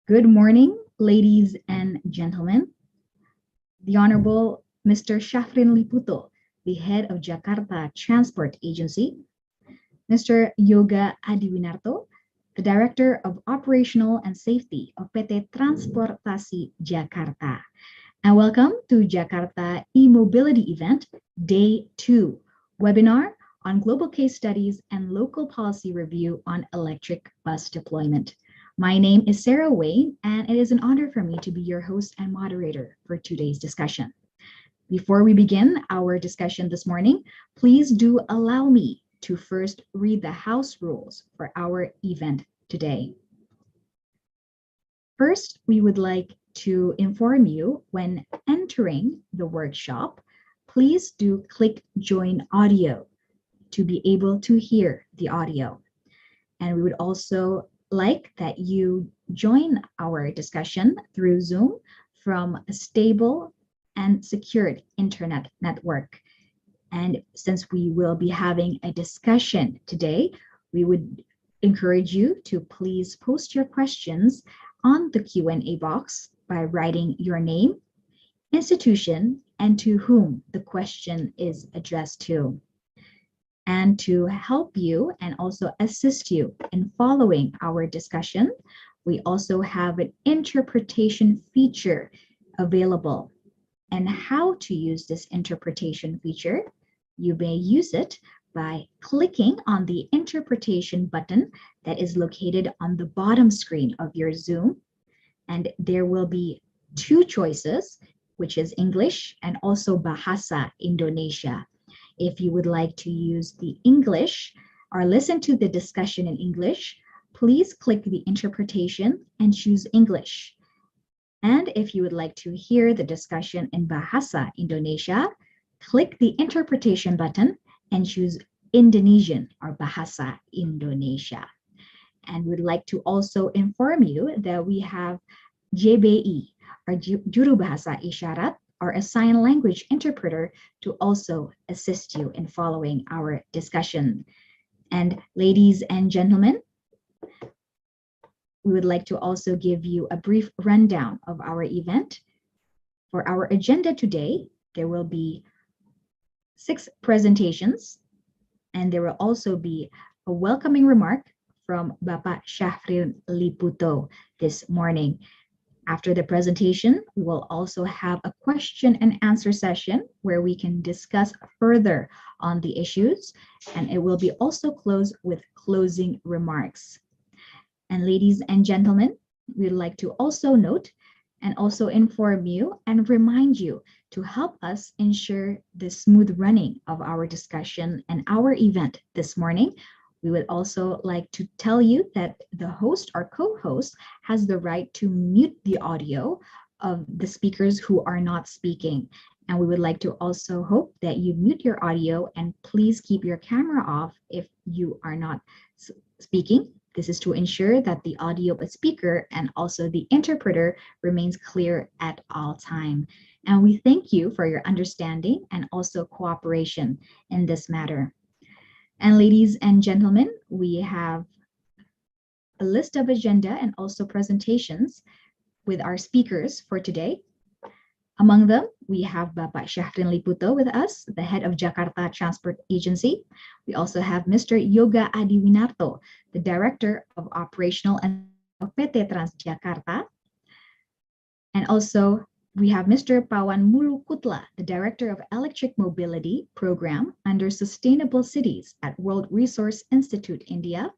Good morning, ladies and gentlemen. The Honorable Mr. Shafrin Liputo, the head of Jakarta Transport Agency, Mr. Yoga Adiwinarto, the Director of Operational and Safety of PT Transportasi Jakarta. And welcome to Jakarta Immobility Event, Day 2, webinar on global case studies and local policy review on electric bus deployment. My name is Sarah Wayne, and it is an honor for me to be your host and moderator for today's discussion. Before we begin our discussion this morning, please do allow me to first read the house rules for our event today. First, we would like to inform you when entering the workshop, please do click Join Audio to be able to hear the audio. And we would also like that you join our discussion through Zoom from a stable and secured internet network. And since we will be having a discussion today, we would encourage you to please post your questions on the Q&A box by writing your name, institution, and to whom the question is addressed to. And to help you and also assist you in following our discussion, we also have an interpretation feature available. And how to use this interpretation feature, you may use it by clicking on the interpretation button that is located on the bottom screen of your Zoom. And there will be two choices, which is English and also Bahasa Indonesia. If you would like to use the English or listen to the discussion in English, please click the interpretation and choose English. And if you would like to hear the discussion in Bahasa Indonesia, click the interpretation button and choose Indonesian or Bahasa Indonesia. And we'd like to also inform you that we have JBI or Juru Bahasa Isyarat or a sign language interpreter to also assist you in following our discussion. And ladies and gentlemen, we would like to also give you a brief rundown of our event. For our agenda today, there will be 6 presentations, and there will also be a welcoming remark from Bapak Shafrin Liputo this morning. After the presentation, we will also have a question and answer session where we can discuss further on the issues, and it will be also closed with closing remarks. And ladies and gentlemen, we'd like to also note and also inform you and remind you to help us ensure the smooth running of our discussion and our event this morning. We would also like to tell you that the host or co-host has the right to mute the audio of the speakers who are not speaking. And we would like to also hope that you mute your audio and please keep your camera off if you are not speaking. This is to ensure that the audio of the speaker and also the interpreter remains clear at all time. And we thank you for your understanding and also cooperation in this matter. And ladies and gentlemen, we have a list of agenda and also presentations with our speakers for today. Among them, we have Bapak Shafrin Liputo with us, the head of Jakarta Transport Agency. We also have Mr. Yoga Adiwinarto, the Director of Operational and of PT Transjakarta. And also, we have Mr. Pawan Mulukutla, the Director of Electric Mobility Program under Sustainable Cities at World Resource Institute, India.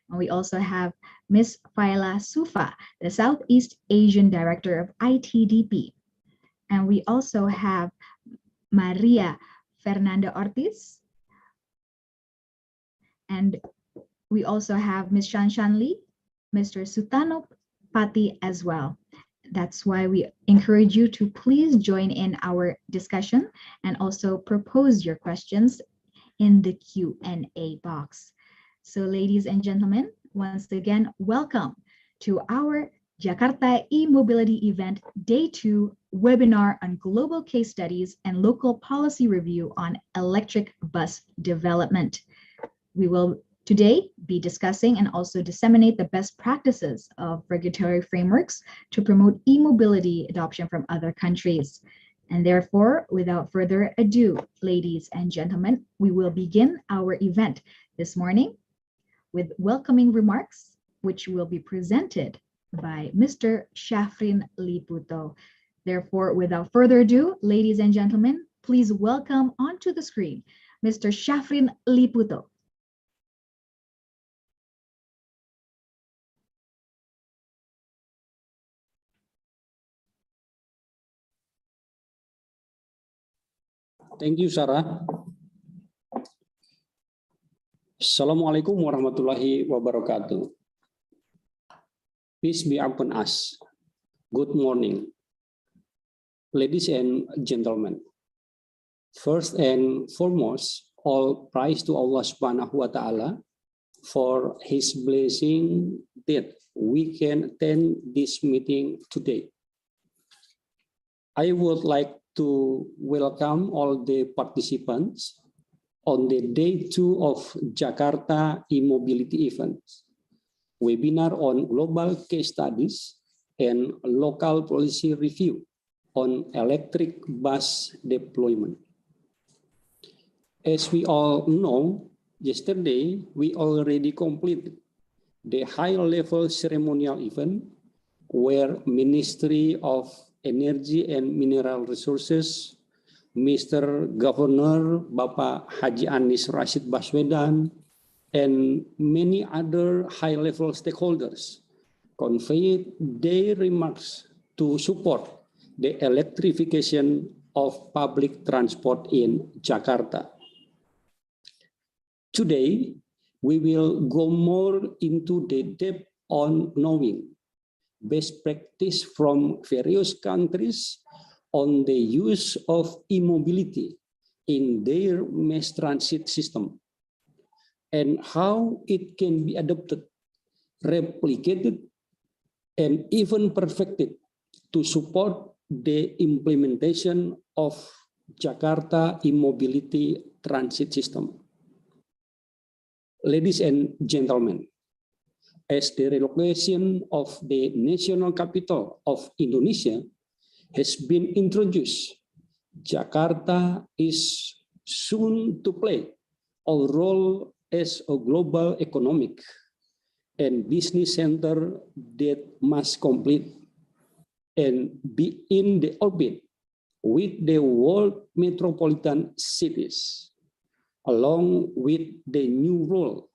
And we also have Ms. Faila Sufa, the Southeast Asian Director of ITDP. And we also have Maria Fernanda Ortiz. And we also have Ms. Shanshan Lee, Mr. Sutano Pati as well. That's why we encourage you to please join in our discussion and also propose your questions in the Q&A box. So ladies and gentlemen, once again, welcome to our Jakarta e-mobility event, Day 2 webinar on global case studies and local policy review on electric bus development. We will today be discussing and also disseminate the best practices of regulatory frameworks to promote e-mobility adoption from other countries. And therefore, without further ado, ladies and gentlemen, we will begin our event this morning with welcoming remarks, which will be presented by Mr. Shafrin Liputo. Therefore, without further ado, ladies and gentlemen, please welcome onto the screen Mr. Shafrin Liputo. Thank you, Sarah. Assalamualaikum warahmatullahi wabarakatuh. Peace be upon us. Good morning, ladies and gentlemen. First and foremost, all praise to Allah Subhanahu wa Ta'ala for His blessing that we can attend this meeting today. I would like to welcome all the participants on the day 2 of Jakarta Immobility event, webinar on global case studies and local policy review on electric bus deployment. As we all know, yesterday we already completed the high-level ceremonial event where Ministry of Energy and Mineral Resources, Mr. Governor Bapak Haji Anies Rashid Baswedan, and many other high-level stakeholders conveyed their remarks to support the electrification of public transport in Jakarta. Today, we will go more into the depth on knowing best practice from various countries on the use of e-mobility in their mass transit system and how it can be adopted, replicated, and even perfected to support the implementation of Jakarta e-mobility transit system. Ladies and gentlemen, as the relocation of the national capital of Indonesia has been introduced, Jakarta is soon to play a role as a global economic and business center that must complete and be in the orbit with the world metropolitan cities. Along with the new role,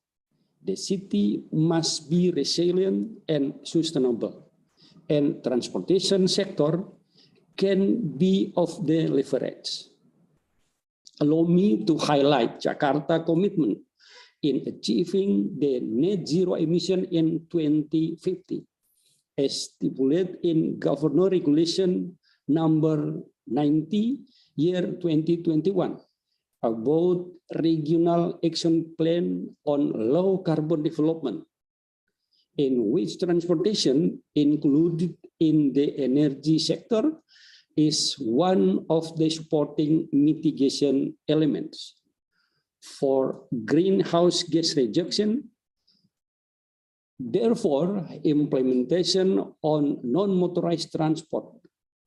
the city must be resilient and sustainable, and transportation sector can be of the leverage. Allow me to highlight Jakarta commitment in achieving the net zero emission in 2050, as stipulated in Governor Regulation number 90, year 2021. About regional action plan on low carbon development, in which transportation included in the energy sector is one of the supporting mitigation elements for greenhouse gas reduction. Therefore, implementation on non-motorized transport,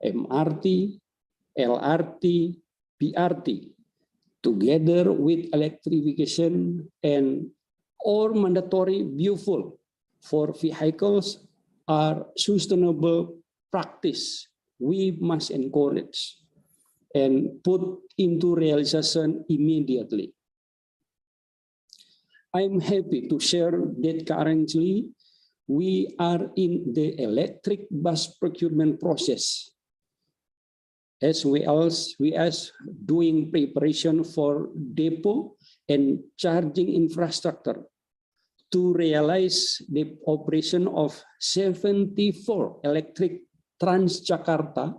MRT, LRT, BRT, together with electrification and or mandatory biofuel for vehicles are sustainable practice we must encourage and put into realization immediately. I'm happy to share that currently we are in the electric bus procurement process, as well as doing preparation for depot and charging infrastructure to realize the operation of 74 electric Transjakarta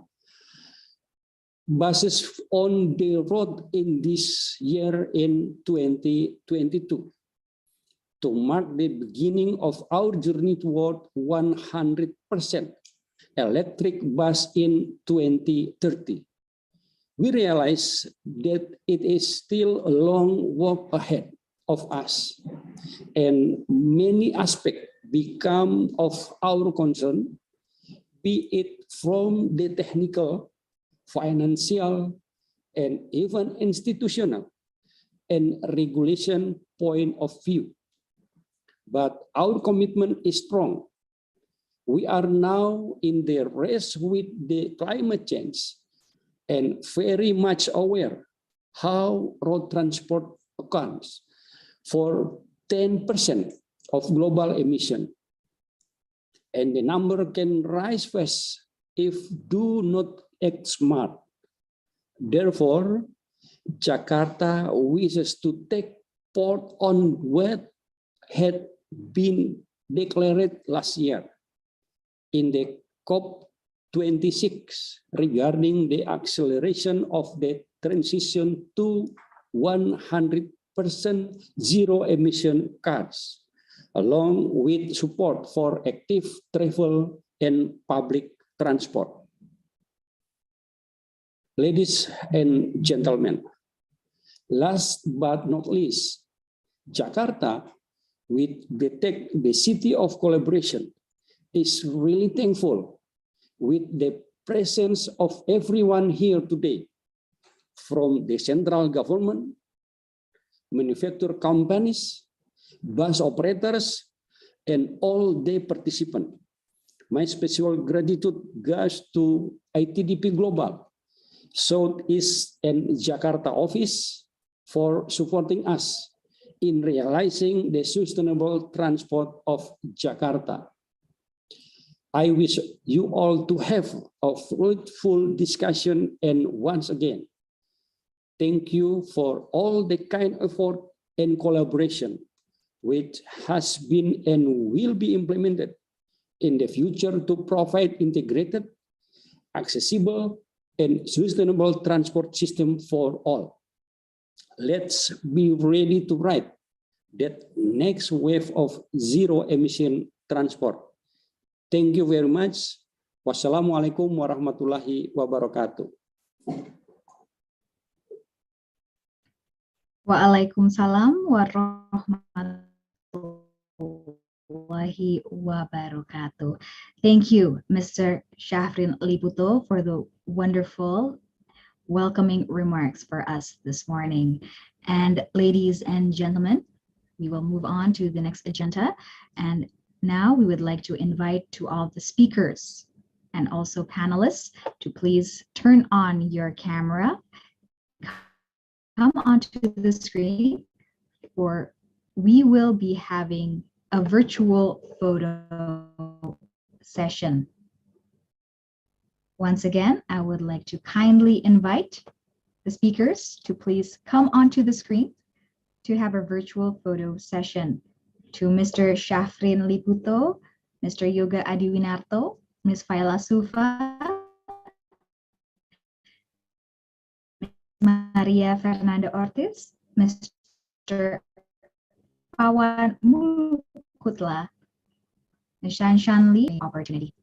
buses on the road in this year in 2022 to mark the beginning of our journey toward 100% electric bus in 2030. We realize that it is still a long walk ahead, of us, and many aspects become of our concern, be it from the technical, financial, and even institutional and regulation point of view. But our commitment is strong. We are now in the race with the climate change and very much aware how road transport accounts for 10% of global emission. And the number can rise fast if do not act smart. Therefore, Jakarta wishes to take part on what had been declared last year in the COP26 regarding the acceleration of the transition to 100% zero emission cars, along with support for active travel and public transport. Ladies and gentlemen, last but not least, Jakarta, with the city of collaboration, is really thankful with the presence of everyone here today, from the central government, manufacturer companies, bus operators, and all the participants. My special gratitude goes to ITDP Global, Southeast and Jakarta office for supporting us in realizing the sustainable transport of Jakarta. I wish you all to have a fruitful discussion, and once again, thank you for all the kind effort and collaboration which has been and will be implemented in the future to provide integrated, accessible, and sustainable transport system for all. Let's be ready to ride that next wave of zero emission transport. Thank you very much. Wassalamualaikum warahmatullahi wabarakatuh. Waalaikumsalam warahmatullahi wabarakatuh. Thank you, Mr. Shafrin Liputo, for the wonderful welcoming remarks for us this morning. And ladies and gentlemen, we will move on to the next agenda. And now we would like to invite to all the speakers and also panelists to please turn on your camera, come onto the screen, or we will be having a virtual photo session. Once again, I would like to kindly invite the speakers to please come onto the screen to have a virtual photo session. To Mr. Shafrin Liputo, Mr. Yoga Adiwinarto, Ms. Faila Sufa, Maria Fernanda Ortiz, Mr. Pawan Mulukutla, Ms. Shanshan Lee, opportunity.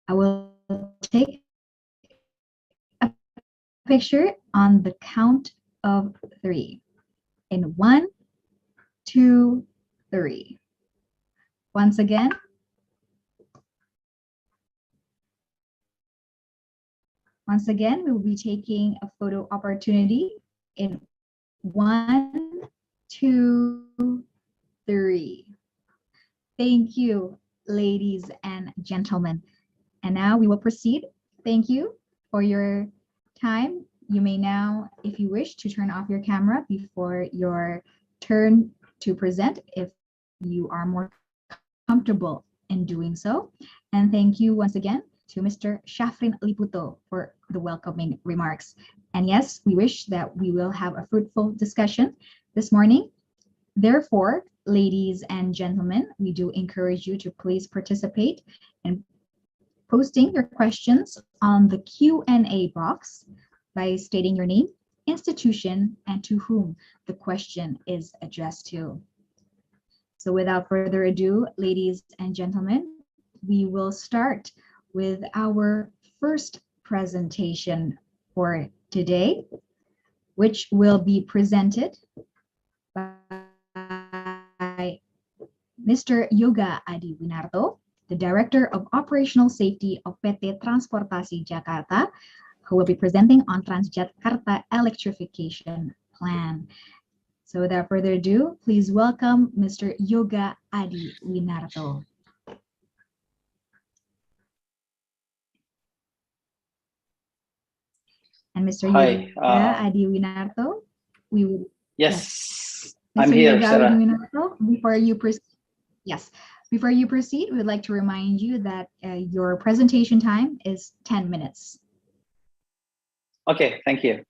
I will take a picture on the count of 3. In 1, 2, 3. Once again. Once again, we will be taking a photo opportunity in 1, 2, 3. Thank you, ladies and gentlemen. And now we will proceed. Thank you for your time. You may now, if you wish, to turn off your camera before your turn to present, if you are more comfortable in doing so. And thank you once again to Mr. Shafrin Liputo for the welcoming remarks. And yes, we wish that we will have a fruitful discussion this morning. Therefore, ladies and gentlemen, we do encourage you to please participate in posting your questions on the Q&A box by stating your name, institution, and to whom the question is addressed to. So without further ado, ladies and gentlemen, we will start with our first presentation for today. which will be presented by Mr. Yoga Adi Winarto, the Director of Operational Safety of PT Transportasi Jakarta, who will be presenting on Transjakarta Electrification Plan. So without further ado, please welcome Mr. Yoga Adi Winarto. And Mr. Hi, Yoga Adi Winarto, we will. yes, Mr. I'm here, Yoga Adi Sarah. Winarto, before you proceed, we would like to remind you that your presentation time is 10 minutes. Okay, thank you.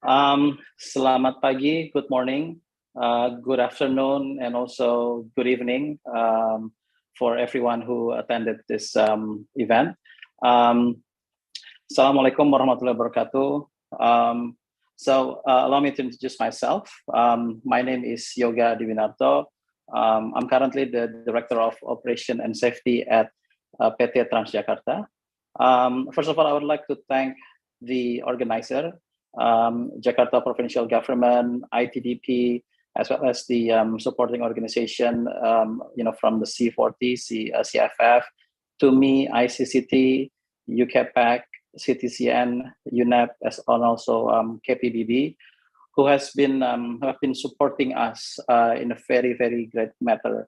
Selamat pagi, good morning, good afternoon, and also good evening for everyone who attended this event. Assalamualaikum warahmatullahi wabarakatuh. So allow me to introduce myself. My name is Yoga Adi Winarto. I'm currently the Director of Operation and Safety at PT Transjakarta. First of all, I would like to thank the organizer, Jakarta Provincial Government, ITDP, as well as the supporting organization, from the C40, CFF, TUMI, ICCT, UKPAC, CTCN, UNEP, and also KPBB, who have been supporting us in a very, very great matter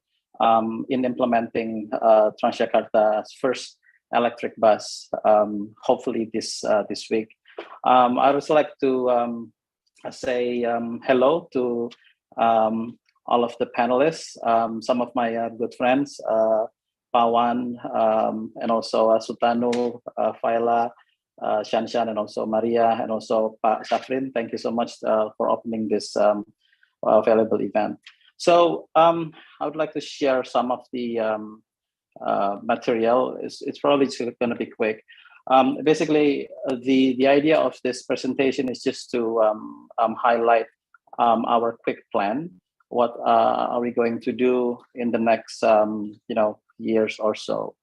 in implementing Transjakarta's first electric bus, hopefully this week. I'd also like to say hello to all of the panelists, some of my good friends, Pawan, and also Sutanu, Faila, Shanshan, and also Maria, and also Pak Shafrin. Thank you so much for opening this valuable event. So I would like to share some of the material. It's probably going to be quick. Basically, the idea of this presentation is just to highlight our quick plan. What are we going to do in the next years or so?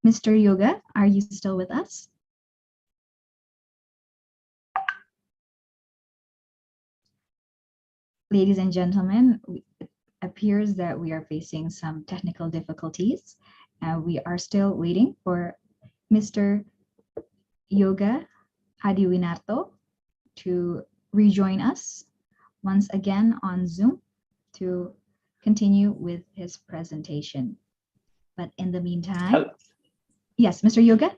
Mr. Yoga, are you still with us? Ladies and gentlemen, it appears that we are facing some technical difficulties. We are still waiting for Mr. Yoga Adi Winarto to rejoin us once again on Zoom to continue with his presentation. But in the meantime, Hello. Yes, Mr. Yoga,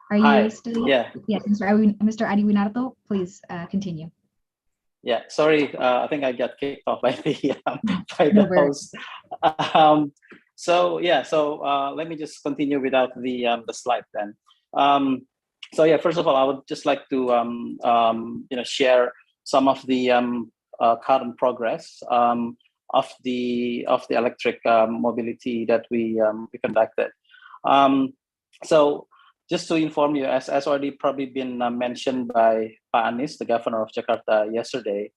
are Hi. you still? Yeah. Yes, Mr. Adi Winarto, please continue. Yeah, sorry, I think I got kicked off by the No host. So let me just continue without the slide then. So yeah, first of all, I would just like to share some of the current progress of the electric mobility that we conducted. So just to inform you, as already probably been mentioned by Pak Anies, the governor of Jakarta, yesterday,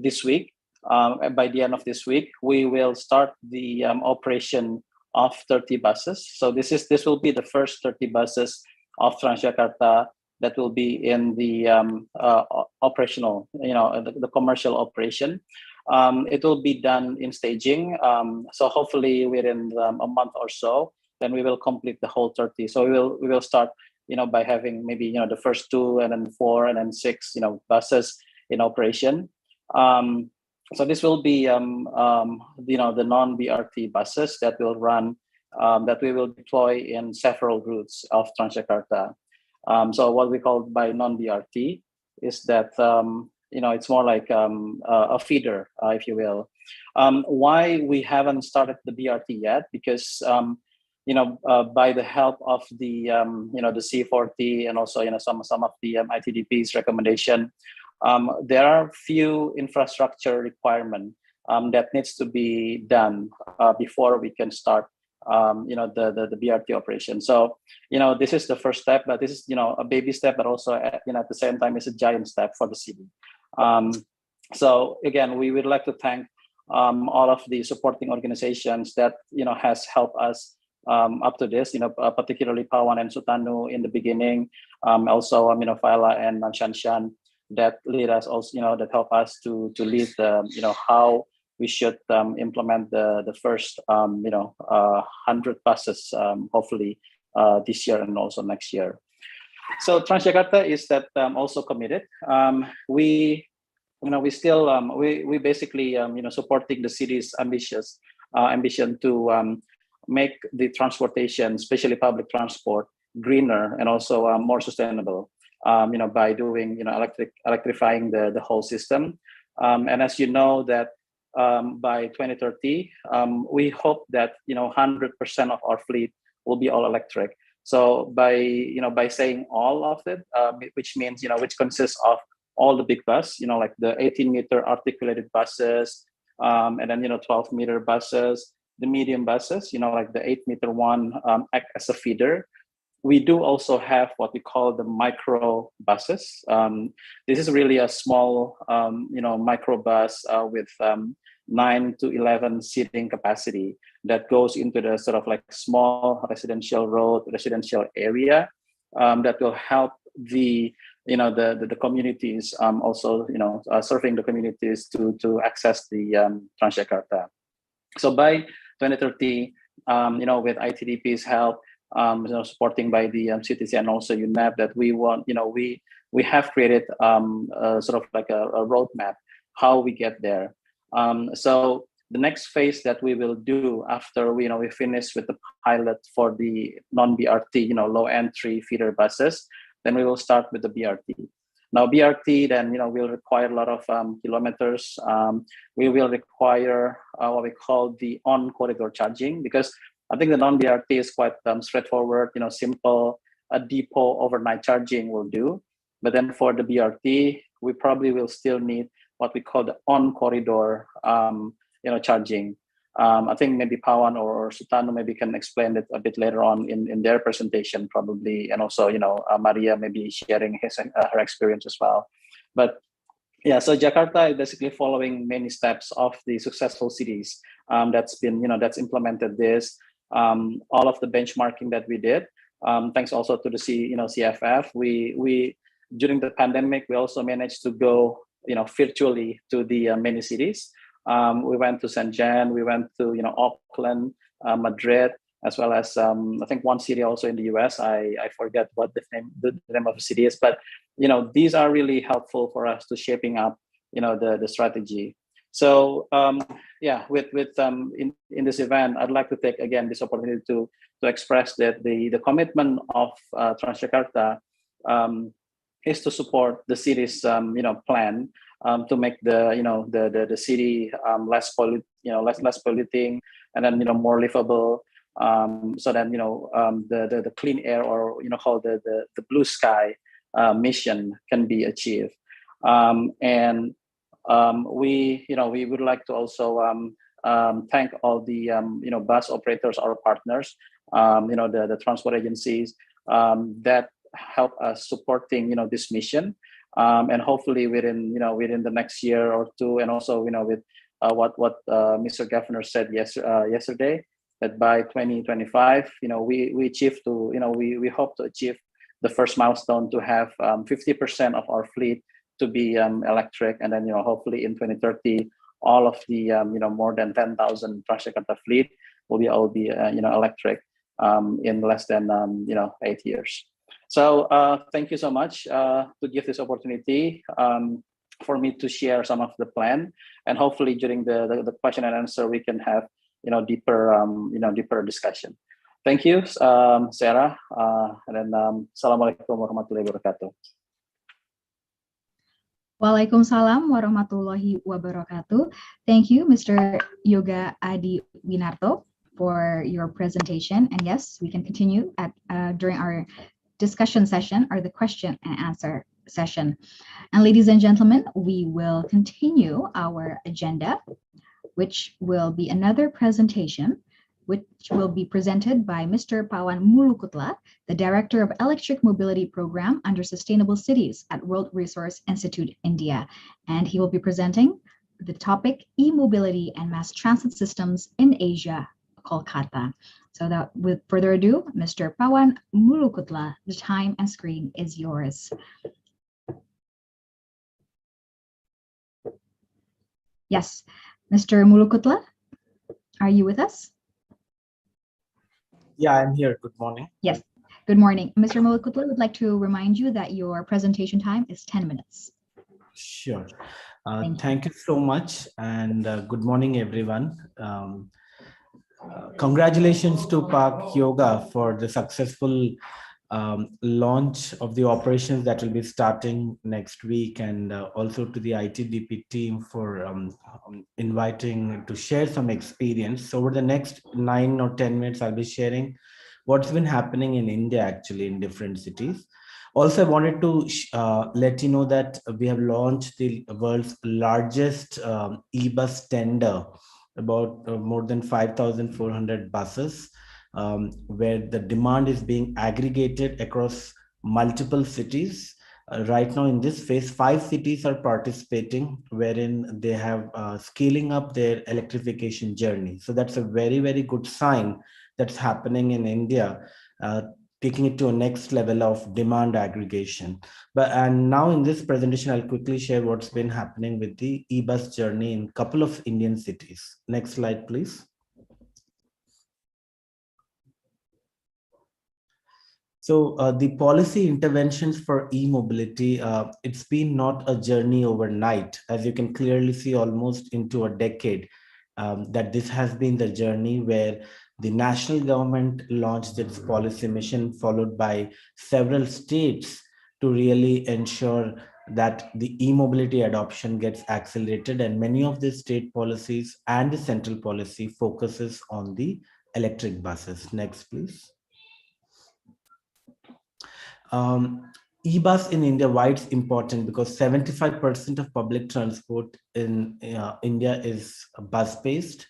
this week, by the end of this week, we will start the operation of 30 buses. So this will be the first 30 buses of Transjakarta that will be in the operational, the commercial operation. It will be done in staging. So hopefully within a month or so, then we will complete the whole 30. So we will start, by having maybe, the first 2 and then 4 and then 6, buses in operation. So this will be, the non-BRT buses that will run, that we will deploy in several routes of Transjakarta. So what we call by non-BRT is that, it's more like a feeder, if you will. Why we haven't started the BRT yet? Because by the help of the the C40 and also some of the ITDP's recommendation, there are few infrastructure requirements that needs to be done before we can start the BRT operation. So, this is the first step, but this is, a baby step, but also, at the same time, it's a giant step for the city. So again, we would like to thank all of the supporting organizations that, has helped us up to this, particularly Pawan and Sutanu in the beginning, also, Faila and Shanshan that lead us also, that help us to lead the, how we should implement the first, 100 buses, hopefully this year and also next year. So Transjakarta is that also committed. We still we basically supporting the city's ambition to make the transportation, especially public transport, greener and also more sustainable. By doing electrifying the whole system. And as you know that by 2030, we hope that 100% of our fleet will be all electric. So by saying all of it, which means which consists of all the big bus, like the 18-meter articulated buses, and then 12-meter buses, the medium buses, like the 8-meter one act as a feeder. We do also have what we call the micro buses. This is really a small, micro bus with 9 to 11 seating capacity that goes into the sort of like small residential area that will help the communities, also serving the communities to access the Transjakarta. So by 2030, with ITDP's help, supporting by the CTC and also UNEP, that we want, we have created sort of like a roadmap how we get there. So the next phase that we will do after we finish with the pilot for the non-BRT, low entry feeder buses, then we will start with the BRT. Now BRT then will require a lot of kilometers. We will require what we call the on-corridor charging, because I think the non-BRT is quite straightforward, simple. A depot overnight charging will do. But then for the BRT, we probably will still need what we call the on-corridor, charging. I think maybe Pawan or Sutanu maybe can explain it a bit later on in their presentation, probably, and also Maria maybe sharing her experience as well. But yeah, so Jakarta is basically following many steps of the successful cities that's been that's implemented this. All of the benchmarking that we did, thanks also to the CFF. We during the pandemic we also managed to go virtually to the many cities. We went to Shenzhen, we went to Auckland, Madrid, as well as I think one city also in the US. I forget what the name of the city is, but these are really helpful for us to shaping up the strategy. So yeah, with in this event, I'd like to take again this opportunity to express that the commitment of Transjakarta is to support the city's plan to make the city less polluting, and then more livable, so that the clean air, or called the blue sky mission can be achieved. And we would like to also thank all the bus operators, our partners, the transport agencies that help us supporting this mission, and hopefully within the next year or two, and also with what Mr. Governor said yesterday, that by 2025 we achieve to we hope to achieve the first milestone to have 50% of our fleet to be electric, and then hopefully in 2030 all of the more than 10,000 Transjakarta fleet will all be electric in less than 8 years. So thank you so much to give this opportunity for me to share some of the plan, and hopefully during the question and answer we can have deeper discussion. Thank you, Sarah, and then Assalamualaikum warahmatullahi wabarakatuh. Waalaikumsalam warahmatullahi wabarakatuh. Thank you, Mr. Yoga Adi Winarto, for your presentation. And yes, we can continue at during our discussion session, or the question and answer session. And ladies and gentlemen, we will continue our agenda, which will be another presentation which will be presented by Mr. Pawan Mulukutla, the Director of Electric Mobility Program under Sustainable Cities at World Resource Institute, India. And he will be presenting the topic E-Mobility and Mass Transit Systems in Asia, Kolkata. So that with further ado, Mr. Pawan Mulukutla, the time and screen is yours. Yes, Mr. Mulukutla, are you with us? Yeah, I'm here. Good morning. Yes, good morning. Mr. Mulukutla, would like to remind you that your presentation time is 10 minutes. Sure. Thank you so much, and good morning, everyone. Congratulations to Park Yoga for the successful launch of the operations that will be starting next week, and also to the ITDP team for inviting to share some experience. So over the next 9 or 10 minutes, I'll be sharing what's been happening in India, actually, in different cities. Also, I wanted to let you know that we have launched the world's largest e-bus tender, about more than 5,400 buses, where the demand is being aggregated across multiple cities. Right now in this phase, 5 cities are participating, wherein they have scaling up their electrification journey. So that's a very, very good sign that's happening in India, taking it to a next level of demand aggregation. And now in this presentation, I'll quickly share what's been happening with the e-bus journey in a couple of Indian cities. Next slide, please. So the policy interventions for e-mobility, it's been not a journey overnight, as you can clearly see, almost into a decade, that this has been the journey where the national government launched its policy mission, followed by several states to really ensure that the e-mobility adoption gets accelerated. And many of the state policies and the central policy focuses on the electric buses. Next, please. E-bus in India, why it's important? Because 75% of public transport in India is bus-based.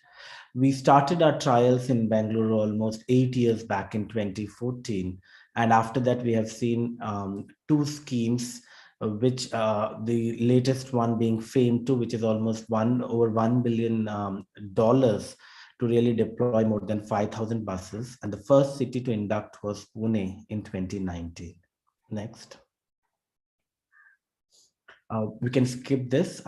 We started our trials in Bangalore almost 8 years back in 2014. And after that, we have seen 2 schemes, which the latest one being FAME2, which is almost over $1 billion to really deploy more than 5,000 buses. And the first city to induct was Pune in 2019. Next. We can skip this.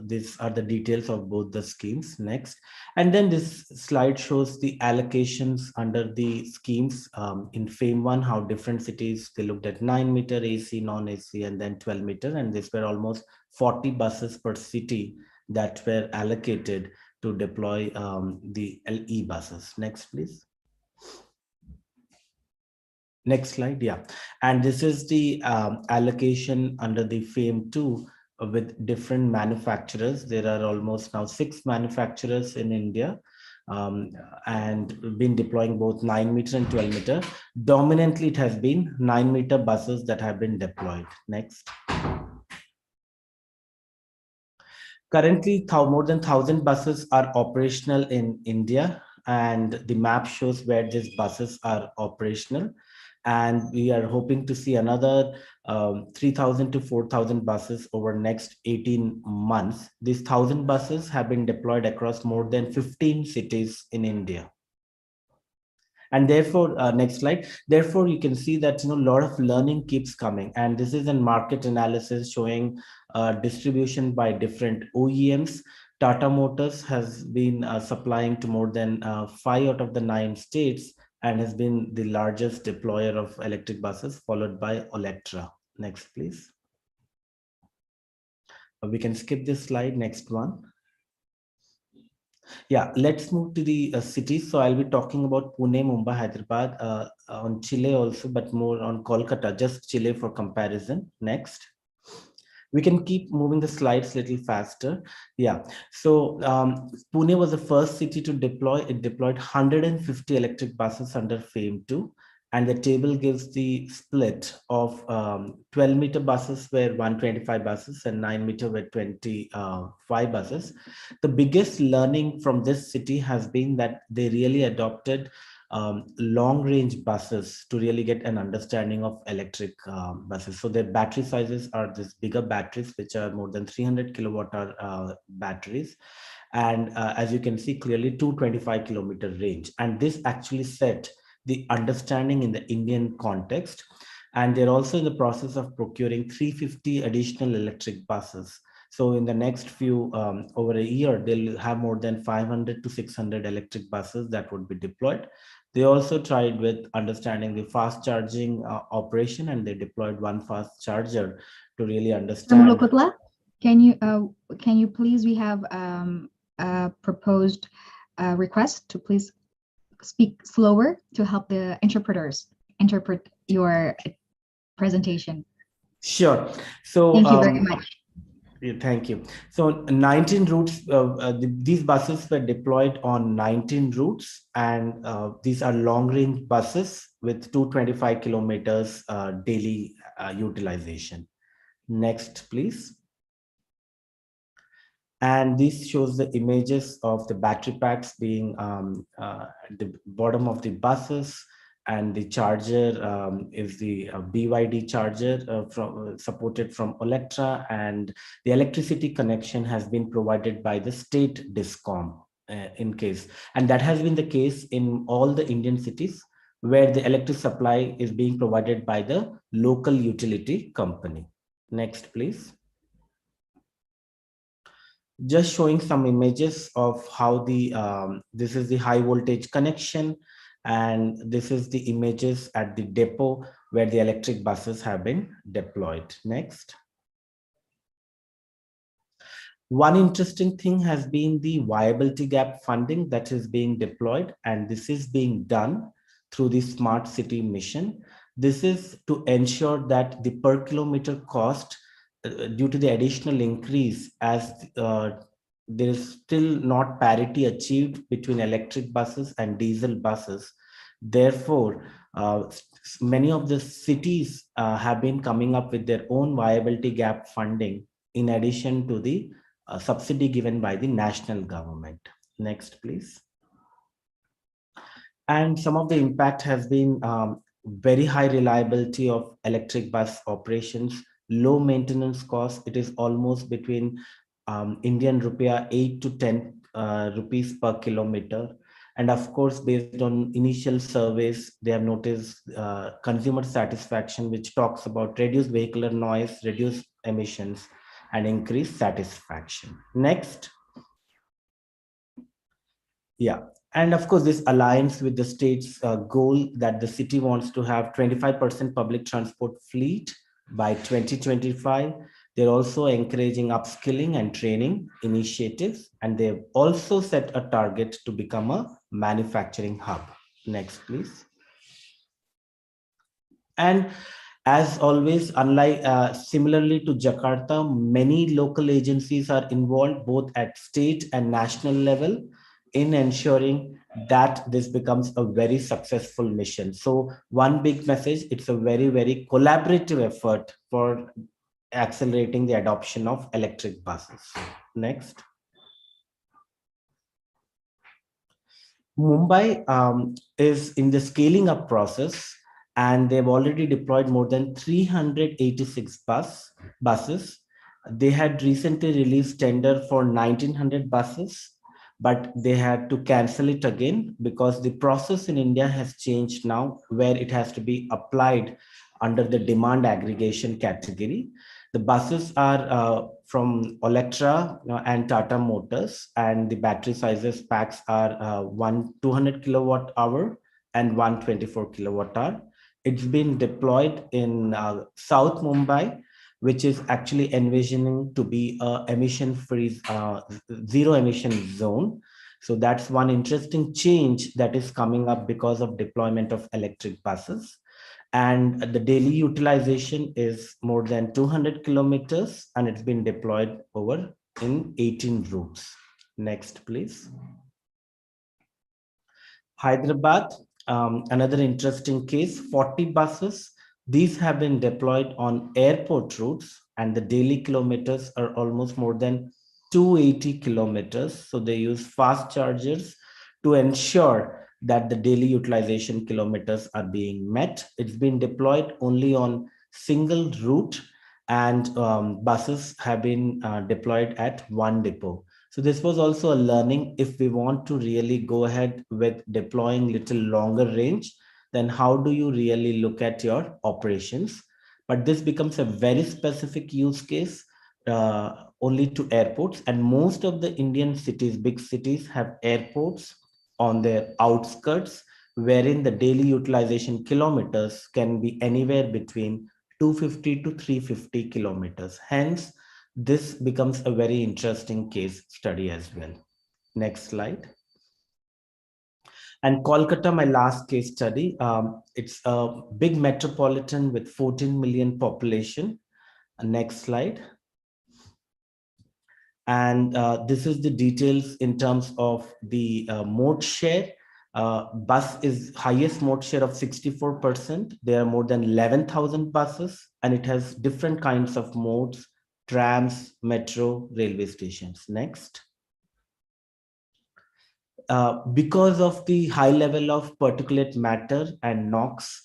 These are the details of both the schemes. Next. And then this slide shows the allocations under the schemes in FAME1, how different cities, they looked at 9-meter AC, non-AC, and then 12-meter. And these were almost 40 buses per city that were allocated to deploy the LE buses. Next, please. Next slide, yeah. And this is the allocation under the FAME2 with different manufacturers. There are almost now 6 manufacturers in India, and been deploying both 9-meter and 12-meter. Dominantly, it has been 9-meter buses that have been deployed. Next. Currently, more than 1,000 buses are operational in India, and the map shows where these buses are operational. And we are hoping to see another 3,000 to 4,000 buses over next 18 months. These 1,000 buses have been deployed across more than 15 cities in India. And therefore, next slide. Therefore, you can see that a lot of learning keeps coming. And this is a market analysis showing distribution by different OEMs. Tata Motors has been supplying to more than 5 out of the 9 states, and has been the largest deployer of electric buses, followed by Electra. Next, please. We can skip this slide. Next one. Yeah, let's move to the cities. So I'll be talking about Pune, Mumbai, Hyderabad, on Chile also, but more on Kolkata, just Chile for comparison. Next. We can keep moving the slides a little faster. Yeah, so Pune was the first city to deploy. It deployed 150 electric buses under FAME2. And the table gives the split of 12-meter buses were 125 buses and 9-meter were 25 buses. The biggest learning from this city has been that they really adopted long-range buses to really get an understanding of electric buses. So their battery sizes are these bigger batteries, which are more than 300 kilowatt hour batteries. And as you can see clearly, 225-kilometer range. And this actually set the understanding in the Indian context. And they're also in the process of procuring 350 additional electric buses. So in the next few, over a year, they'll have more than 500 to 600 electric buses that would be deployed. They also tried with understanding the fast charging operation, and they deployed one fast charger to really understand. Lokotla, can you please, we have a proposed request to please speak slower to help the interpreters interpret your presentation. Sure. So thank you very much. Thank you. So 19 routes, these buses were deployed on 19 routes, and these are long-range buses with 225 kilometers daily utilization. Next, please. And this shows the images of the battery packs being at the bottom of the buses, and the charger is the BYD charger supported from Electra, and the electricity connection has been provided by the state DISCOM in case. And that has been the case in all the Indian cities where the electric supply is being provided by the local utility company. Next, please. Just showing some images of how the this is the high voltage connection, and this is the images at the depot where the electric buses have been deployed. Next. One interesting thing has been the viability gap funding that is being deployed, and this is being done through the smart city mission. This is to ensure that the per kilometer cost due to the additional increase, as there is still not parity achieved between electric buses and diesel buses. Therefore, many of the cities have been coming up with their own viability gap funding in addition to the subsidy given by the national government. Next, please. And some of the impact has been very high reliability of electric bus operations, low maintenance costs. It is almost between Indian rupiah 8 to 10 rupees per kilometer. And of course, based on initial surveys, they have noticed consumer satisfaction, which talks about reduced vehicular noise, reduced emissions, and increased satisfaction. Next. Yeah. And of course, this aligns with the state's goal that the city wants to have 25% public transport fleet by 2025. They're also encouraging upskilling and training initiatives, and they've also set a target to become a manufacturing hub. Next, please. And as always, unlike similarly to Jakarta, many local agencies are involved both at state and national level in ensuring that this becomes a very successful mission. So one big message, it's a very, very collaborative effort for accelerating the adoption of electric buses. Next. Mumbai is in the scaling up process, and they've already deployed more than 386 buses. They had recently released tender for 1900 buses, but they had to cancel it again because the process in India has changed now, where it has to be applied under the demand aggregation category. The buses are from Electra and Tata Motors, and the battery sizes packs are 200 kilowatt hour and 124 kilowatt hour. It's been deployed in South Mumbai, which is actually envisioning to be a emission-free, zero emission zone. So that's one interesting change that is coming up because of deployment of electric buses. And the daily utilization is more than 200 kilometers, and it's been deployed over in 18 routes. Next, please. Hyderabad Another interesting case, 40 buses. These have been deployed on airport routes, and the daily kilometers are almost more than 280 kilometers. So they use fast chargers to ensure that the daily utilization kilometers are being met. It's been deployed only on single route, and buses have been deployed at one depot. So this was also a learning. If we want to really go ahead with deploying little longer range, then how do you really look at your operations? But this becomes a very specific use case only to airports. And most of the Indian cities, big cities, have airports on their outskirts, wherein the daily utilization kilometers can be anywhere between 250 to 350 kilometers. Hence, this becomes a very interesting case study as well. Next slide. And Kolkata, my last case study, it's a big metropolitan with 14 million population. Next slide. And this is the details in terms of the mode share. Bus is highest mode share of 64%. There are more than 11,000 buses, and it has different kinds of modes: trams, metro, railway stations. Next. Because of the high level of particulate matter and NOx,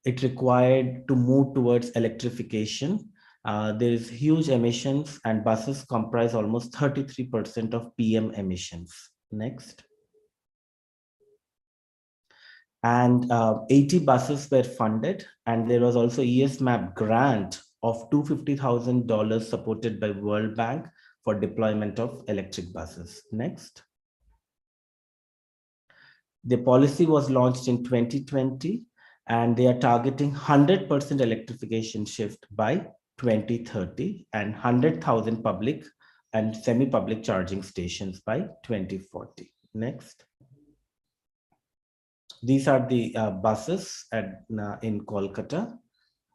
it required to move towards electrification. There is huge emissions, and buses comprise almost 33% of PM emissions. Next. And 80 buses were funded, and there was also ESMAP grant of $250,000 supported by World Bank for deployment of electric buses. Next. The policy was launched in 2020, and they are targeting 100% electrification shift by 2030 and 100,000 public and semi-public charging stations by 2040. Next. These are the buses in Kolkata.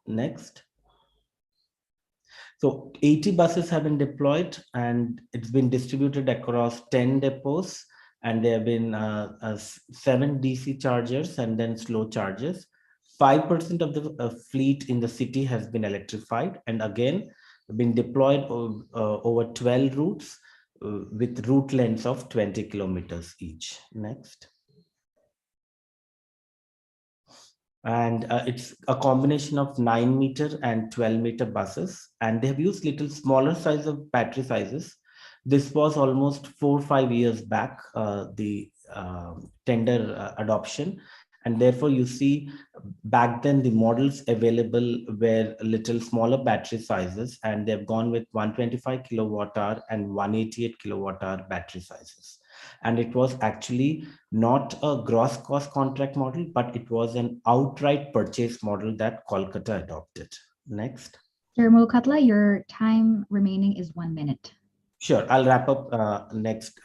Next. So 80 buses have been deployed, and it's been distributed across 10 depots, and there have been 7 DC chargers and then slow chargers. 5% of the fleet in the city has been electrified, and again, been deployed over 12 routes with route lengths of 20 kilometers each. Next. And it's a combination of 9-meter and 12-meter buses, and they have used little smaller size of battery sizes. This was almost 4 or 5 years back, the tender adoption, and therefore you see back then the models available were a little smaller battery sizes, and they've gone with 125 kilowatt hour and 188 kilowatt hour battery sizes. And it was actually not a gross cost contract model, but it was an outright purchase model that Kolkata adopted. Next. Sir Mokatla, your time remaining is 1 minute. Sure, I'll wrap up next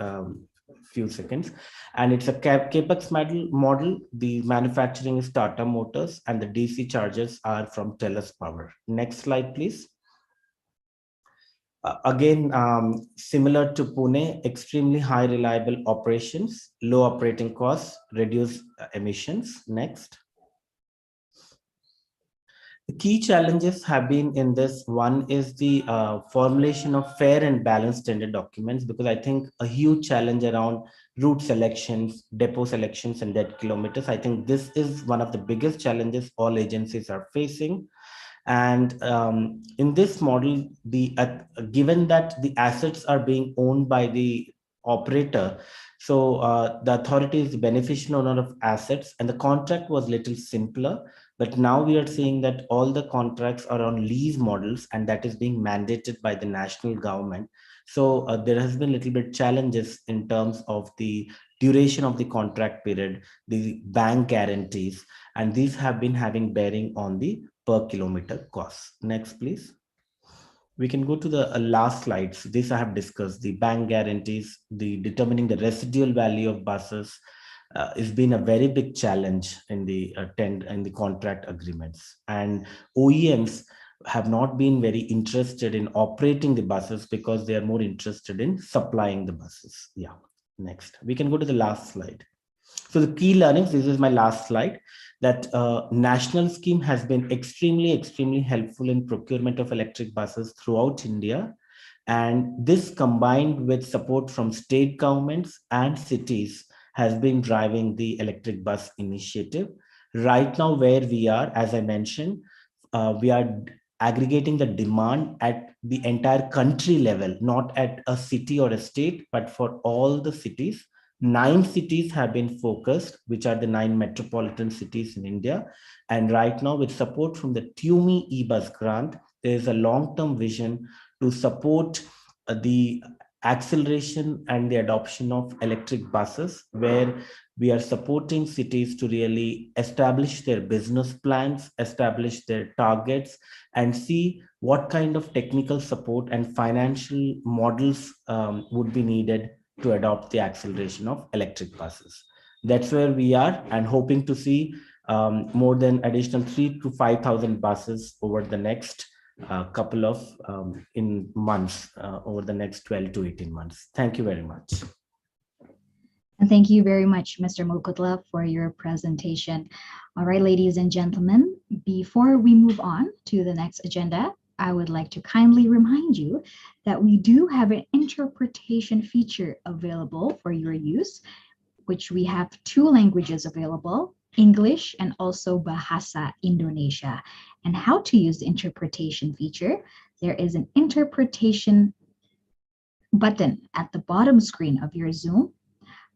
few seconds. And it's a CAPEX model. The manufacturing is Tata Motors, and the DC chargers are from TELUS Power. Next slide, please. Again, similar to Pune, extremely high reliable operations, low operating costs, reduced emissions. Next. The key challenges have been in this. One is the formulation of fair and balanced tender documents, because I think a huge challenge around route selections, depot selections, and dead kilometers. I think this is one of the biggest challenges all agencies are facing. And in this model, given that the assets are being owned by the operator, so the authority is the beneficial owner of assets, and the contract was little simpler. But now we are seeing that all the contracts are on lease models, and that is being mandated by the national government. So there has been a little bit challenges in terms of the duration of the contract period, the bank guarantees, and these have been having bearing on the per kilometer cost. Next, please. We can go to the last slides. This I have discussed, the bank guarantees, the determining the residual value of buses has been a very big challenge in the contract agreements. And OEMs have not been very interested in operating the buses because they are more interested in supplying the buses. Yeah, next. We can go to the last slide. So the key learnings, this is my last slide, that national scheme has been extremely helpful in procurement of electric buses throughout India. And this combined with support from state governments and cities has been driving the electric bus initiative. Right now, where we are, as I mentioned, we are aggregating the demand at the entire country level, not at a city or a state, but for all the cities. 9 cities have been focused, which are the 9 metropolitan cities in India. And right now, with support from the TUMI e-bus grant, there is a long-term vision to support the acceleration and the adoption of electric buses, where we are supporting cities to really establish their business plans, establish their targets, and see what kind of technical support and financial models would be needed to adopt the acceleration of electric buses. That's where we are, and hoping to see more than additional 3,000 to 5,000 buses over the next couple of months, over the next 12 to 18 months. Thank you very much. And thank you very much, Mr. Mukutla, for your presentation. All right, ladies and gentlemen, before we move on to the next agenda, I would like to kindly remind you that we do have an interpretation feature available for your use, which we have 2 languages available, English and also Bahasa Indonesia. And how to use the interpretation feature, there is an interpretation button at the bottom screen of your Zoom.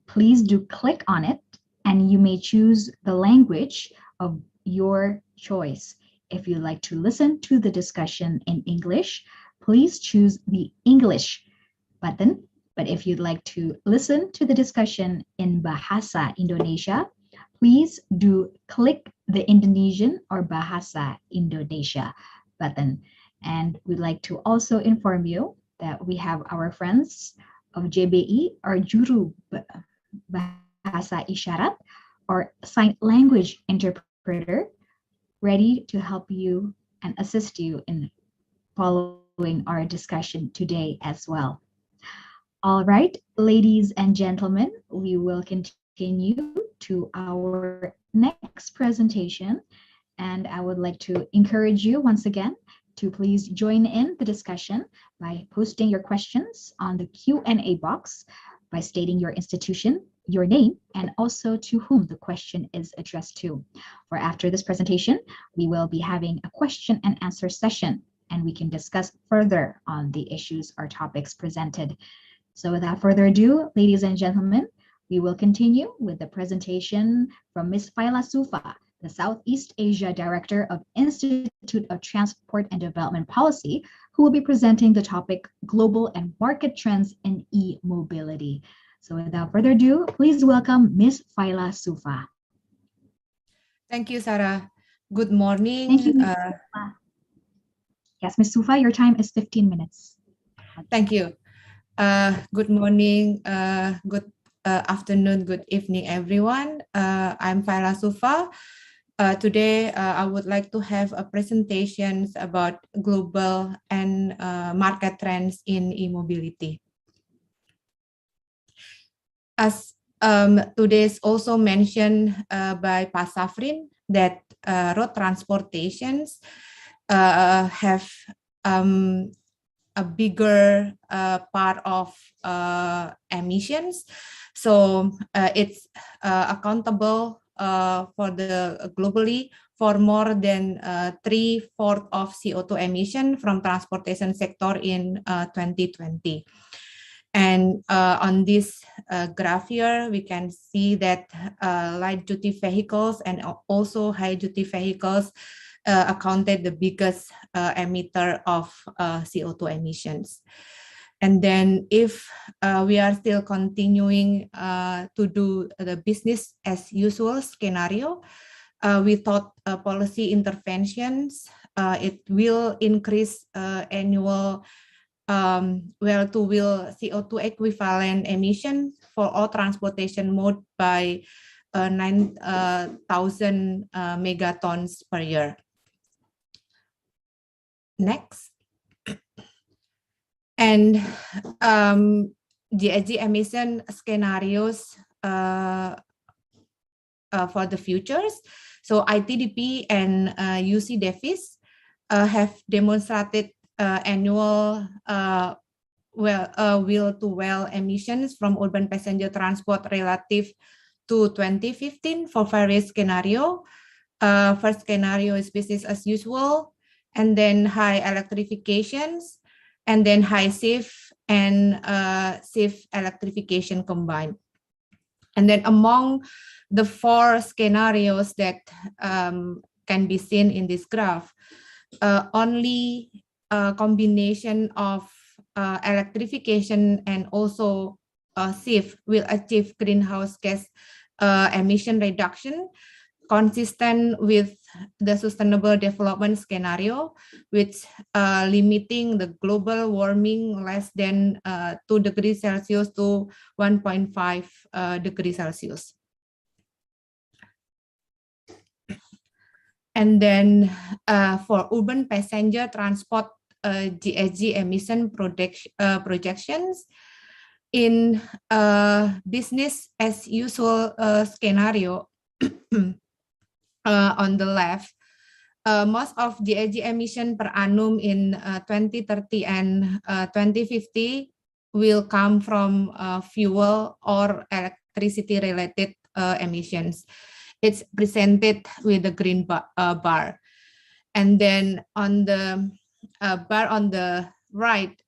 Please do click on it, and you may choose the language of your choice. If you'd like to listen to the discussion in English, please choose the English button. But if you'd like to listen to the discussion in Bahasa Indonesia, please do click the Indonesian or Bahasa Indonesia button. And we'd like to also inform you that we have our friends of JBI, or Juru Bahasa Isyarat, or sign language interpreter, ready to help you and assist you in following our discussion today as well. All right, ladies and gentlemen, we will continue to our next presentation, and I would like to encourage you once again to please join in the discussion by posting your questions on the Q&A box, by stating your institution, your name, and also to whom the question is addressed to. For after this presentation, we will be having a question and answer session, and we can discuss further on the issues or topics presented. So without further ado, ladies and gentlemen, we will continue with the presentation from Ms. Faila Sufa, the Southeast Asia Director of Institute of Transport and Development Policy, who will be presenting the topic Global and Market Trends in E-Mobility. So without further ado, please welcome Ms. Faila Sufa. Thank you, Sarah. Good morning. Thank you, Ms. Sufa. Yes, Ms. Sufa, your time is 15 minutes. Thank you. Good morning, good afternoon, good evening, everyone. I'm Faila Sufa. Today, I would like to have a presentation about global and market trends in e-mobility. As today's also mentioned by Pak Safrin, that road transportations have a bigger part of emissions. So it's accountable for the globally for more than 3/4 of CO2 emission from transportation sector in 2020. And on this graph here, we can see that light duty vehicles and also high duty vehicles accounted the biggest emitter of CO2 emissions. And then if we are still continuing to do the business as usual scenario, we thought policy interventions, it will increase annual well-to-wheel CO2 equivalent emission for all transportation mode by 9,000 megatons per year. Next. And GHG emission scenarios for the futures. So ITDP and UC Davis have demonstrated annual wheel-to-well emissions from urban passenger transport relative to 2015 for various scenario. First scenario is business as usual, and then high electrifications, and then high safe and safe electrification combined. And then among the four scenarios that can be seen in this graph, only a combination of electrification and also safe will achieve greenhouse gas emission reduction consistent with the sustainable development scenario, which limiting the global warming less than 2 degrees Celsius to 1.5 degrees Celsius. And then for urban passenger transport GHG emission projections, in business as usual scenario, on the left, most of GHG emission per annum in 2030 and 2050 will come from fuel or electricity related emissions. It's presented with the green bar. And then on the bar on the right,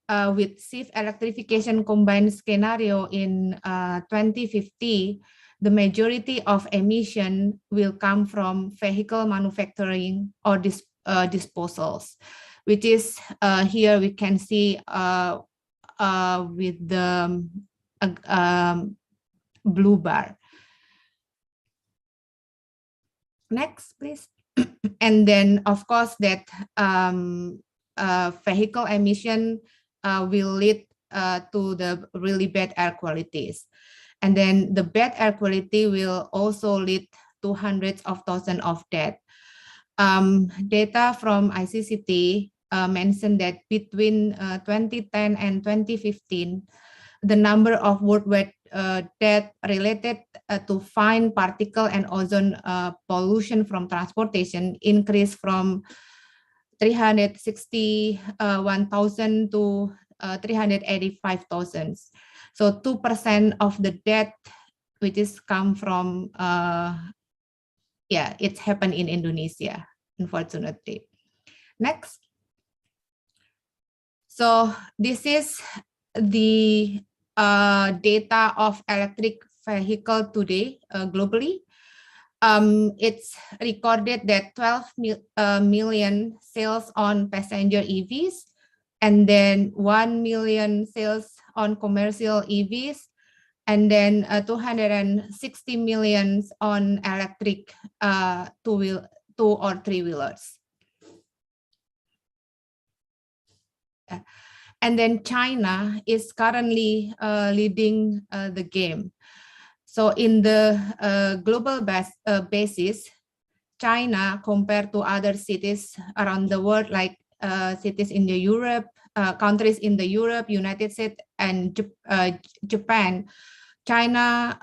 with safe electrification combined scenario in 2050, the majority of emission will come from vehicle manufacturing or disposals, which is here we can see with the blue bar. Next, please. And then, of course, that vehicle emission will lead to the really bad air qualities. And then the bad air quality will also lead to hundreds of thousands of deaths. Data from ICCT mentioned that between 2010 and 2015, the number of worldwide deaths related to fine particle and ozone pollution from transportation increased from 361,000 to 385,000. So 2% of the death, which is come from, it's happened in Indonesia, unfortunately. Next. So this is the data of electric vehicle today globally. It's recorded that 12 million sales on passenger EVs, and then 1 million sales on commercial EVs, and then 260 million on electric two or three-wheelers. And then China is currently leading the game. So in the global basis, China compared to other cities around the world, like cities in the Europe, countries in the Europe, United States, and Japan, China,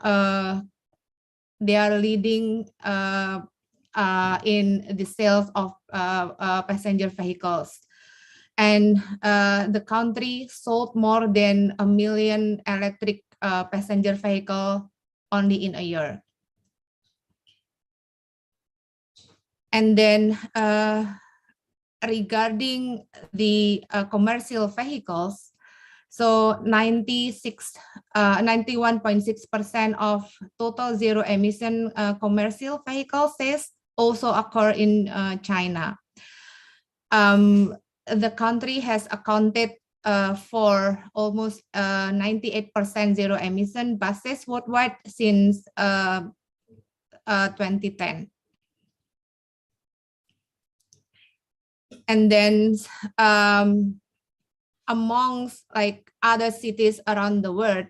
they are leading in the sales of passenger vehicles. And the country sold more than 1 million electric passenger vehicle only in a year. And then regarding the commercial vehicles, so 91.6% of total zero emission commercial vehicle sales also occur in China. The country has accounted for almost 98% zero emission buses worldwide since 2010. And then amongst like other cities around the world,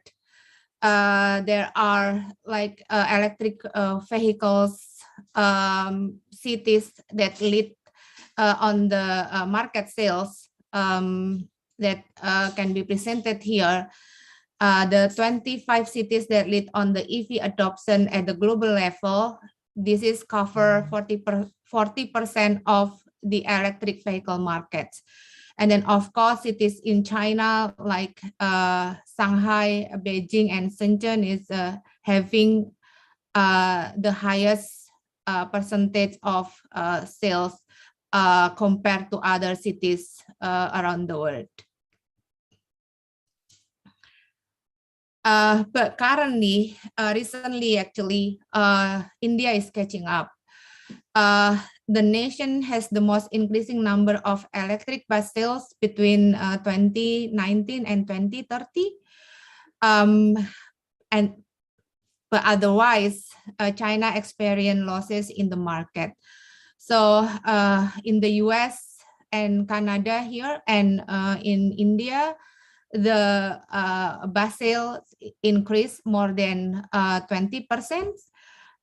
there are like electric vehicles cities that lead on the market sales that can be presented here. The 25 cities that lead on the EV adoption at the global level, this is cover 40% of the electric vehicle markets. And then, of course, cities in China like Shanghai, Beijing, and Shenzhen is having the highest percentage of sales compared to other cities around the world. But currently, recently, actually, India is catching up. The nation has the most increasing number of electric bus sales between 2019 and 2030. But otherwise, China experienced losses in the market. So in the US and Canada here and in India, the bus sales increased more than 20%.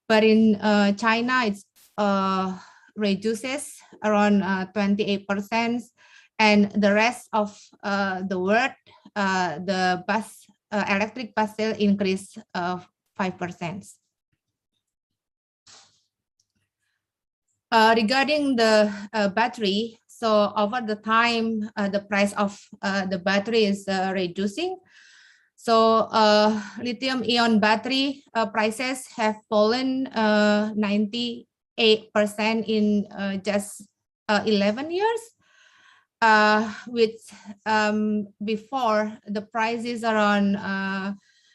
But in China, it's reduces around 28%, and the rest of the world, the electric bus sale increased 5%. Regarding the battery, so over the time, the price of the battery is reducing. So lithium-ion battery prices have fallen 98% in just 11 years, which before the price is around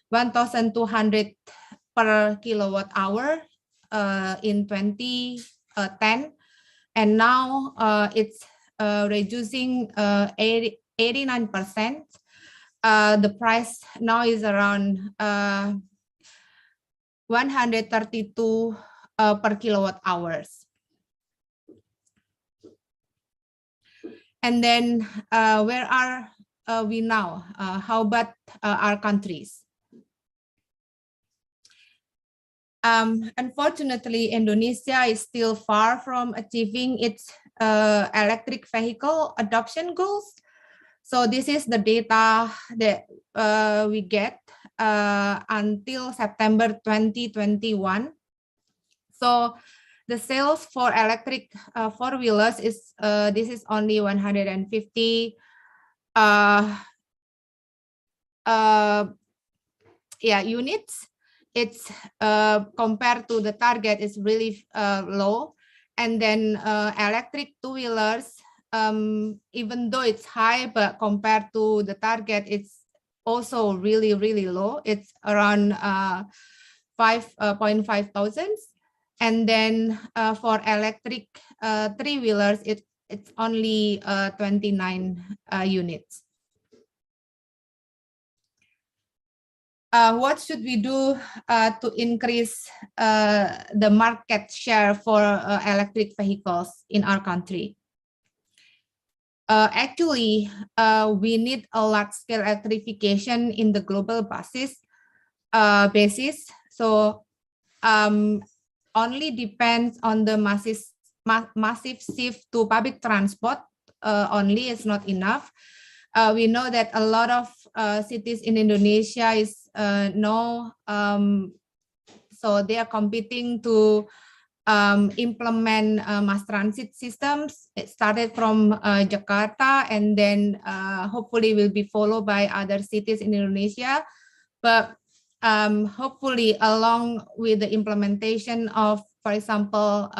1,200 per kilowatt hour in 2010, and now it's reducing 89%. The price now is around 132 per kilowatt hours. And then where are we now? How about our countries? Unfortunately, Indonesia is still far from achieving its electric vehicle adoption goals. So this is the data that we get until September 2021. So the sales for electric four-wheelers is this is only 150 units. It's compared to the target is really low. And then electric two-wheelers, even though it's high, but compared to the target, it's also really, really low. It's around 5.5 thousands. And then for electric three-wheelers, it's only 29 units. What should we do to increase the market share for electric vehicles in our country? Actually, we need a large-scale electrification in the global basis. So only depends on the massive shift to public transport only is not enough. We know that a lot of cities in Indonesia is so they are competing to implement mass transit systems. It started from Jakarta, and then hopefully will be followed by other cities in Indonesia. But hopefully, along with the implementation of, for example,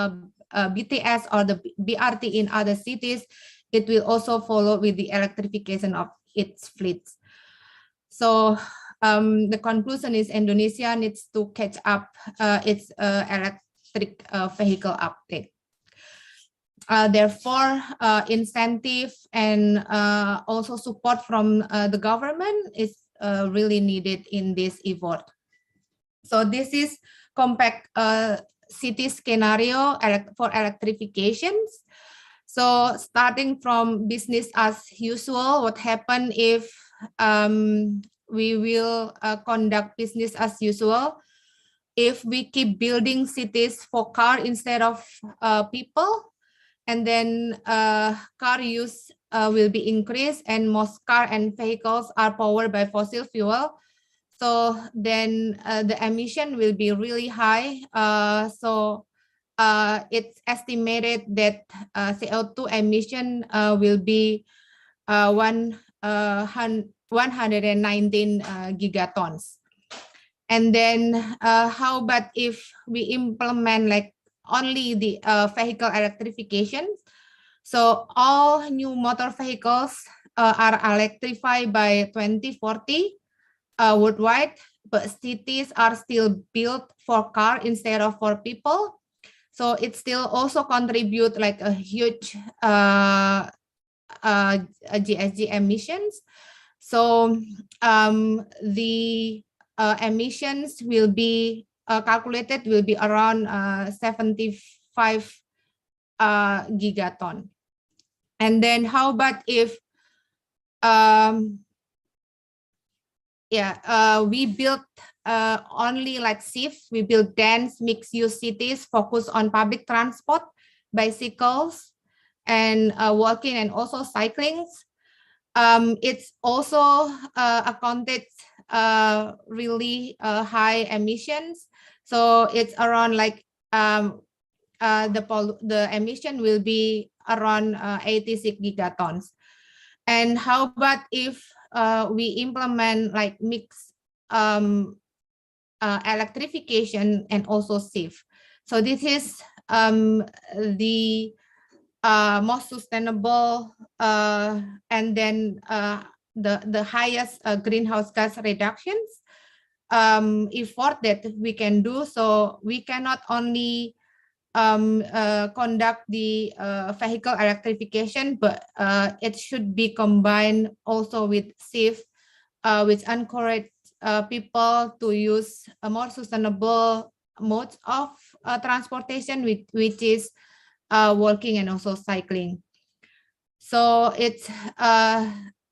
BTS or the BRT in other cities, it will also follow with the electrification of its fleets. So the conclusion is Indonesia needs to catch up its electric vehicle uptake. Therefore, incentive and also support from the government is really needed in this effort. So this is compact city scenario for electrifications. So starting from business as usual, what happen if we will conduct business as usual? If we keep building cities for car instead of people, and then car use will be increased, and most car and vehicles are powered by fossil fuel. So then the emission will be really high. It's estimated that CO2 emission will be 119 gigatons. And then how about if we implement like only the vehicle electrification? So all new motor vehicles are electrified by 2040 worldwide, but cities are still built for car instead of for people. So it still also contribute like a huge GHG emissions. So the emissions will be calculated will be around 75 gigaton. And then how about if we built only like SIF, we build dense mixed-use cities focused on public transport, bicycles, and walking and also cycling. It's also accounted really high emissions. So it's around like the emission will be around 86 gigatons. And how about if we implement like mixed electrification and also SIF? So this is the most sustainable and then the highest greenhouse gas reductions effort that we can do. So we cannot only conduct the vehicle electrification, but it should be combined also with SIF, which encourage people to use a more sustainable modes of transportation, which is walking and also cycling. So it's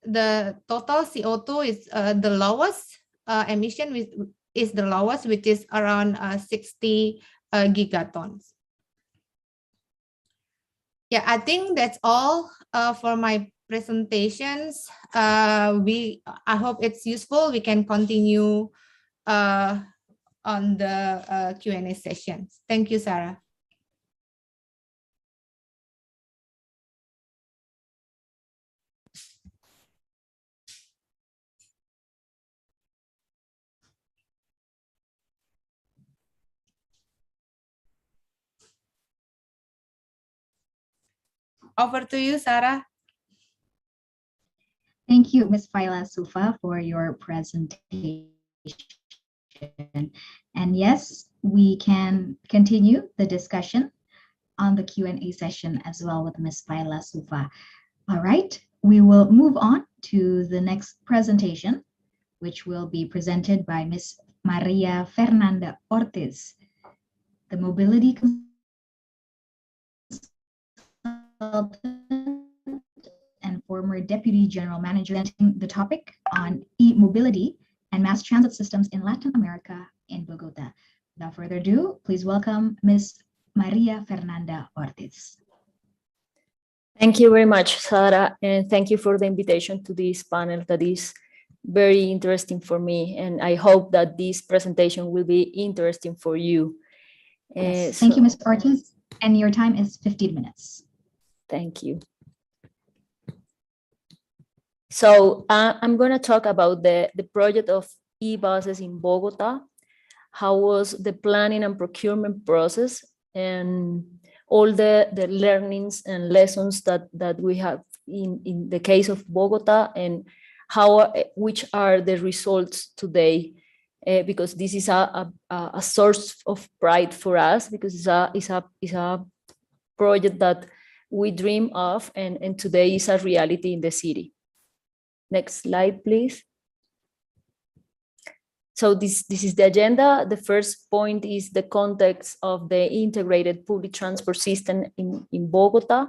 the total CO2 is the lowest emission is the lowest, which is around 60 gigatons. Yeah, I think that's all for my presentations. I hope it's useful. We can continue on the Q&A sessions. Thank you, Sarah. Over to you, Sarah. Thank you, Ms. Faila Sufa, for your presentation. And yes, we can continue the discussion on the Q&A session as well with Ms. Faila Sufa. All right, we will move on to the next presentation, which will be presented by Ms. Maria Fernanda Ortiz, the Mobility Consultant and former Deputy General Manager, presenting the topic on e-mobility and mass transit systems in Latin America in Bogota. Without further ado, please welcome Ms. Maria Fernanda Ortiz. Thank you very much, Sarah, and thank you for the invitation to this panel that is very interesting for me, and I hope that this presentation will be interesting for you. Yes. Thank you, Ms. Ortiz, and your time is 15 minutes. Thank you. So I'm going to talk about the project of e-buses in Bogota. How was the planning and procurement process, and all the learnings and lessons that we have in the case of Bogota, and which are the results today, because this is a source of pride for us, because it's a project that we dream of, and today is a reality in the city. Next slide, please. So this is the agenda. The first point is the context of the integrated public transport system in Bogota.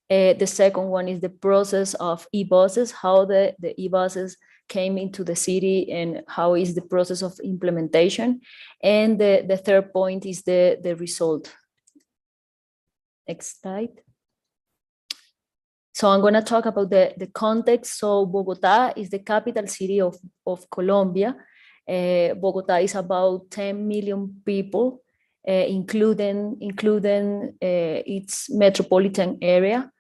The second one is the process of e-buses, how the e-buses came into the city and how is the process of implementation. And the third point is the result. Next slide. So I'm going to talk about the context. So Bogota is the capital city of Colombia. Bogota is about 10 million people, including its metropolitan area.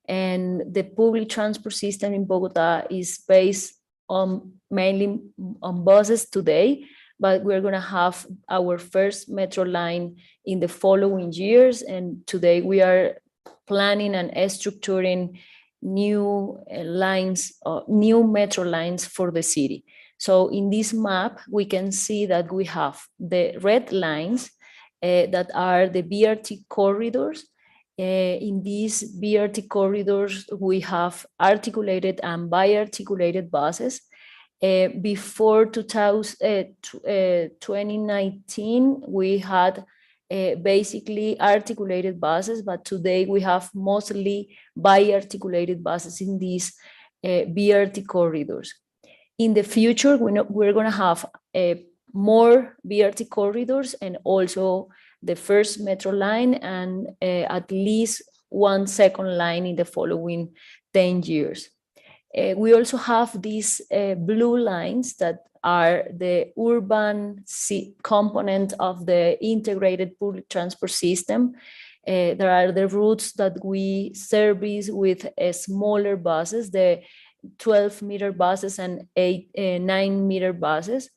And the public transport system in Bogota is based mainly on buses today, but we're going to have our first metro line in the following years. And today we are planning and structuring new lines, new metro lines for the city. So in this map, we can see that we have the red lines that are the BRT corridors. In these BRT corridors, we have articulated and bi-articulated buses. Before 2019, we had basically articulated buses, but today we have mostly bi-articulated buses in these BRT corridors. In the future, we're going to have more BRT corridors and also the first metro line and at least one second line in the following 10 years. We also have these blue lines that are the urban component of the integrated public transport system. There are the routes that we service with smaller buses, the 12-meter buses and 9-meter buses.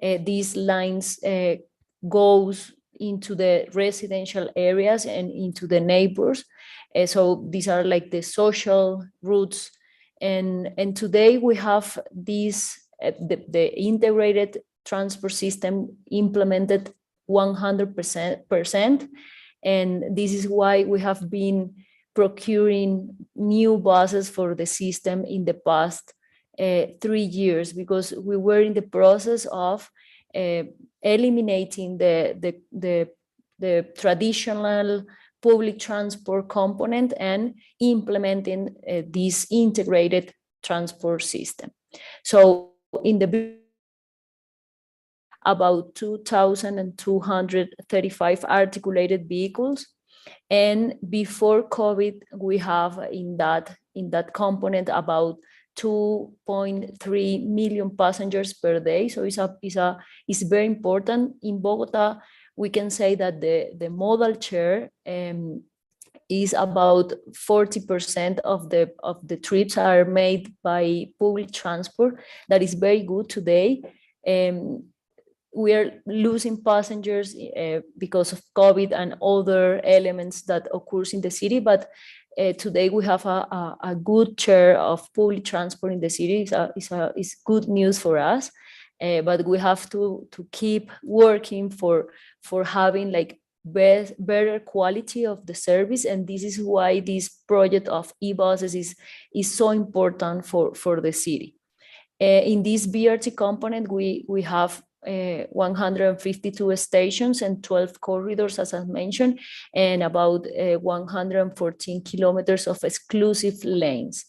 These lines goes into the residential areas and into the neighbors. So these are like the social routes. And today we have these, the integrated transport system implemented 100%. And this is why we have been procuring new buses for the system in the past 3 years, because we were in the process of eliminating the traditional public transport component and implementing this integrated transport system. So in the about 2,235 articulated vehicles, and before COVID, we have in that component about 2.3 million passengers per day. So it's very important. In Bogota, we can say that the modal share is about 40% of the trips are made by public transport. That is very good today. We are losing passengers because of COVID and other elements that occurs in the city, but today we have a good share of public transport in the city. It's good news for us, but we have to keep working for having like better quality of the service, and this is why this project of e-buses is so important for the city. In this BRT component, we have 152 stations and 12 corridors, as I mentioned, and about 114 kilometers of exclusive lanes.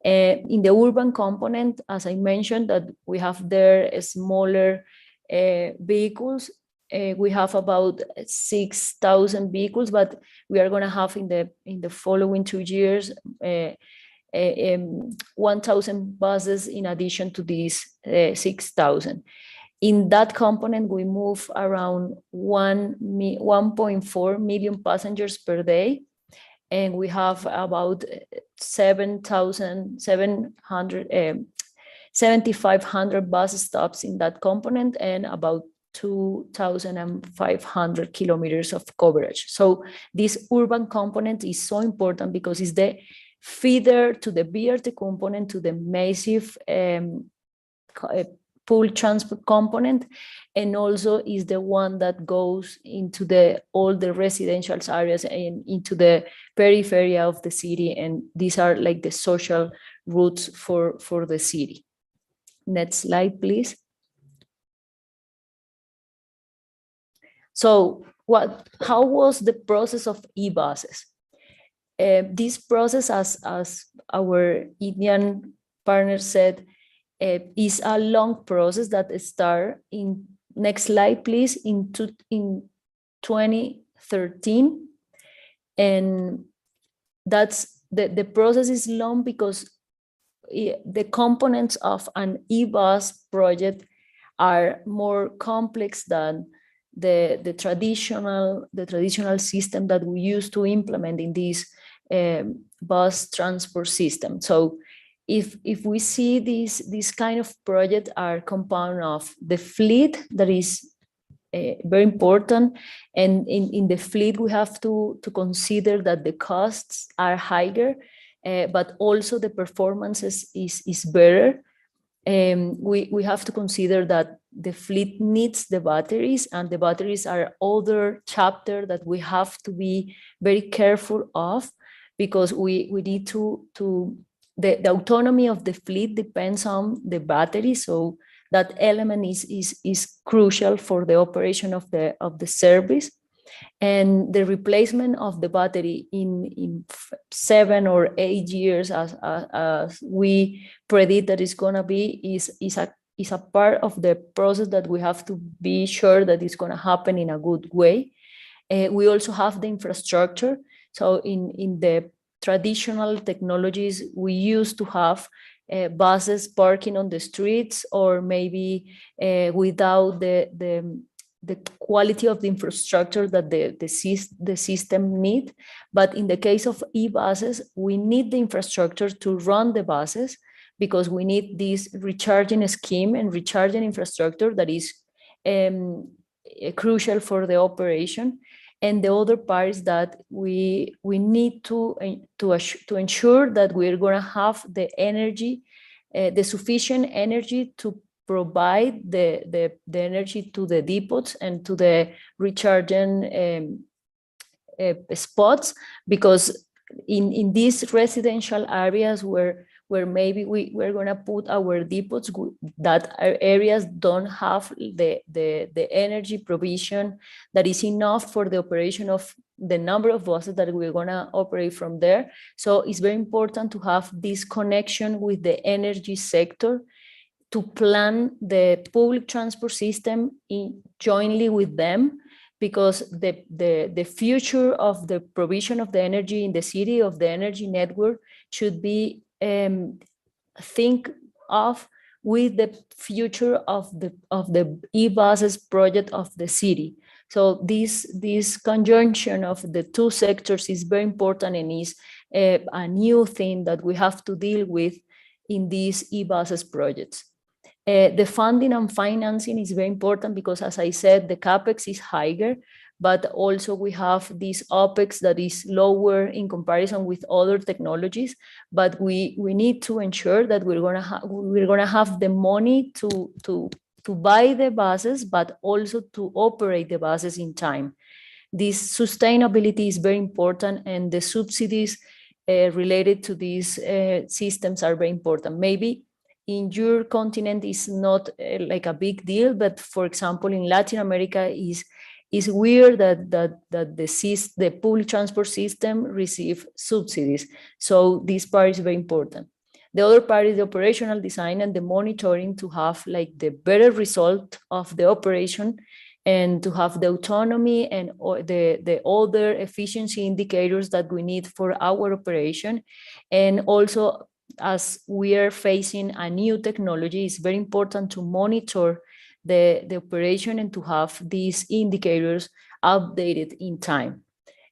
In the urban component, as I mentioned, that we have there smaller vehicles. We have about 6,000 vehicles, but we are going to have in the following 2 years 1,000 buses in addition to these 6,000. In that component, we move around 1.4 million passengers per day, and we have about 7,500 bus stops in that component and about 2,500 kilometers of coverage. So this urban component is so important because it's the feeder to the BRT component, to the massive public transport component, and also is the one that goes into all the residential areas and into the periphery of the city, and these are like the social routes for the city. Next slide, please. So how was the process of e-buses? This process, as our Indian partner said, is a long process that started in, next slide please, in 2013. And that's the process is long because the components of an e-bus project are more complex than the traditional system that we used to implement in this bus transport system. So if we see this kind of project are compound of the fleet that is very important, and in the fleet we have to consider that the costs are higher, but also the performances is better. We have to consider that the fleet needs the batteries, and the batteries are other chapter that we have to be very careful of, because we need the autonomy of the fleet depends on the battery. So that element is crucial for the operation of the service. And the replacement of the battery in 7 or 8 years, as we predict that it's gonna be, is a part of the process that we have to be sure that it's gonna happen in a good way. We also have the infrastructure. So in the traditional technologies, we used to have buses parking on the streets, or maybe without the quality of the infrastructure that the system need. But in the case of e-buses, we need the infrastructure to run the buses, because we need this recharging scheme and recharging infrastructure that is crucial for the operation. And the other part is that we need to ensure that we're going to have the energy, the sufficient energy to provide the energy to the depots and to the recharging spots, because in these residential areas where maybe we're going to put our depots, that areas don't have the energy provision that is enough for the operation of the number of buses that we're going to operate from there. So it's very important to have this connection with the energy sector, to plan the public transport system jointly with them, because the future of the provision of the energy in the city, of the energy network, should be think of with the future of the e-buses project of the city. So this conjunction of the two sectors is very important, and is a new thing that we have to deal with in these e-buses projects. The funding and financing is very important, because, as I said, the CapEx is higher, but also we have this OpEx that is lower in comparison with other technologies. But we need to ensure that we're gonna have the money to buy the buses, but also to operate the buses in time. This sustainability is very important, and the subsidies related to these systems are very important. Maybe in your continent is not like a big deal, but for example, in Latin America is weird that the public transport system receive subsidies. So this part is very important. The other part is the operational design and the monitoring, to have like the better result of the operation, and to have the autonomy and the other efficiency indicators that we need for our operation. And also, as we are facing a new technology, it's very important to monitor the operation and to have these indicators updated in time.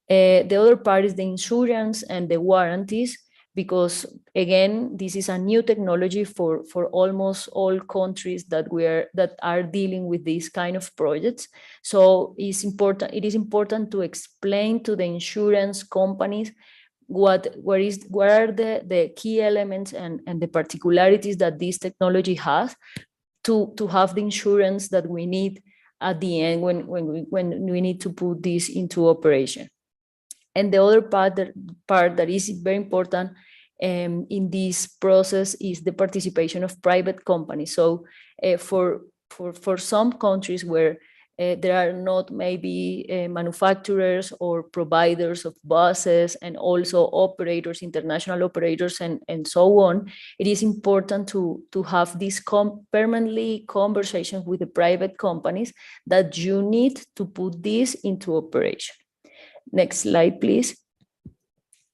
The other part is the insurance and the warranties, because again, this is a new technology for almost all countries that are dealing with these kind of projects. So it is important to explain to the insurance companies what are the key elements and the particularities that this technology has, to have the insurance that we need at the end when we need to put this into operation. And the other part that is very important in this process is the participation of private companies. So for some countries where there are not maybe manufacturers or providers of buses, and also operators, international operators, and so on, it is important to have these permanently conversations with the private companies that you need to put this into operation. Next slide, please.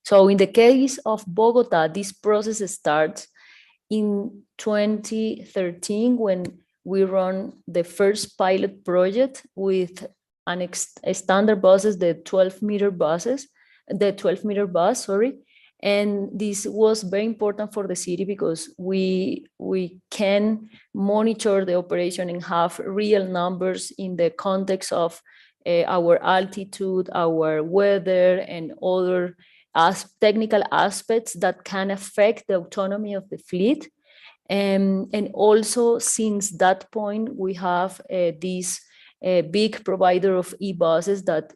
So in the case of Bogota, this process starts in 2013, when we run the first pilot project with a standard buses, the 12-meter buses, the 12-meter bus, sorry. And this was very important for the city because we can monitor the operation and have real numbers in the context of our altitude, our weather, and other technical aspects that can affect the autonomy of the fleet. And also, since that point, we have this big provider of e-buses that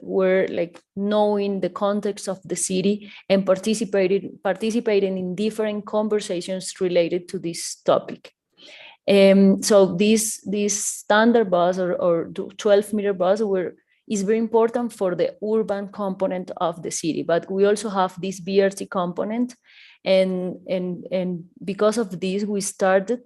were like knowing the context of the city and participating in different conversations related to this topic. So this standard bus or 12-meter bus is very important for the urban component of the city, but we also have this BRT component, and because of this, we started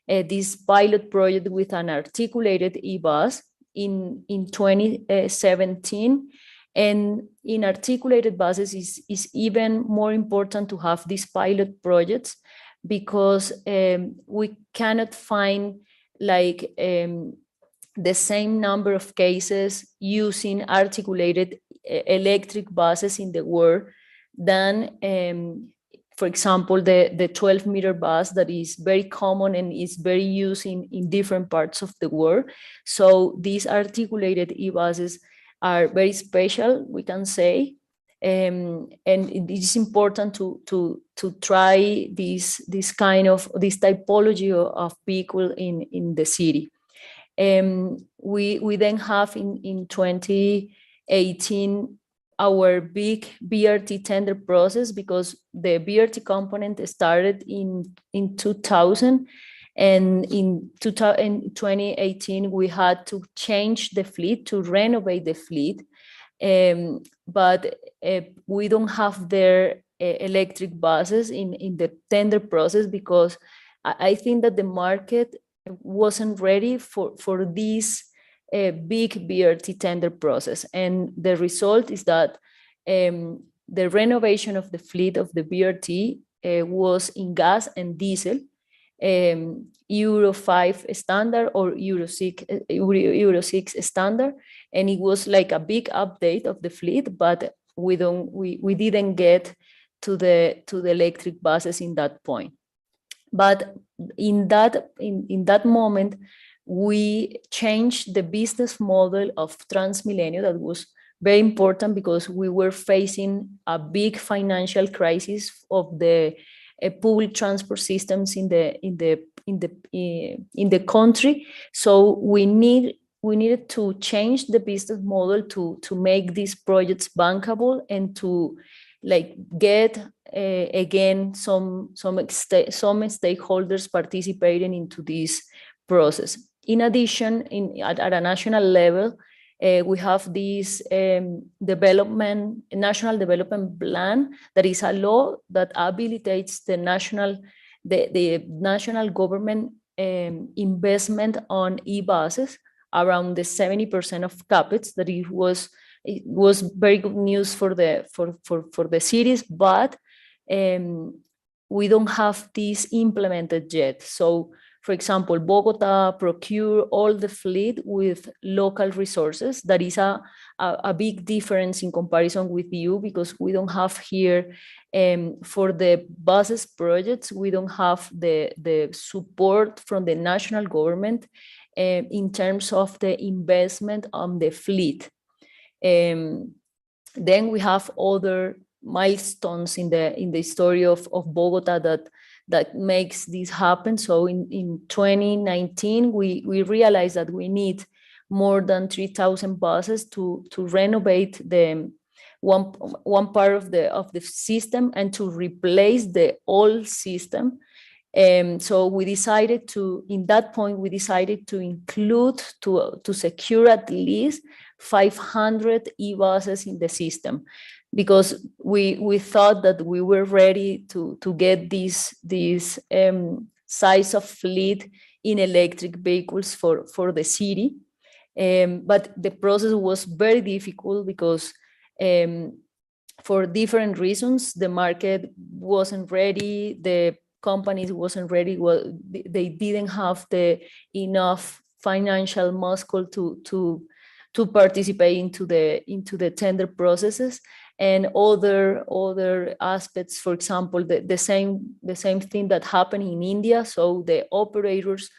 this pilot project with an articulated e-bus in 2017. And in articulated buses is even more important to have these pilot projects because we cannot find like the same number of cases using articulated electric buses in the world than, for example, the 12-meter bus that is very common and is very used in different parts of the world. So these articulated e-buses are very special, we can say. And it is important to try this typology of vehicle in the city. We then have in 2018 our big BRT tender process, because the BRT component started in 2000, and in 2018 we had to change the fleet, to renovate the fleet. But we don't have their electric buses in the tender process because I think that the market wasn't ready for this big BRT tender process. And the result is that the renovation of the fleet of the BRT was in gas and diesel, Euro 5 standard or Euro 6 standard, and it was like a big update of the fleet, but we didn't get to the electric buses in that point. But in that moment, we changed the business model of Transmilenio. That was very important because we were facing a big financial crisis of the public transport systems in the country. So we needed to change the business model to make these projects bankable and to like get again some stakeholders participating into this process. In addition, at a national level, we have this national development plan that is a law that habilitates the national government investment on e-buses around the 70% of capex. That it was very good news for the cities, but we don't have this implemented yet. So, for example, Bogota procure all the fleet with local resources. That is a big difference in comparison with you, because we don't have here, for the buses projects, we don't have the support from the national government in terms of the investment on the fleet. Then we have other milestones in the story of Bogota that makes this happen. So in 2019, we realized that we need more than 3,000 buses to renovate the one part of the system and to replace the old system. So we decided to include, to secure at least 500 e-buses in the system, because we thought that we were ready to get this size of fleet in electric vehicles for the city. But the process was very difficult because for different reasons, the market wasn't ready, the companies wasn't ready. Well, they didn't have the enough financial muscle to participate into the tender processes, and other aspects. For example, the same thing that happened in India. So the operators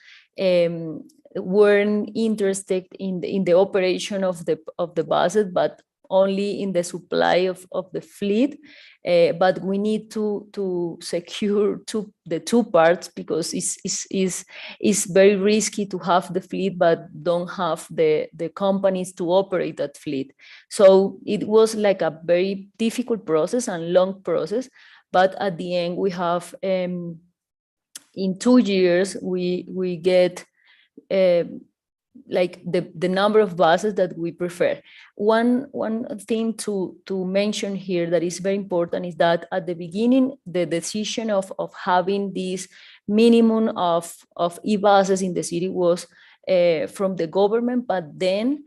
weren't interested in the operation of the buses, but only in the supply of the fleet. But we need to secure the two parts, because it's very risky to have the fleet but don't have the companies to operate that fleet. So it was like a very difficult process and long process, but at the end we have in 2 years we get like the number of buses that we prefer. One thing to mention here that is very important is that at the beginning, the decision of having this minimum of e-buses in the city was from the government, but then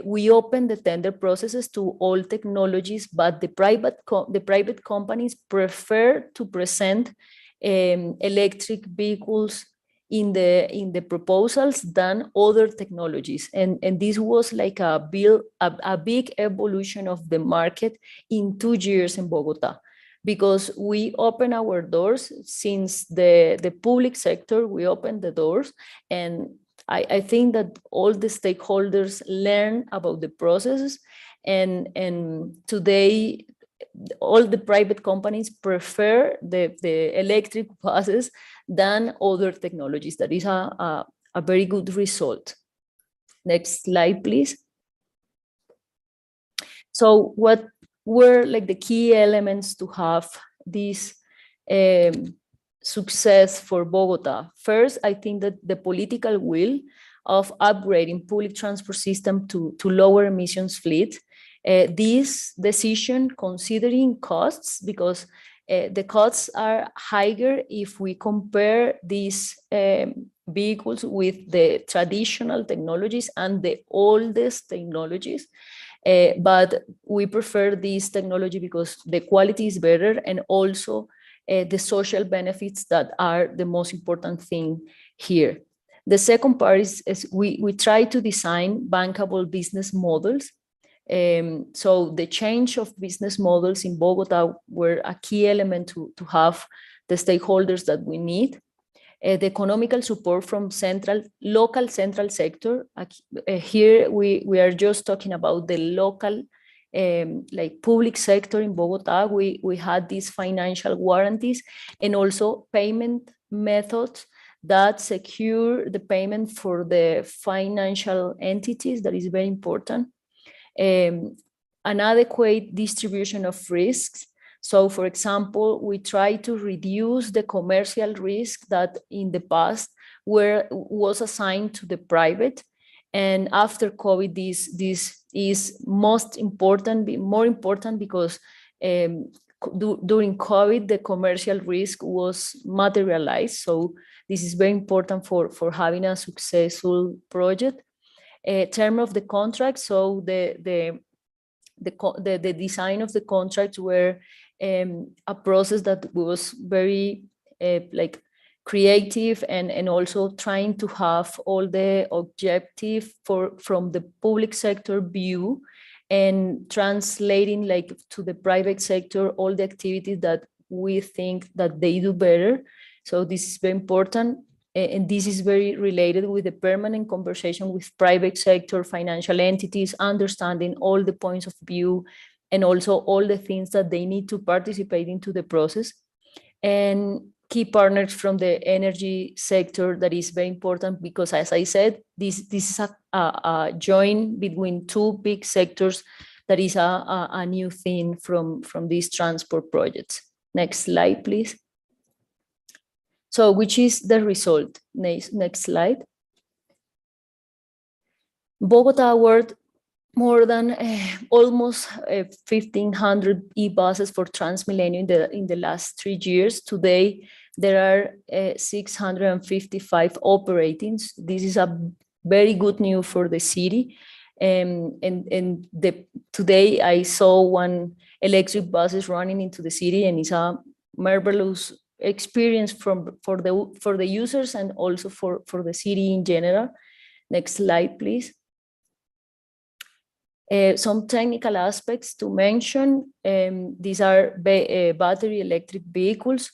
we opened the tender processes to all technologies, but the private companies prefer to present electric vehicles in the proposals than other technologies, and this was like a big evolution of the market in 2 years in Bogota, because we open our doors since the public sector. We opened the doors, and I think that all the stakeholders learn about the processes, and today all the private companies prefer the electric buses than other technologies. That is a very good result. Next slide, please. So what were like the key elements to have this success for Bogota? First, I think that the political will of upgrading public transport system to lower emissions fleet. This decision, considering costs, because the costs are higher if we compare these vehicles with the traditional technologies and the oldest technologies. But we prefer this technology because the quality is better, and also the social benefits that are the most important thing here. The second part is we try to design bankable business models. So the change of business models in Bogota were a key element to have the stakeholders that we need. The economical support from local central sector. Here we are just talking about the local like public sector in Bogota. We had these financial guarantees and also payment methods that secure the payment for the financial entities. That is very important. An adequate distribution of risks. So, for example, we try to reduce the commercial risk that in the past was assigned to the private, and after COVID, this is more important because during COVID the commercial risk was materialized. So this is very important for having a successful project. Term of the contract. So the design of the contracts were a process that was very like creative, and also trying to have all the objective from the public sector view, and translating like to the private sector all the activities that we think that they do better. So this is very important. And this is very related with the permanent conversation with private sector, financial entities, understanding all the points of view, and also all the things that they need to participate into the process. And key partners from the energy sector, that is very important because, as I said, this is a join between two big sectors. That is a new thing from these transport projects. Next slide, please. So, which is the result? Next slide. Bogota award more than almost 1,500 e-buses for Transmilenio in the last 3 years. Today, there are 655 operating. This is a very good news for the city. Today, I saw one electric bus is running into the city, and it's a marvelous experience for the users and also for the city in general. Next slide, please. Some technical aspects to mention. These are battery electric vehicles.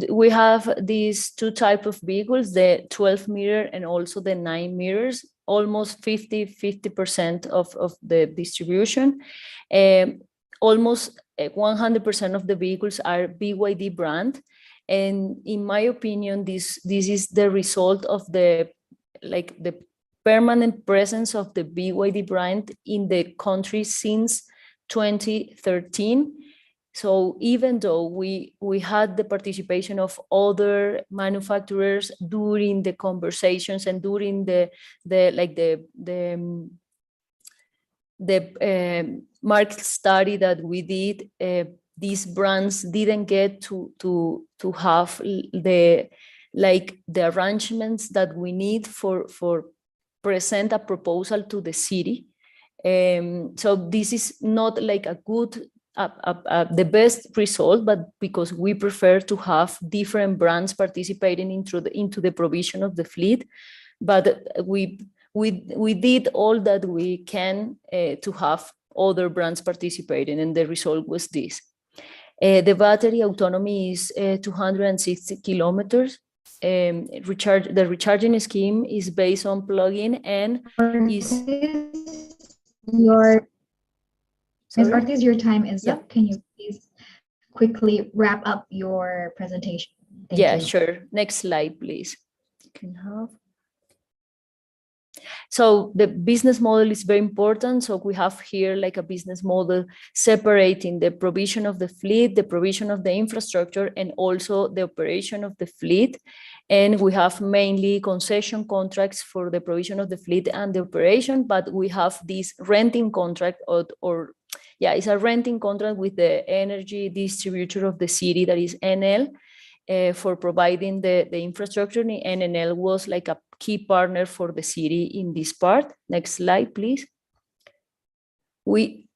We have these two types of vehicles, the 12-meter and also the 9 meters, almost 50% of the distribution. Almost 100% of the vehicles are BYD brand. And in my opinion, this is the result of the permanent presence of the BYD brand in the country since 2013. So even though we had the participation of other manufacturers during the conversations and during the market study that we did, these brands didn't get to have the arrangements that we need for present a proposal to the city. So this is not like a good the best result, but because we prefer to have different brands participating into the provision of the fleet. But we did all that we can to have other brands participating, and the result was this. The battery autonomy is 260 kilometers. The recharging scheme is based on plug-in and is... Ms. Ortiz, your time is Yeah. up. Can you please quickly wrap up your presentation? Thank you. Sure. Next slide, please. You can have. So the business model is very important. So we have here like a business model separating the provision of the fleet, the provision of the infrastructure, and also the operation of the fleet. And we have mainly concession contracts for the provision of the fleet and the operation, but we have this renting contract it's a renting contract with the energy distributor of the city, that is NL, for providing the infrastructure. And NL was like a key partner for the city in this part. Next slide, please. We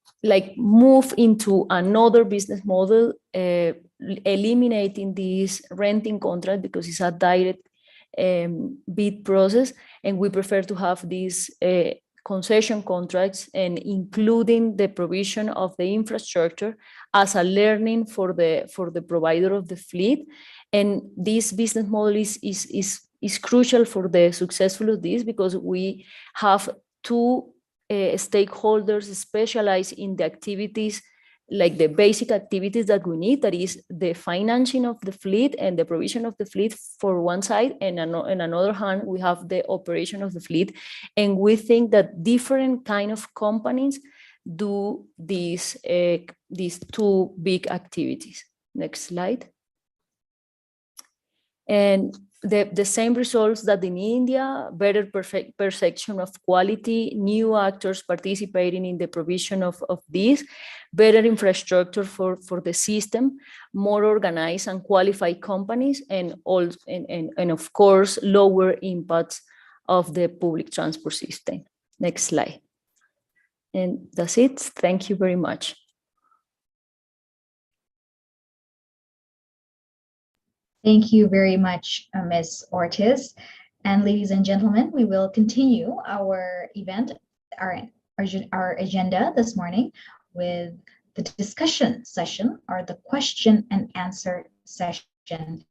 move into another business model, eliminating this renting contract because it's a direct bid process, and we prefer to have these concession contracts and including the provision of the infrastructure as a learning for the provider of the fleet. And this business model is crucial for the successful of this, because we have two stakeholders specialized in the activities, like the basic activities that we need, that is the financing of the fleet and the provision of the fleet for one side, and on another hand, we have the operation of the fleet. And we think that different kind of companies do these two big activities. Next slide. And the same results that in India, better perception of quality, new actors participating in the provision of this, better infrastructure for the system, more organized and qualified companies, and of course, lower impacts of the public transport system. Next slide. And that's it. Thank you very much. Thank you very much, Ms. Ortiz. And ladies and gentlemen, we will continue our event, our agenda this morning with the discussion session, or the question and answer session.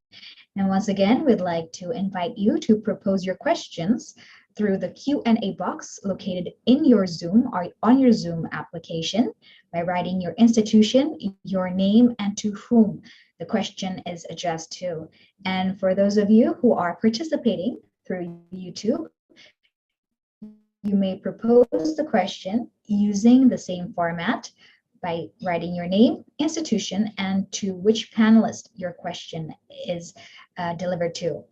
And once again, we'd like to invite you to propose your questions through the Q&A box located in your Zoom or on your Zoom application by writing your institution, your name, and to whom the question is addressed to. And for those of you who are participating through YouTube, you may propose the question using the same format by writing your name, institution, and to which panelist your question is delivered to.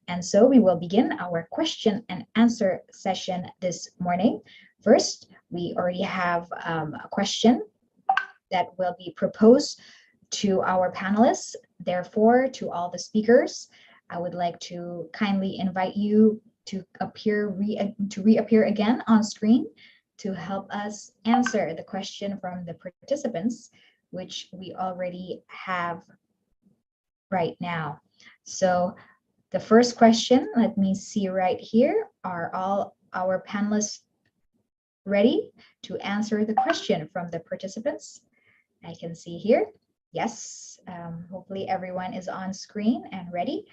And so we will begin our question and answer session this morning. First, we already have a question that will be proposed to our panelists. Therefore, to all the speakers, I would like to kindly invite you to reappear again on screen to help us answer the question from the participants, which we already have right now. So the first question, let me see right here, are all our panelists ready to answer the question from the participants? I can see here, yes, hopefully everyone is on screen and ready.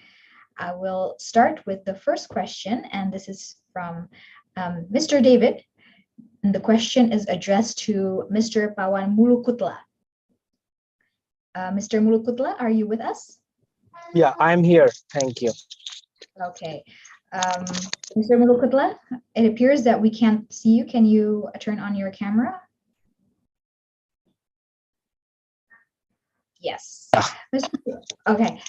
I will start with the first question, and this is from Mr. David. And the question is addressed to Mr. Pawan Mulukutla. Mr. Mulukutla, are you with us? Yeah, I'm here. Thank you. Okay. Mr. Mulukutla, it appears that we can't see you. Can you turn on your camera? Yes. Okay.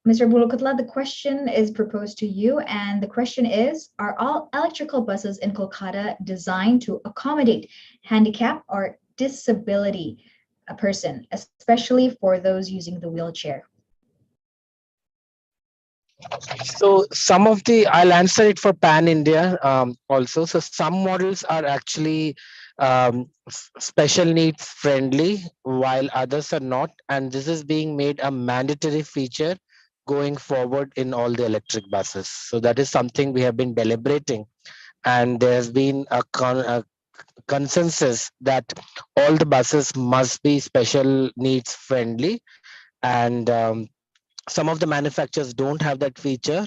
Mr. Mulukutla, the question is proposed to you, and the question is, are all electrical buses in Kolkata designed to accommodate handicap or disability a person, especially for those using the wheelchair? So I'll answer it for Pan India also. So some models are actually special needs friendly, while others are not. And this is being made a mandatory feature going forward in all the electric buses. So that is something we have been deliberating. And there has been a consensus that all the buses must be special needs friendly. And some of the manufacturers don't have that feature.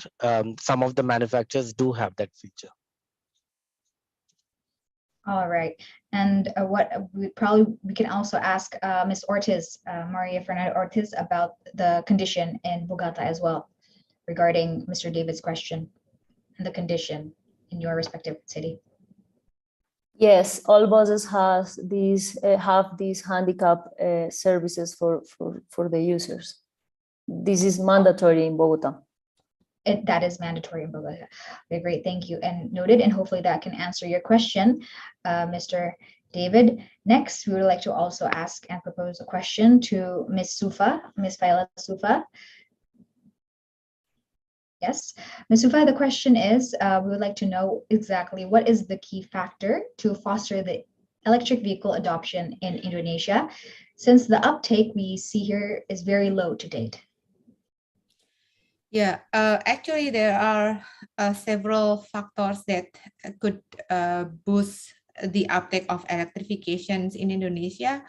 Some of the manufacturers do have that feature. All right. And we can also ask Ms. Ortiz, Maria Fernanda Ortiz, about the condition in Bogota as well, regarding Mr. David's question and the condition in your respective city. Yes, all buses have these handicap services for the users. This is mandatory in Bogota. That is mandatory in Bogota. Okay, great, thank you. And noted, and hopefully that can answer your question, Mr. David. Next, we would like to also ask and propose a question to Ms. Sufa, Ms. Faila Sufa. Yes, Ms. Sufa, the question is, we would like to know exactly what is the key factor to foster the electric vehicle adoption in Indonesia, since the uptake we see here is very low to date. Yeah, actually, there are several factors that could boost the uptake of electrifications in Indonesia.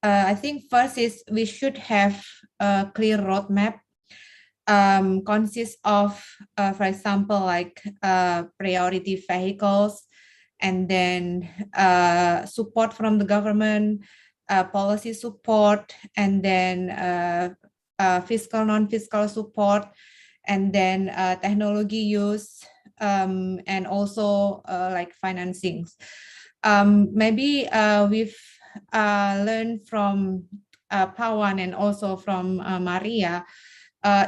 I think first is we should have a clear roadmap, consists of, for example, like priority vehicles, and then support from the government, policy support, and then fiscal, non-fiscal support, and then technology use, and also like financings. Maybe we've learned from Pawan and also from Maria.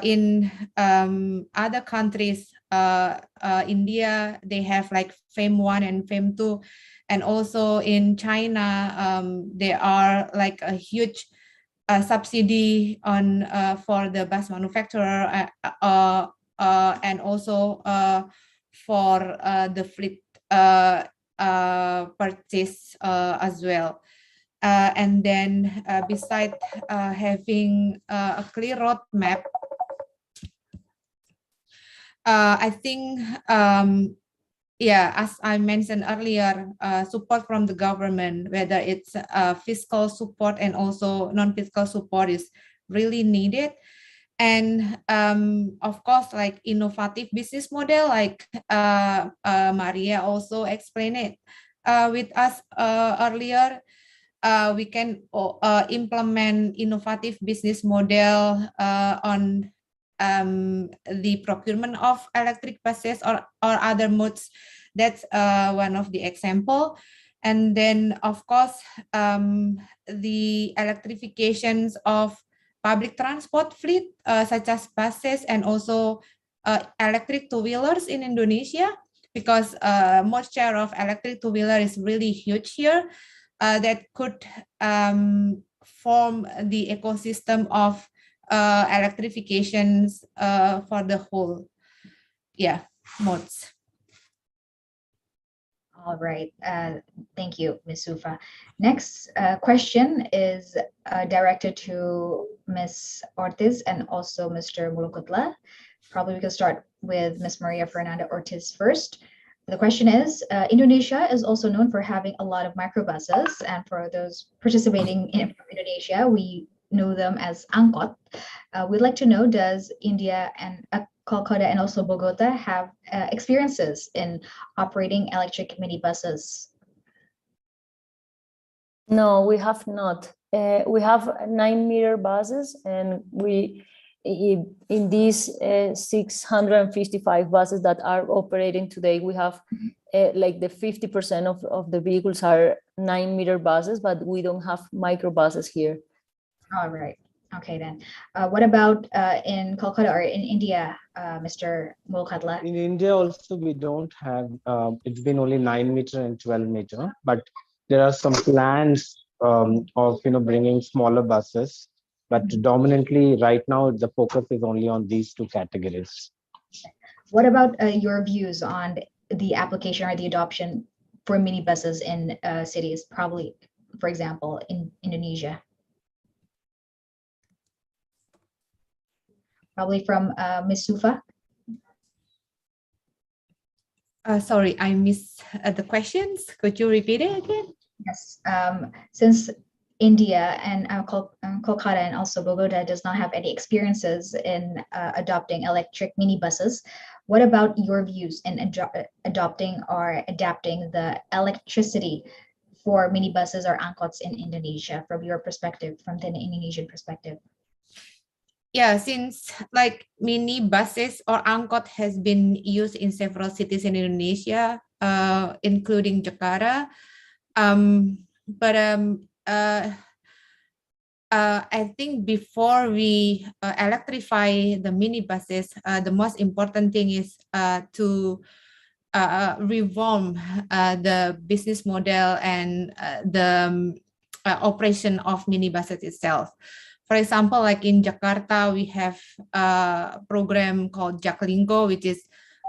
In other countries, India, they have like FAME 1 and FAME 2, and also in China, there are like a huge subsidy on for the bus manufacturer, and also for the fleet purchase as well. And then besides having a clear roadmap, I think, yeah, as I mentioned earlier, support from the government, whether it's fiscal support and also non-fiscal support, is really needed. And of course, like innovative business model, like Maria also explained it with us earlier. We can implement innovative business model on the procurement of electric buses or other modes. That's one of the example. And then, of course, the electrifications of public transport fleet, such as buses and also electric two-wheelers in Indonesia, because most share of electric two-wheeler is really huge here. That could form the ecosystem of electrifications for the whole. modes. All right. Thank you, Ms. Sufa. Next question is directed to Ms. Ortiz and also Mr. Mulukutla. Probably we can start with Ms. Maria Fernanda Ortiz first. The question is, Indonesia is also known for having a lot of microbuses, and for those participating in Indonesia, we know them as angkot. We'd like to know, does India and Kolkata and also Bogota have experiences in operating electric minibuses? No, we have not. We have 9-meter buses, and in these 655 buses that are operating today, we have like the 50% of the vehicles are 9-meter buses, but we don't have microbuses here. All right. Okay, then. What about in Kolkata or in India, Mr. Mulkadla? In India also, we don't have, it's been only 9-meter and 12-meter, but there are some plans of, bringing smaller buses. But predominantly right now, the focus is only on these two categories. What about your views on the application or the adoption for minibuses in cities, probably, for example, in Indonesia? Probably from Ms. Sufa. Sorry, I missed the questions. Could you repeat it again? Yes. Since India and Kolkata and also Bogota does not have any experiences in adopting electric minibuses, what about your views in adopting or adapting the electricity for minibuses or angkots in Indonesia from your perspective, from the Indonesian perspective? Yeah, since like mini buses or angkot has been used in several cities in Indonesia, including Jakarta. I think before we electrify the mini buses, the most important thing is to reform the business model and the operation of mini buses itself. For example, like in Jakarta, we have a program called Jaklingko, which is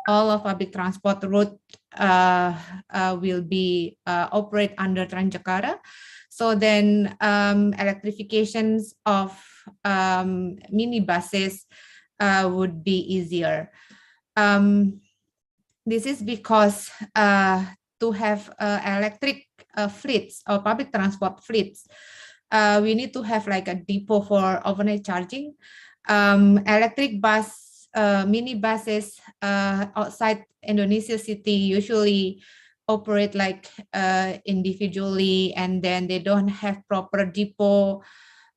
all of public transport route will be operate under Transjakarta. So then electrifications of mini buses would be easier. This is because to have electric fleets or public transport fleets, we need to have like a depot for overnight charging. Electric bus, mini buses outside Indonesia city usually operate like individually, and then they don't have proper depot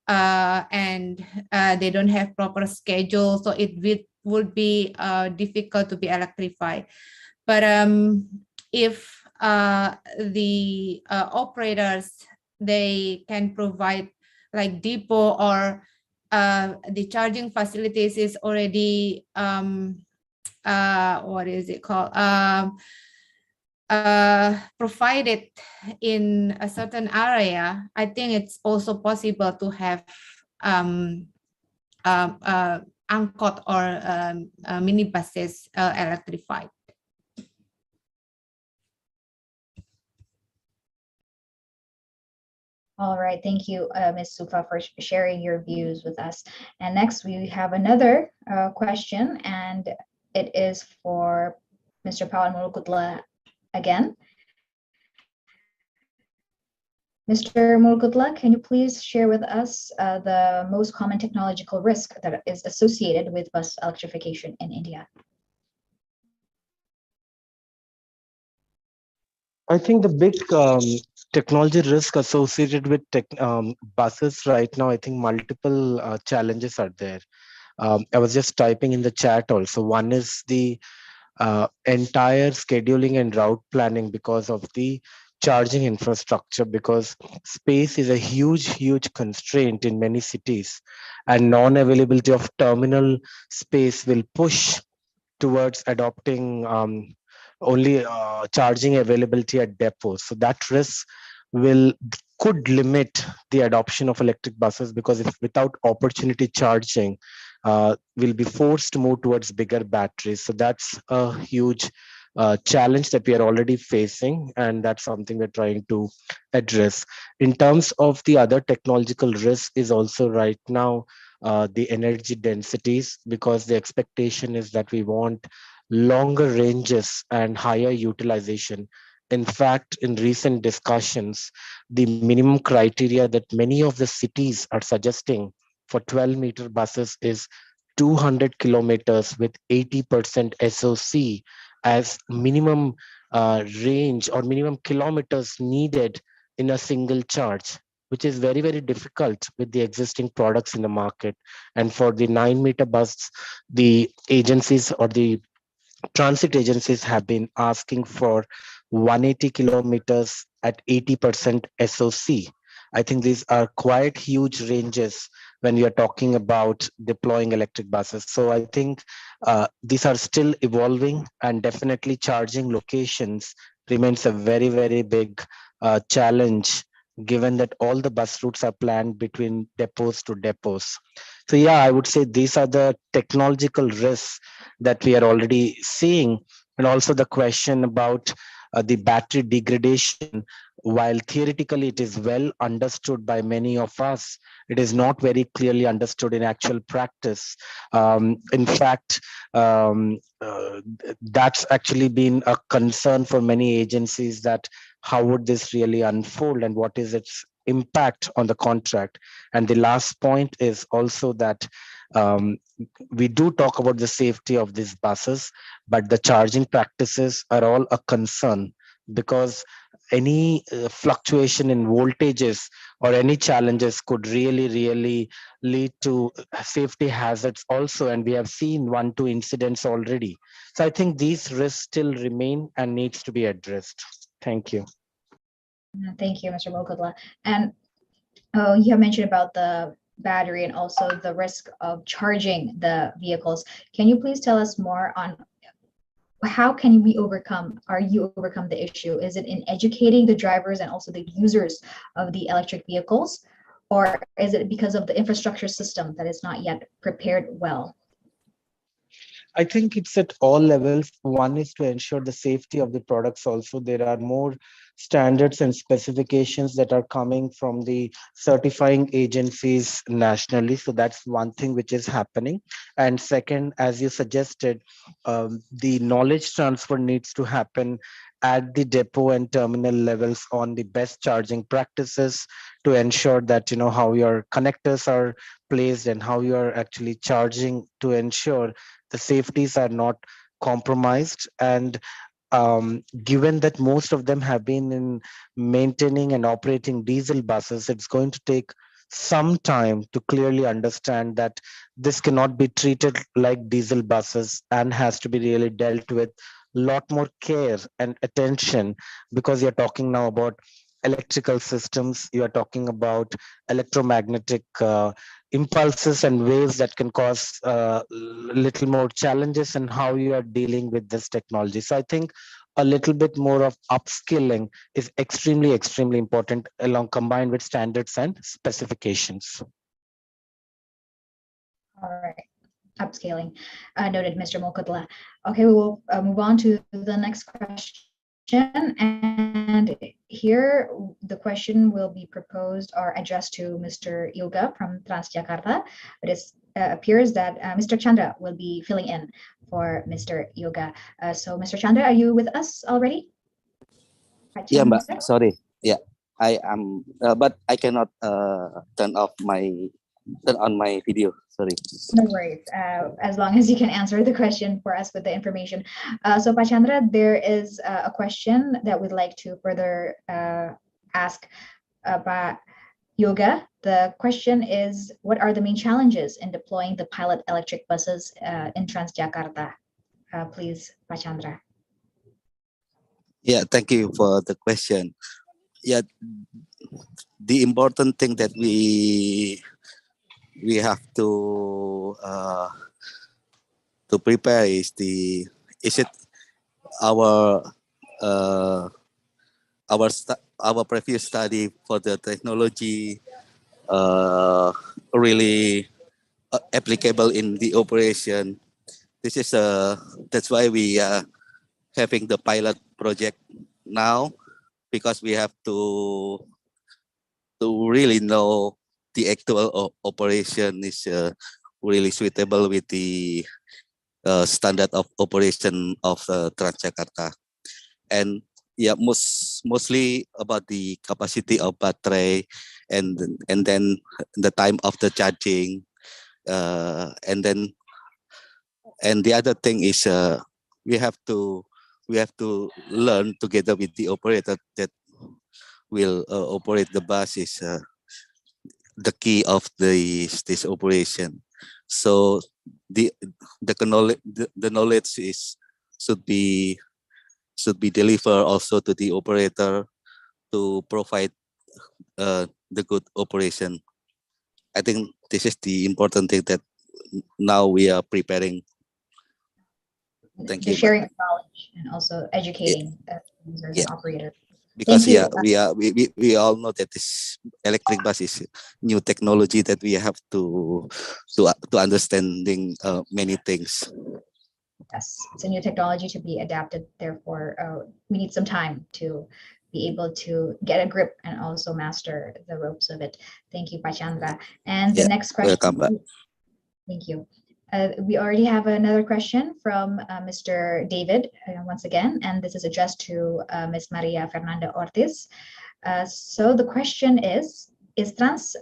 and they don't have proper schedule, so it would be difficult to be electrified. But if the operators, they can provide like depot or the charging facilities is already what is it called, provided in a certain area, I think it's also possible to have angkot or mini buses electrified. All right, thank you, Ms. Sufa, for sharing your views with us. And next we have another question, and it is for Mr. Pawan Mulukutla again. Mr. Mulukutla, can you please share with us the most common technological risk that is associated with bus electrification in India? I think the big technology risk associated with buses right now, I think multiple challenges are there. I was just typing in the chat also. One is the entire scheduling and route planning because of the charging infrastructure, because space is a huge constraint in many cities, and non-availability of terminal space will push towards adopting only charging availability at depots. So that risk could limit the adoption of electric buses, because if without opportunity charging, will be forced to move towards bigger batteries. So that's a huge challenge that we are already facing, and that's something we're trying to address. In terms of the other technological risk is also right now the energy densities, because the expectation is that we want longer ranges and higher utilization. In fact, in recent discussions, the minimum criteria that many of the cities are suggesting for 12-meter buses is 200 kilometers with 80% SOC as minimum range or minimum kilometers needed in a single charge, which is very, very difficult with the existing products in the market. And for the 9-meter bus, the agencies or the transit agencies have been asking for 180 kilometers at 80% SOC. I think these are quite huge ranges when we are talking about deploying electric buses. So I think these are still evolving, and definitely charging locations remains a very, very big challenge, given that all the bus routes are planned between depots to depots. So yeah, I would say these are the technological risks that we are already seeing. And also the question about the battery degradation, while theoretically it is well understood by many of us, it is not very clearly understood in actual practice. In fact, that's actually been a concern for many agencies, that how would this really unfold and what is its impact on the contract. And the last point is also that we do talk about the safety of these buses, but the charging practices are all a concern, because any fluctuation in voltages or any challenges could really, really lead to safety hazards also. And we have seen 1-2 incidents already. So I think these risks still remain and needs to be addressed. Thank you. Thank you, Mr. Mokodla. And you have mentioned about the battery and also the risk of charging the vehicles. Can you please tell us more on how can we overcome the issue? Is it in educating the drivers and also the users of the electric vehicles, or is it because of the infrastructure system that is not yet prepared well? I think it's at all levels. One is to ensure the safety of the products also. There are more standards and specifications that are coming from the certifying agencies nationally. So that's one thing which is happening. And second, as you suggested, the knowledge transfer needs to happen at the depot and terminal levels on the best charging practices, to ensure that you know how your connectors are placed and how you are actually charging, to ensure the safeties are not compromised. And given that most of them have been in maintaining and operating diesel buses, it's going to take some time to clearly understand that this cannot be treated like diesel buses and has to be really dealt with a lot more care and attention, because you're talking now about electrical systems, you are talking about electromagnetic impulses and waves that can cause little more challenges, and how you are dealing with this technology. So I think a little bit more of upskilling is extremely, extremely important, along combined with standards and specifications. All right, upscaling. Noted, Mr. Mokodla. Okay, we will move on to the next question. And here the question will be proposed or addressed to Mr. Yoga from Transjakarta, but it appears that Mr. Chandra will be filling in for Mr. Yoga. So Mr. Chandra, are you with us already? Yeah, Mbak, sorry. Yeah, I am, but I cannot turn on my video. Sorry. No worries, as long as you can answer the question for us with the information. So Pak Chandra, there is a question that we'd like to further ask about Yoga. The question is, what are the main challenges in deploying the pilot electric buses in Transjakarta? Please, Pak Chandra. Yeah, thank you for the question. Yeah, the important thing that we have to prepare is our previous study for the technology really applicable in the operation. This is that's why we are having the pilot project now, because we have to really know the actual operation is really suitable with the standard of operation of Transjakarta. And yeah, mostly about the capacity of battery, and then the time of the charging, and the other thing is we have to learn together with the operator that will operate the bus is the key of this operation. So the knowledge is should be delivered also to the operator to provide the good operation. I think this is the important thing that now we are preparing. Thank the you. sharing of knowledge and also educating users and operators. Because Thank you. we all know that this electric bus is new technology that we have to understanding many things. Yes, it's a new technology to be adapted. Therefore, we need some time to be able to get a grip and also master the ropes of it. Thank you, Pachandra. And the next question. Welcome back. Thank you. We already have another question from Mr. David once again, and this is addressed to Ms. Maria Fernanda Ortiz. So the question is Trans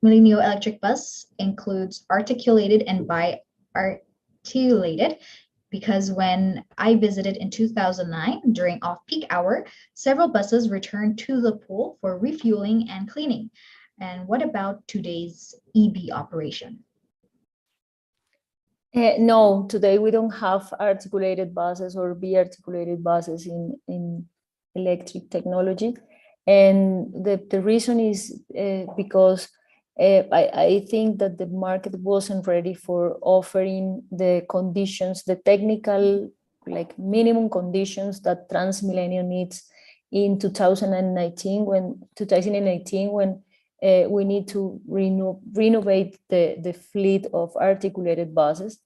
Milenio electric bus includes articulated and bi-articulated? Because when I visited in 2009 during off-peak hour, several buses returned to the pool for refueling and cleaning. And what about today's EB operation? No, today we don't have articulated buses or bi-articulated buses in electric technology. And the reason is because I think that the market wasn't ready for offering the conditions, the technical, like minimum conditions that Transmilenio needs in 2019 when we need to renovate the fleet of articulated buses.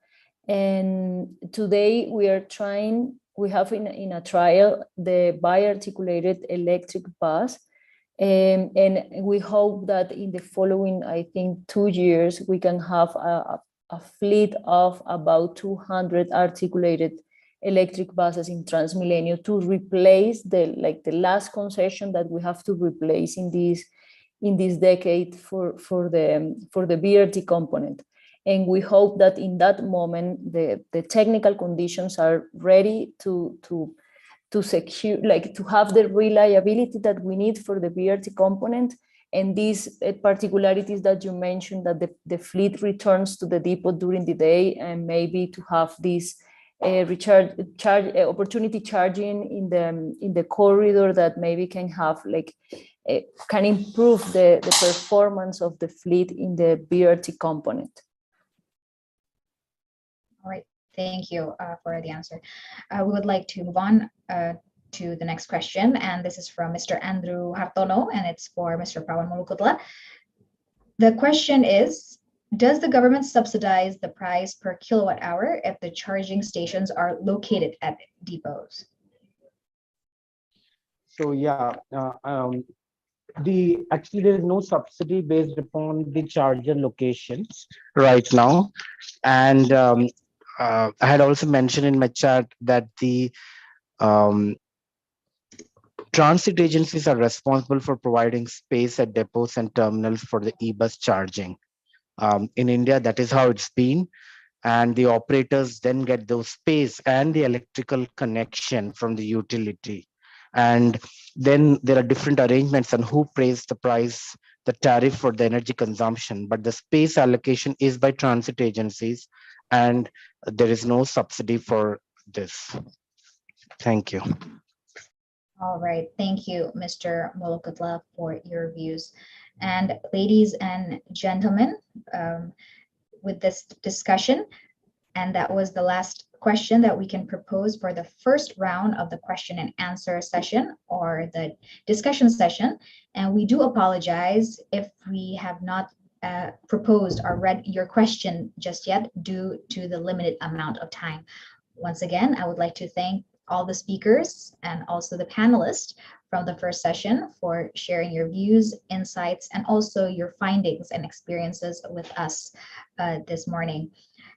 And today we have in a trial the bi-articulated electric bus. And we hope that in the following, I think, 2 years, we can have a fleet of about 200 articulated electric buses in Transmilenio to replace the last concession that we have to replace in this decade for the BRT component. And we hope that in that moment the technical conditions are ready to secure, to have the reliability that we need for the BRT component, and these particularities that you mentioned, that the fleet returns to the depot during the day, and maybe to have this opportunity charging in the corridor that maybe can have can improve the performance of the fleet in the BRT component. All right, thank you for the answer. We would like to move on to the next question, and this is from Mr. Andrew Hartono, and it's for Mr. Prawan Mulukutla. The question is, does the government subsidize the price per kilowatt hour if the charging stations are located at depots? So yeah, actually there is no subsidy based upon the charger locations right now. And I had also mentioned in my chat that the transit agencies are responsible for providing space at depots and terminals for the e-bus charging. In India, that is how it's been. And the operators then get those space and the electrical connection from the utility. And then there are different arrangements on who pays the price, the tariff for the energy consumption. But the space allocation is by transit agencies, and there is no subsidy for this. Thank you. All right, thank you, Mr. Mulukutla, for your views. And ladies and gentlemen, with this discussion, and that was the last question that we can propose for the first round of the question and answer session, or the discussion session. And we do apologize if we have not proposed or read your question just yet due to the limited amount of time. Once again, I would like to thank all the speakers and also the panelists from the first session for sharing your views, insights, and also your findings and experiences with us this morning.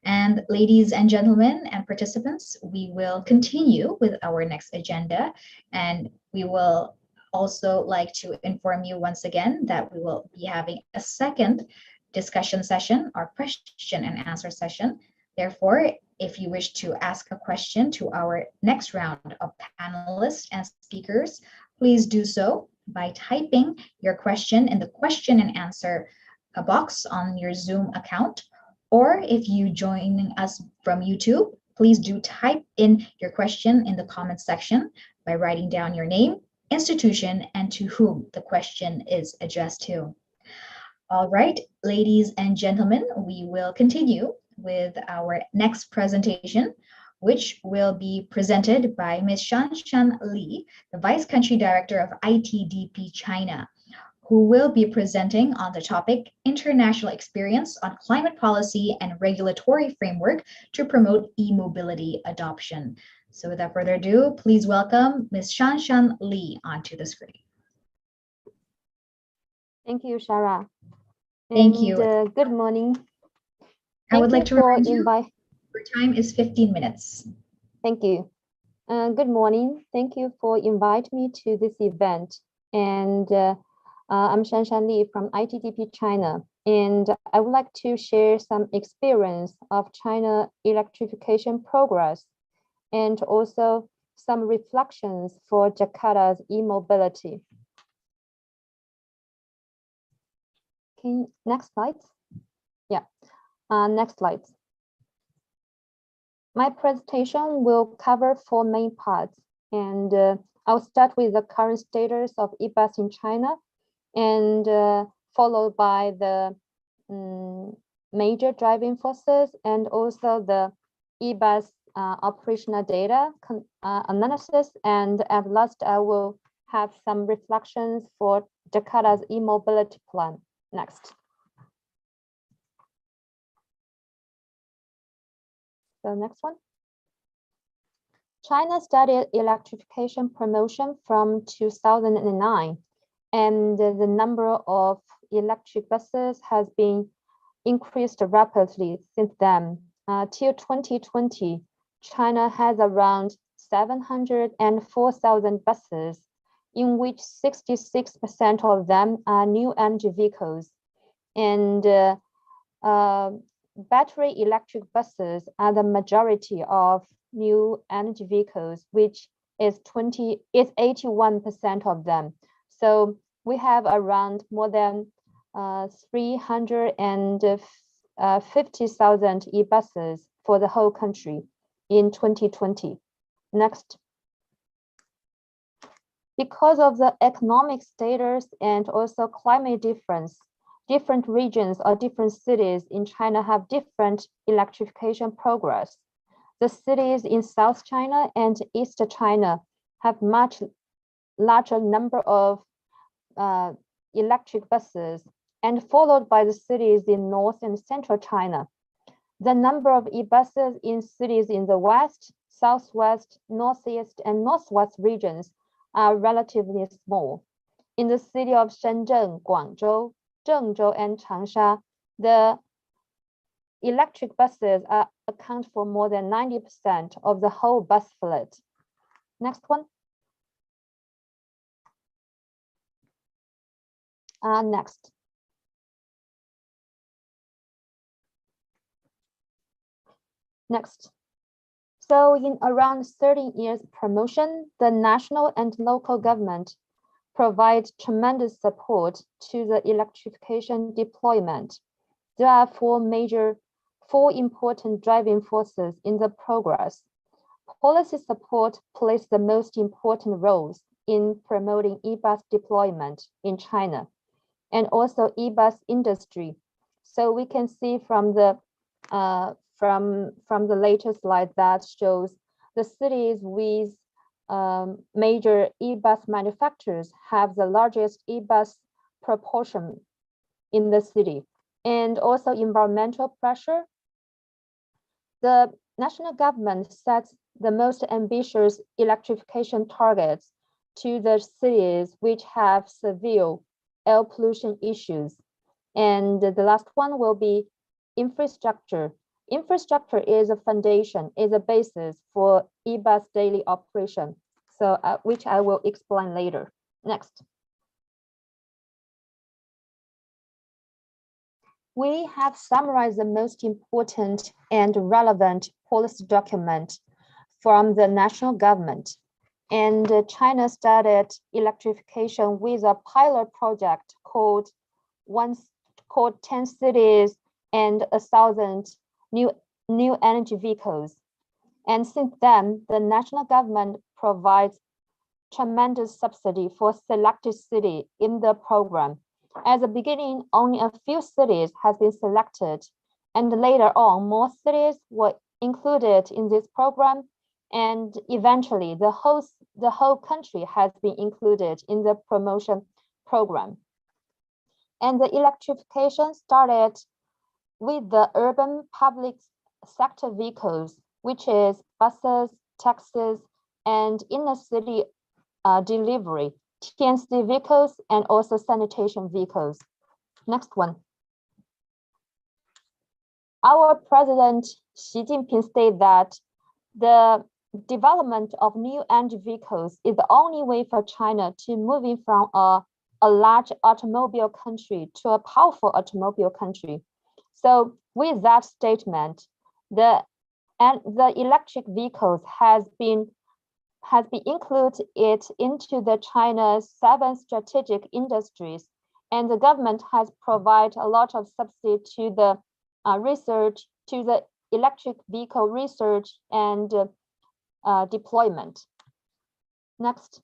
And ladies and gentlemen and participants, we will continue with our next agenda, and we will also like to inform you once again that we will be having a second discussion session or question and answer session. Therefore, if you wish to ask a question to our next round of panelists and speakers, please do so by typing your question in the question and answer box on your Zoom account. Or if you joining us from YouTube, please do type in your question in the comment section by writing down your name, institution, and to whom the question is addressed to. All right, ladies and gentlemen, we will continue with our next presentation, which will be presented by Ms. Shanshan Li, the Vice Country Director of ITDP China, who will be presenting on the topic International Experience on Climate Policy and Regulatory Framework to Promote E-Mobility Adoption. So without further ado, please welcome Ms. Shanshan Li onto the screen. Thank you, Shara. Thank you. Good morning. I would like to remind you, invite. your time is 15 minutes. Thank you. Good morning. Thank you for inviting me to this event. And I'm Shanshan Li from ITDP China. And I would like to share some experience of China electrification progress and also some reflections for Jakarta's e-mobility. Next slide. Yeah. Next slide. My presentation will cover 4 main parts, and I'll start with the current status of e-bus in China, and followed by the major driving forces and also the e-bus operational data analysis, and at last I will have some reflections for Jakarta's e-mobility plan. Next. So next one. China started electrification promotion from 2009, and the number of electric buses has been increased rapidly since then. Till 2020, China has around 704,000 buses, in which 66% of them are new energy vehicles. And battery electric buses are the majority of new energy vehicles, which is 81% of them. So we have around more than 350,000 e-buses for the whole country in 2020. Next. Because of the economic status and also climate difference, different regions or different cities in China have different electrification progress. The cities in South China and East China have much larger number of electric buses, and followed by the cities in North and Central China. The number of e-buses in cities in the West, Southwest, Northeast, and Northwest regions are relatively small. In the city of Shenzhen, Guangzhou, Zhengzhou, and Changsha, the electric buses account for more than 90% of the whole bus fleet. Next one. Next. Next. So in around 30 years promotion, the national and local government provide tremendous support to the electrification deployment. There are four important driving forces in the progress. Policy support plays the most important roles in promoting e-bus deployment in China, and also e-bus industry. So we can see from the later slide that shows the cities with major e-bus manufacturers have the largest e-bus proportion in the city. and also environmental pressure. The national government sets the most ambitious electrification targets to the cities which have severe air pollution issues. And the last one will be infrastructure. Infrastructure is a foundation, is a basis for e-bus daily operation, so which I will explain later. Next. We have summarized the most important and relevant policy document from the national government. And China started electrification with a pilot project called 10 cities and 1,000 new energy vehicles. And since then, the national government provides tremendous subsidy for selected city in the program. At the beginning, only a few cities has been selected, and later on, more cities were included in this program, and eventually the whole country has been included in the promotion program. And the electrification started with the urban public sector vehicles, which is buses, taxis, and inner city delivery, TNC vehicles, and also sanitation vehicles. Next one. Our President Xi Jinping stated that the development of new energy vehicles is the only way for China to moving from a large automobile country to a powerful automobile country. So with that statement, the electric vehicles has been included into the China's 7 strategic industries, and the government has provided a lot of subsidy to the research, to the electric vehicle research and deployment. Next.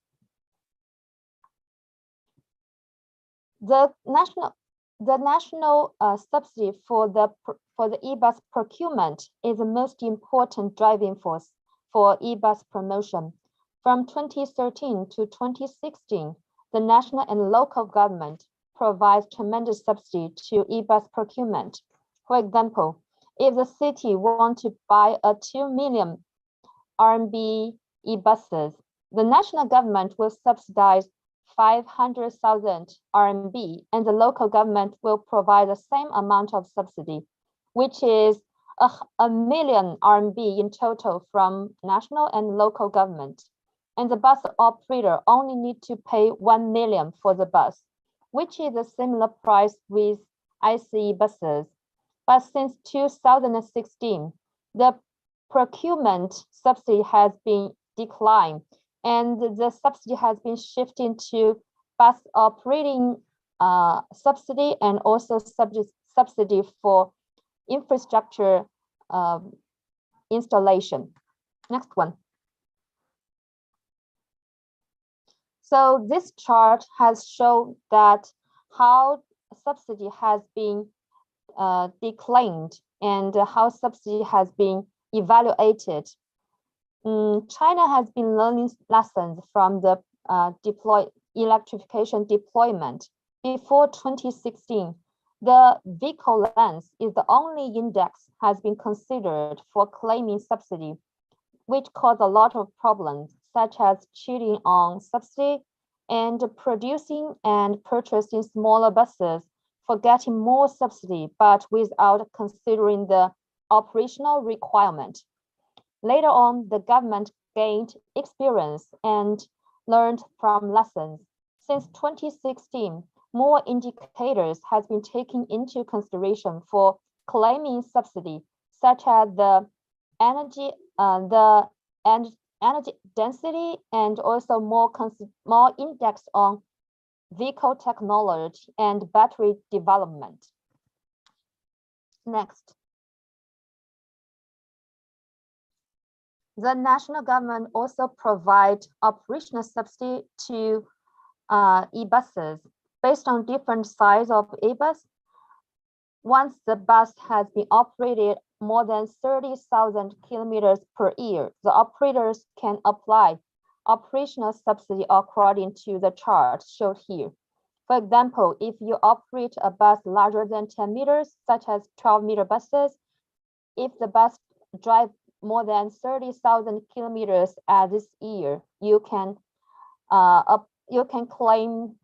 The national subsidy for the e-bus procurement is the most important driving force for e-bus promotion. From 2013 to 2016, the national and local government provides tremendous subsidy to e-bus procurement. For example, if the city wants to buy a 2 million RMB e-buses, the national government will subsidize 500,000 RMB, and the local government will provide the same amount of subsidy, which is a million RMB in total from national and local government. And the bus operator only need to pay 1 million for the bus, which is a similar price with ICE buses. But since 2016, the procurement subsidy has been declined, and the subsidy has been shifting to bus operating subsidy and also subsidy for infrastructure installation. Next one. So this chart has shown that how subsidy has been declined and how subsidy has been evaluated. China has been learning lessons from the electrification deployment. Before 2016, the vehicle length is the only index has been considered for claiming subsidy, which caused a lot of problems, such as cheating on subsidy and producing and purchasing smaller buses for getting more subsidy, but without considering the operational requirement. Later on, the government gained experience and learned from lessons. Since 2016, more indicators has been taken into consideration for claiming subsidy, such as the energy density, and also more index on vehicle technology and battery development. Next. The national government also provides operational subsidy to e-buses based on different size of e-bus. Once the bus has been operated more than 30,000 kilometers per year, the operators can apply operational subsidy according to the chart showed here. For example, if you operate a bus larger than 10 meters, such as 12-meter buses, if the bus drives more than 30,000 kilometers this year, you can claim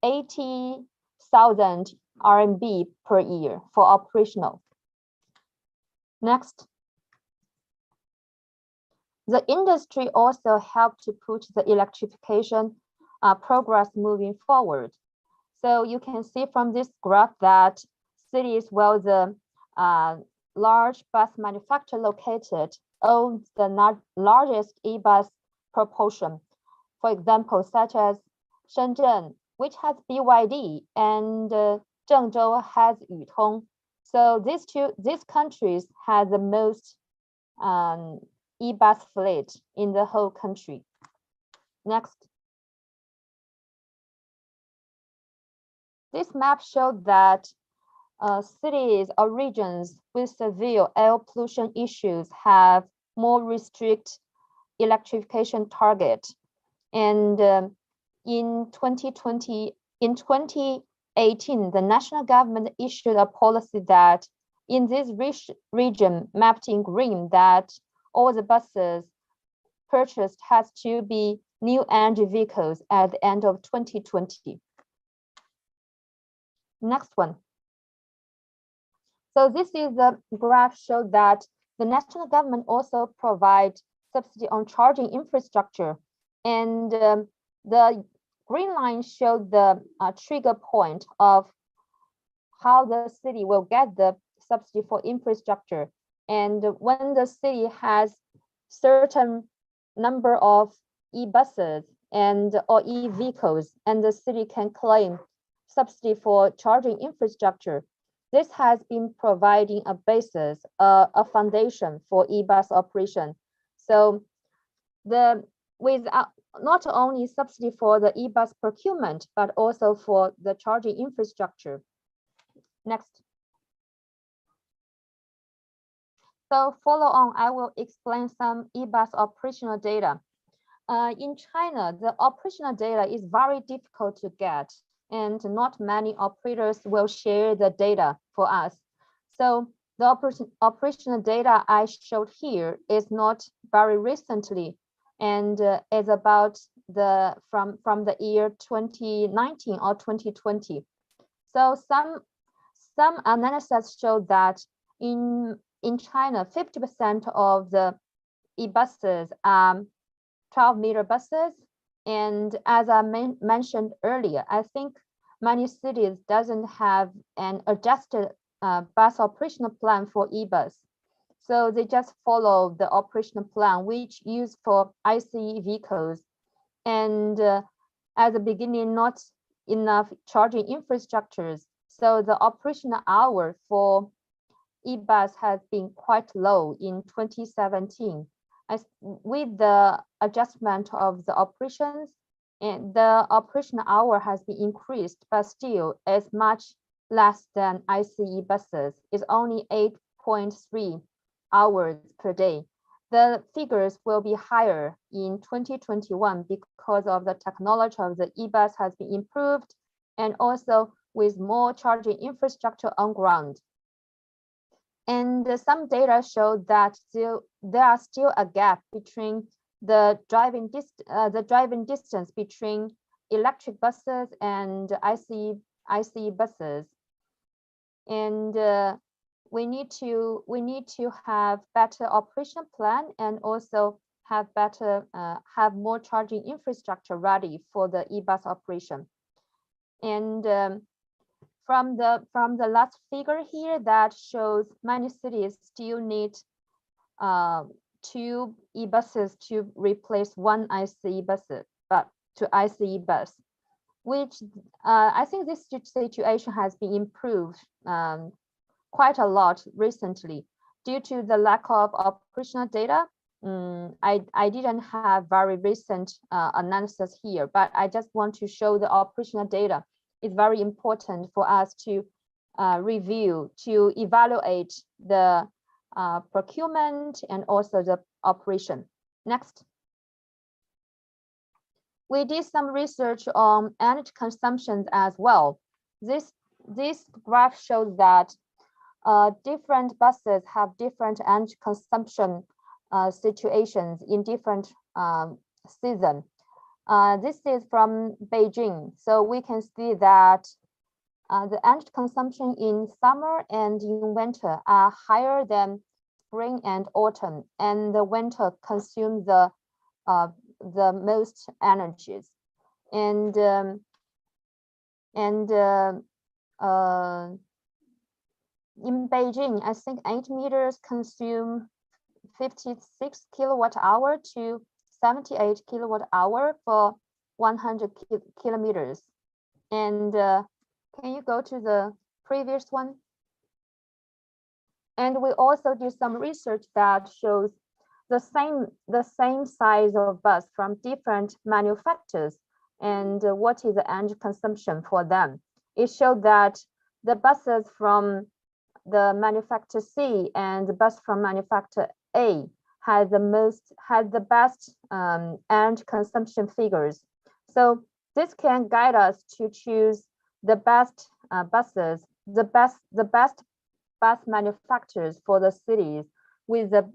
80,000 RMB per year for operational. Next. The industry also helped to push the electrification progress moving forward. So you can see from this graph that cities where the large bus manufacturer located owns the largest e-bus proportion. For example, such as Shenzhen, which has BYD, and Zhengzhou has Yutong. So these countries have the most e-bus fleet in the whole country. Next. This map showed that cities or regions with severe air pollution issues have more strict electrification target. And in 2018, the national government issued a policy that in this region mapped in green that all the buses purchased has to be new energy vehicles at the end of 2020. Next one. So this is the graph showed that the national government also provides subsidy on charging infrastructure. And the green line showed the trigger point of how the city will get the subsidy for infrastructure. And when the city has certain number of e-buses or e-vehicles, and the city can claim subsidy for charging infrastructure, this has been providing a basis, a foundation for e-bus operation. So with not only subsidy for the e-bus procurement, but also for the charging infrastructure. Next. So follow on, I will explain some e-bus operational data. In China, the operational data is very difficult to get, and not many operators will share the data for us. So the operational data I showed here is not very recently, and is about from the year 2019 or 2020. So some analysis showed that in China, 50% of the e-buses are 12-meter buses. And as I mentioned earlier, I think many cities doesn't have an adjusted bus operational plan for e-bus. So they just follow the operational plan, which used for ICE vehicles. And at the beginning, not enough charging infrastructures. So the operational hour for e-bus has been quite low in 2017. With the adjustment of the operations, and the operational hour has been increased, but still is much less than ICE buses. It's only 8.3 hours per day. The figures will be higher in 2021 because of the technology of the e-bus has been improved, and also with more charging infrastructure on ground. And some data show that there are still a gap between the driving distance between electric buses and ICE buses. And we need to have better operational plan, and also have more charging infrastructure ready for the e-bus operation. And from the last figure here, that shows many cities still need 2 e-buses to replace 1 ICE bus, which I think this situation has been improved quite a lot recently due to the lack of operational data. I didn't have very recent analysis here, but I just want to show the operational data. It's very important for us to review, to evaluate the procurement and also the operation. Next. we did some research on energy consumption as well. This graph shows that different buses have different energy consumption situations in different season. This is from Beijing, so we can see that the energy consumption in summer and in winter are higher than spring and autumn, and the winter consumes the most energies. And in Beijing, I think 8 meters consume 56 kilowatt hour to 78 kilowatt hour for 100 kilometers. And can you go to the previous one? And we also did some research that shows the same size of bus from different manufacturers and what is the energy consumption for them. It showed that the buses from the manufacturer C and the bus from manufacturer A had the best energy consumption figures. So this can guide us to choose the best buses, the best bus manufacturers for the cities with the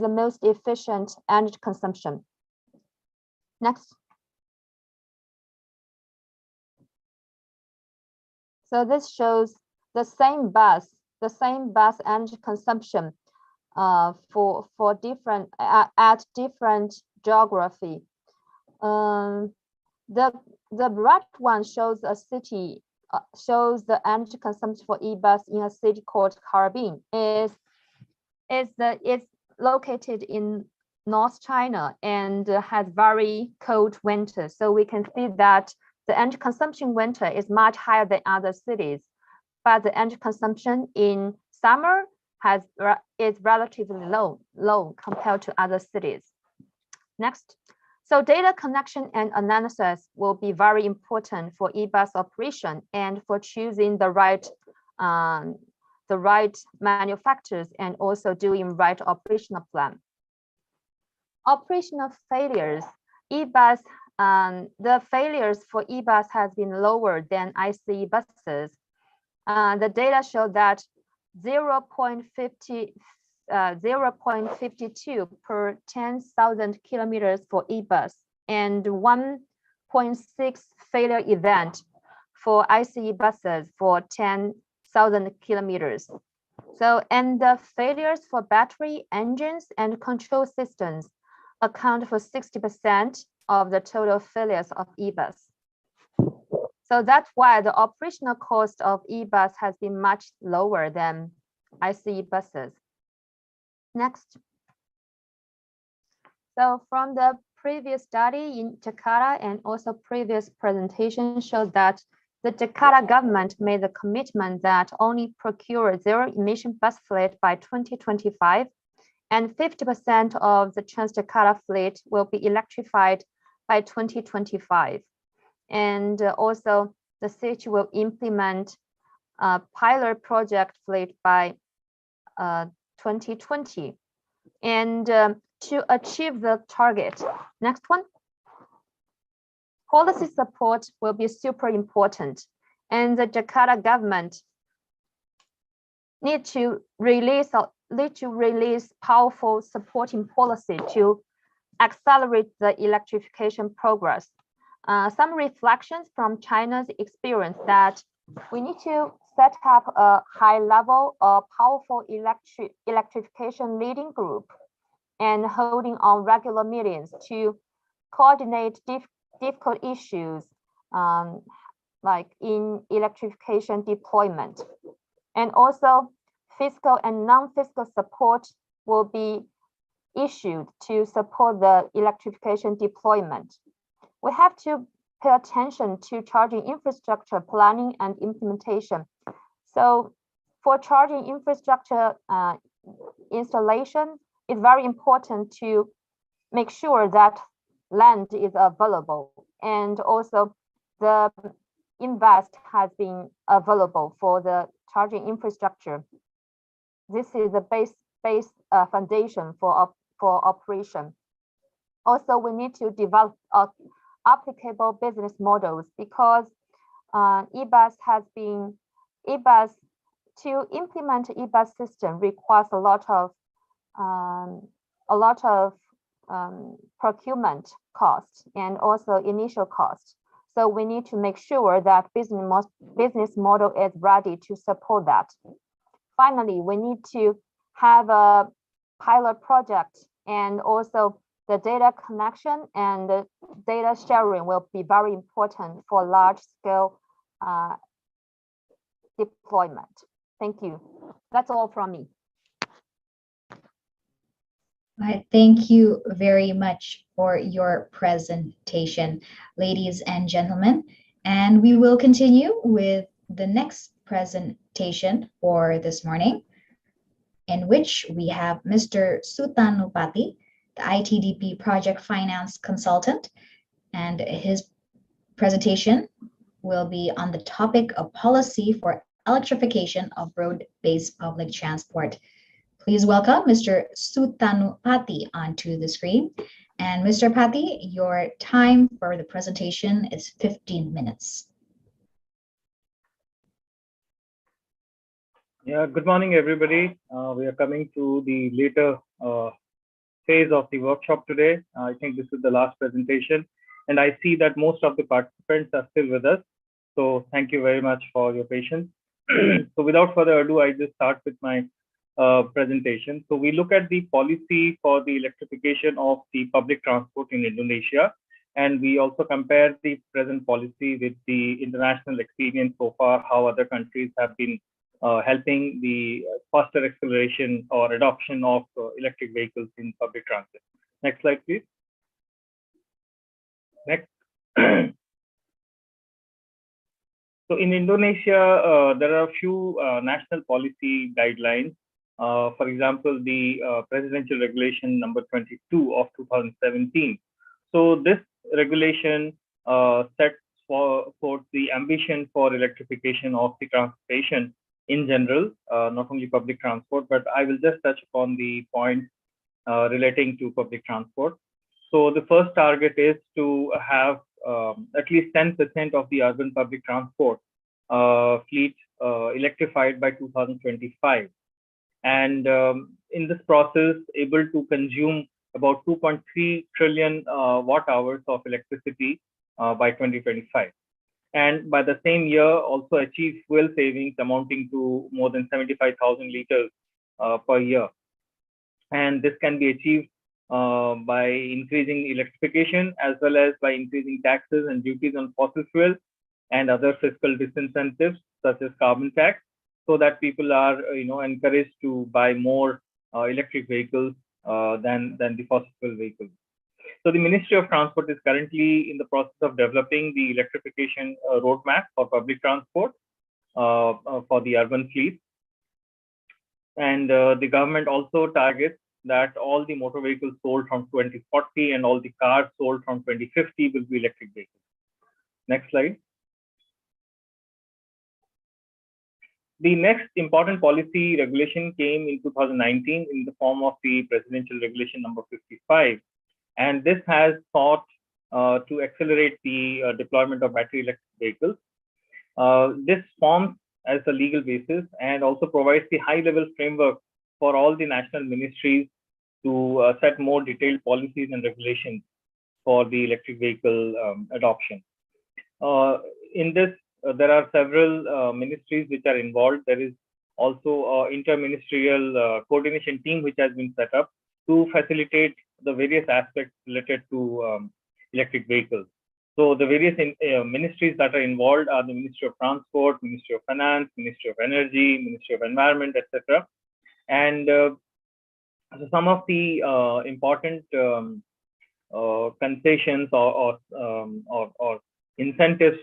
most efficient energy consumption. Next. So this shows the same bus energy consumption for different at different geography. The red one shows a city, shows the energy consumption for e-bus in a city called Harbin. It's located in North China and has very cold winter. So we can see that the energy consumption winter is much higher than other cities, but the energy consumption in summer is relatively low compared to other cities. Next. So data connection and analysis will be very important for e-bus operation and for choosing the right manufacturers and also doing right operational plan. Operational failures, e-bus, the failures for e-bus has been lower than ICE buses. The data show that 0.52 per 10,000 kilometers for e-bus and 1.6 failure event for ICE buses for 10,000 kilometers. So, and the failures for battery, engines, and control systems account for 60% of the total failures of e-bus. So that's why the operational cost of e-bus has been much lower than ICE buses. Next. So from the previous study in Jakarta and also previous presentation showed that the Jakarta government made the commitment that only procure zero emission bus fleet by 2025, and 50% of the Trans-Jakarta fleet will be electrified by 2025. And also the city will implement a pilot project fleet by 2020. And to achieve the target, next one, policy support will be super important. And the Jakarta government need to release powerful supporting policy to accelerate the electrification progress. Some reflections from China's experience that we need to set up a high level of powerful electrification leading group and holding on regular meetings to coordinate difficult issues like in electrification deployment. And also fiscal and non-fiscal support will be issued to support the electrification deployment. We have to pay attention to charging infrastructure planning and implementation. So for charging infrastructure installation, it's very important to make sure that land is available and also the invest has been available for the charging infrastructure. This is the base foundation for operation. Also, we need to develop applicable business models, because e-bus to implement e-bus system requires a lot of procurement cost and also initial cost. So we need to make sure that business model is ready to support that. Finally, we need to have a pilot project, and also the data connection and the data sharing will be very important for large scale deployment. Thank you. That's all from me. Right, thank you very much for your presentation, ladies and gentlemen. And we will continue with the next presentation for this morning, in which we have Mr. Sutanupati, the ITDP Project Finance Consultant, and his presentation will be on the topic of policy for electrification of road-based public transport. Please welcome Mr. Sutanupati onto the screen. And Mr. Pati, your time for the presentation is 15 minutes. Yeah, good morning, everybody. We are coming to the later phase of the workshop today. I think this is the last presentation, and I see that most of the participants are still with us. So thank you very much for your patience. So without further ado, I just start with my presentation. So we look at the policy for the electrification of the public transport in Indonesia, and we also compare the present policy with the international experience so far, how other countries have been helping the faster acceleration or adoption of electric vehicles in public transit. Next slide, please. Next. So in Indonesia, there are a few national policy guidelines. For example, the Presidential Regulation number 22 of 2017. So this regulation sets forth the ambition for electrification of the transportation in general, not only public transport, but I will just touch upon the points relating to public transport. So the first target is to have at least 10% of the urban public transport fleet electrified by 2025. And in this process, able to consume about 2.3 trillion watt hours of electricity by 2025. And by the same year, also achieve fuel savings amounting to more than 75,000 liters per year. And this can be achieved by increasing electrification, as well as by increasing taxes and duties on fossil fuels and other fiscal disincentives, such as carbon tax, so that people are encouraged to buy more electric vehicles than the fossil fuel vehicles. So the Ministry of Transport is currently in the process of developing the electrification roadmap for public transport for the urban fleet. And the government also targets that all the motor vehicles sold from 2040 and all the cars sold from 2050 will be electric vehicles. Next slide. The next important policy regulation came in 2019 in the form of the Presidential Regulation number 55. And this has sought to accelerate the deployment of battery electric vehicles. This forms as a legal basis and also provides the high-level framework for all the national ministries to set more detailed policies and regulations for the electric vehicle adoption. In this, there are several ministries which are involved. There is also an interministerial coordination team which has been set up to facilitate the various aspects related to electric vehicles. So the various ministries that are involved are the Ministry of Transport, Ministry of Finance, Ministry of Energy, Ministry of Environment, etc. And so some of the important concessions or incentives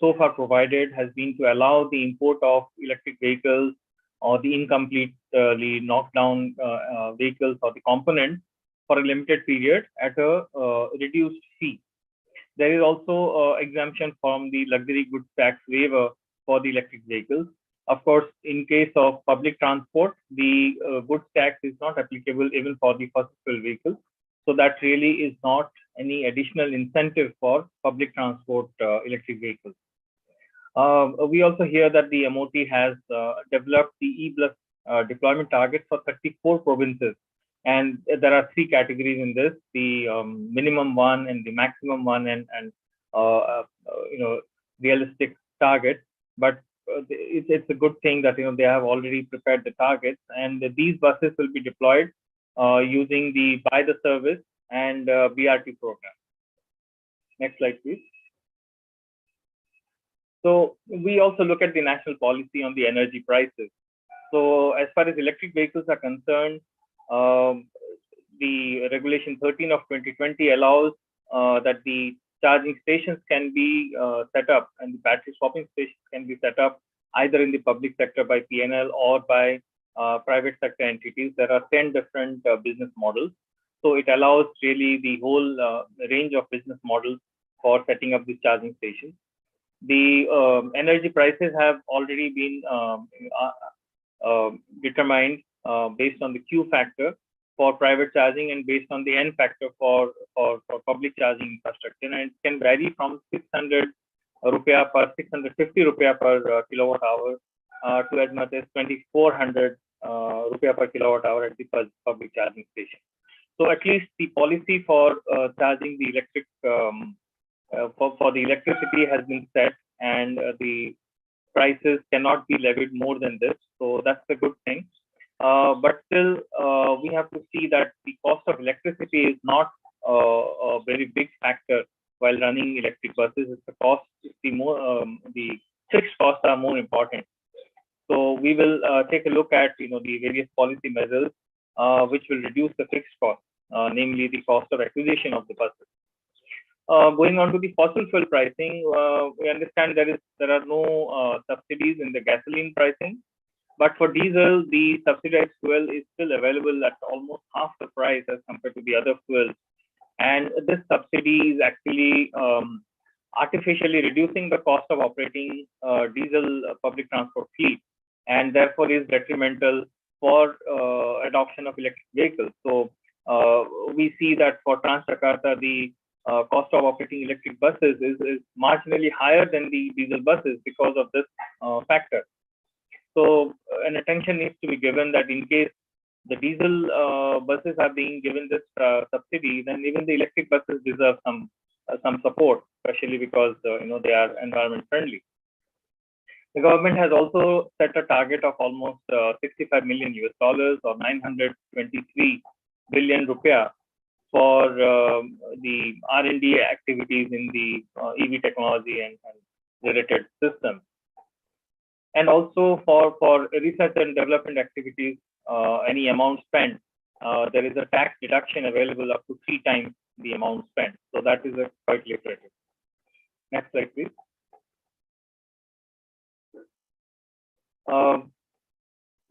so far provided has been to allow the import of electric vehicles or the incompletely knocked down vehicles or the components for a limited period at a reduced fee. There is also exemption from the luxury goods tax waiver for the electric vehicles. Of course, in case of public transport, the goods tax is not applicable even for the fossil fuel vehicles. So that really is not any additional incentive for public transport electric vehicles. We also hear that the MOT has developed the E-Bus deployment target for 34 provinces. And there are three categories in this: the minimum one and the maximum one, and realistic targets. But it's a good thing that they have already prepared the targets, and these buses will be deployed using the Buy the Service and BRT program. Next slide, please. So we also look at the national policy on the energy prices. So as far as electric vehicles are concerned, the regulation 13 of 2020 allows that the charging stations can be set up, and the battery swapping stations can be set up either in the public sector by PNL or by private sector entities. There are 10 different business models. So it allows really the whole range of business models for setting up these charging stations. The energy prices have already been determined based on the Q factor for private charging and based on the N factor for public charging infrastructure, and it can vary from 600 rupiah per 650 rupiah per kilowatt hour to as much as 2400 rupiah per kilowatt hour at the public charging station. So at least the policy for charging the electric for the electricity has been set, and the prices cannot be levied more than this. So that's a good thing. But still, we have to see that the cost of electricity is not a very big factor while running electric buses. It's the cost, the fixed costs are more important. So we will take a look at the various policy measures which will reduce the fixed cost, namely the cost of acquisition of the buses. Going on to the fossil fuel pricing, we understand there are no subsidies in the gasoline pricing, but for diesel, the subsidized fuel is still available at almost half the price as compared to the other fuels. And this subsidy is actually artificially reducing the cost of operating diesel public transport fleet, and therefore is detrimental for adoption of electric vehicles. So we see that for Trans-Jakarta, the cost of operating electric buses is marginally higher than the diesel buses because of this factor. So an attention needs to be given that in case the diesel buses are being given this subsidy, then even the electric buses deserve some support, especially because they are environment friendly. The government has also set a target of almost $65 million or 923 billion rupiah for the R&D activities in the EV technology and related systems. And also for research and development activities, any amount spent, there is a tax deduction available up to 3 times the amount spent. So that is quite lucrative. Next slide, please.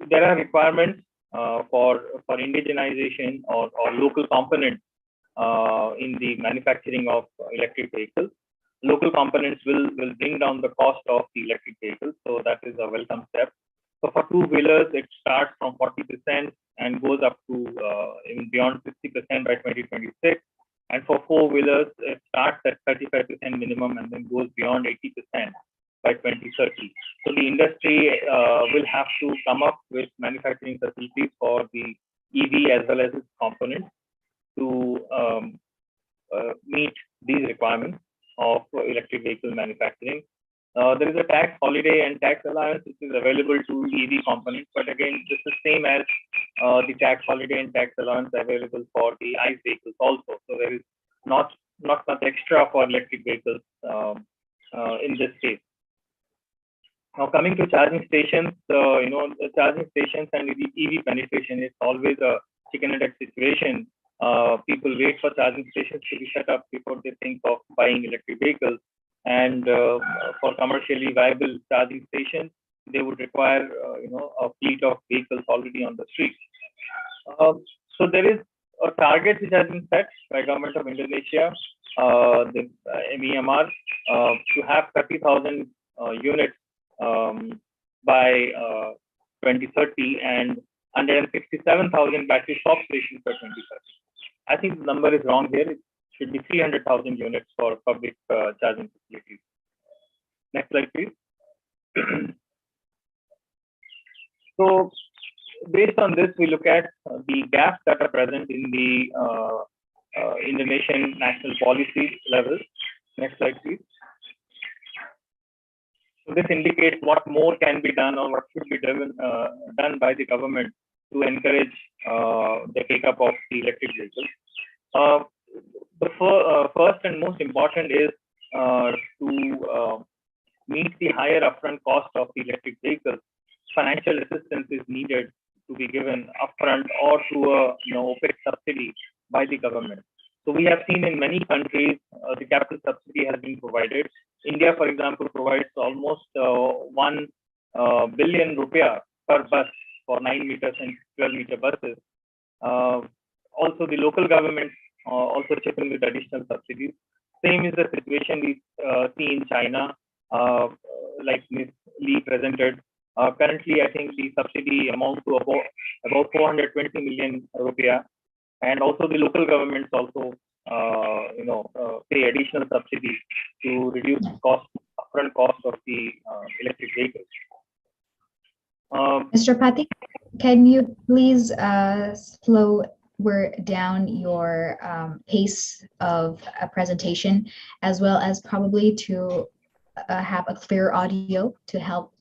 There are requirements for indigenization or local components in the manufacturing of electric vehicles. Local components will bring down the cost of the electric vehicles, so that is a welcome step. So for two-wheelers, it starts from 40% and goes up to even beyond 60% by 2026. And for four-wheelers, it starts at 35% minimum and then goes beyond 80% by 2030. So the industry will have to come up with manufacturing facilities for the EV as well as its components to meet these requirements of electric vehicle manufacturing. There is a tax holiday and tax allowance which is available to EV components, but again, this is same as the tax holiday and tax allowance available for the ICE vehicles also. So there is not much extra for electric vehicles in this case. Now coming to charging stations, the charging stations and EV penetration is always a chicken and egg situation. People wait for charging stations to be set up before they think of buying electric vehicles. And for commercially viable charging stations, they would require a fleet of vehicles already on the street. So there is a target which has been set by Government of Indonesia, the MEMR, to have 30,000 units by 2030 and 167,000 battery swap stations by 2030. I think the number is wrong here. It should be 300,000 units for public charging facilities. Next slide, please. So based on this, we look at the gaps that are present in the Indonesian national policy level. Next slide, please. So this indicates what more can be done or what should be done by the government to encourage the take-up of the electric vehicles. The first and most important is to meet the higher upfront cost of the electric vehicles. Financial assistance is needed to be given upfront or through a OPEX subsidy by the government. So we have seen in many countries the capital subsidy has been provided. India, for example, provides almost 1 billion rupiah per bus for 9 meters and 12 meter buses. Also, the local government also chip in with additional subsidies. Same is the situation we see in China, like Ms. Lee presented. Currently, I think the subsidy amounts to about 420 million rupiah, and also the local governments also, pay additional subsidies to reduce upfront cost of the electric vehicles. Mr. Patik, can you please slow down your pace of a presentation, as well as probably to have a clear audio to help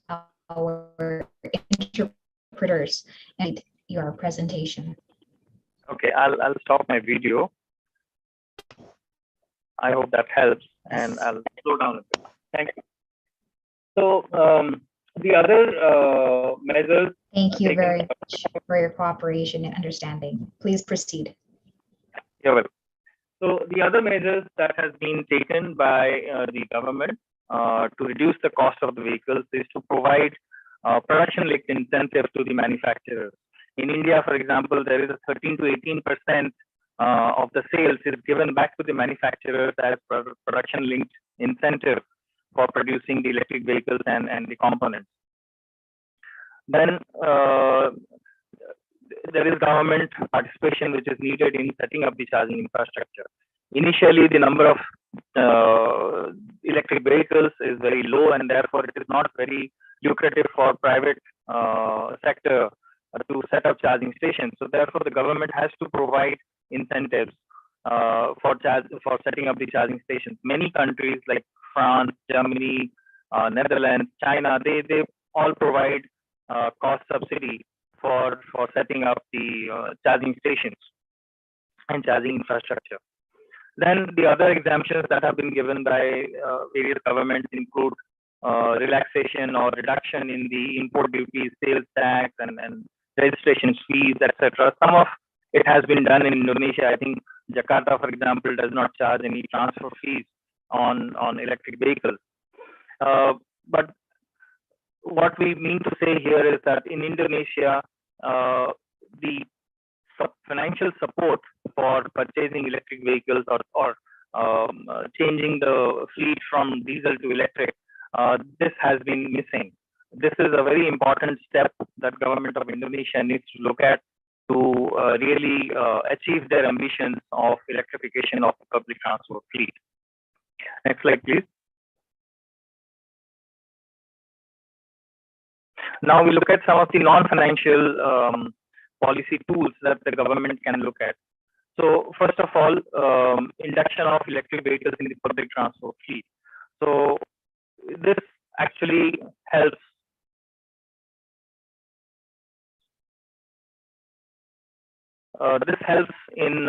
our interpreters and your presentation. Okay, I'll stop my video. I hope that helps, and I'll slow down a bit. Thank you. So the other measures. Thank you very much for your cooperation and understanding. Please proceed. You're welcome. So the other measures that has been taken by the government to reduce the cost of the vehicles is to provide production-linked incentives to the manufacturers. In India, for example, there is a 13 to 18% of the sales is given back to the manufacturers as production-linked incentive for producing the electric vehicles and the components. Then there is government participation which is needed in setting up the charging infrastructure. Initially, the number of electric vehicles is very low, and therefore it is not very lucrative for private sector to set up charging stations. So therefore, the government has to provide incentives for setting up the charging stations. Many countries like France, Germany, Netherlands, China, they all provide cost subsidy for setting up the charging stations and charging infrastructure. Then the other exemptions that have been given by various governments include relaxation or reduction in the import duties, sales tax, and registration fees, etc. Some of it has been done in Indonesia. I think Jakarta, for example, does not charge any transfer fees on electric vehicles. But what we mean to say here is that in Indonesia, the financial support for purchasing electric vehicles or changing the fleet from diesel to electric, this has been missing. This is a very important step that government of Indonesia needs to look at to really achieve their ambitions of electrification of the public transport fleet. Next slide, please. Now we look at some of the non-financial policy tools that the government can look at. So first of all, induction of electric vehicles in the public transport fleet. So this actually helps in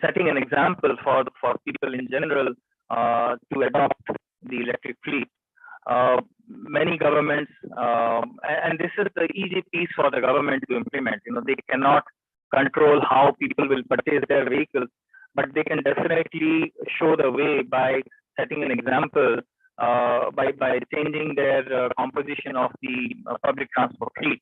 setting an example for people in general to adopt the electric fleet. Many governments, and this is the easy piece for the government to implement. They cannot control how people will purchase their vehicles, but they can definitely show the way by setting an example, by changing their composition of the public transport fleet.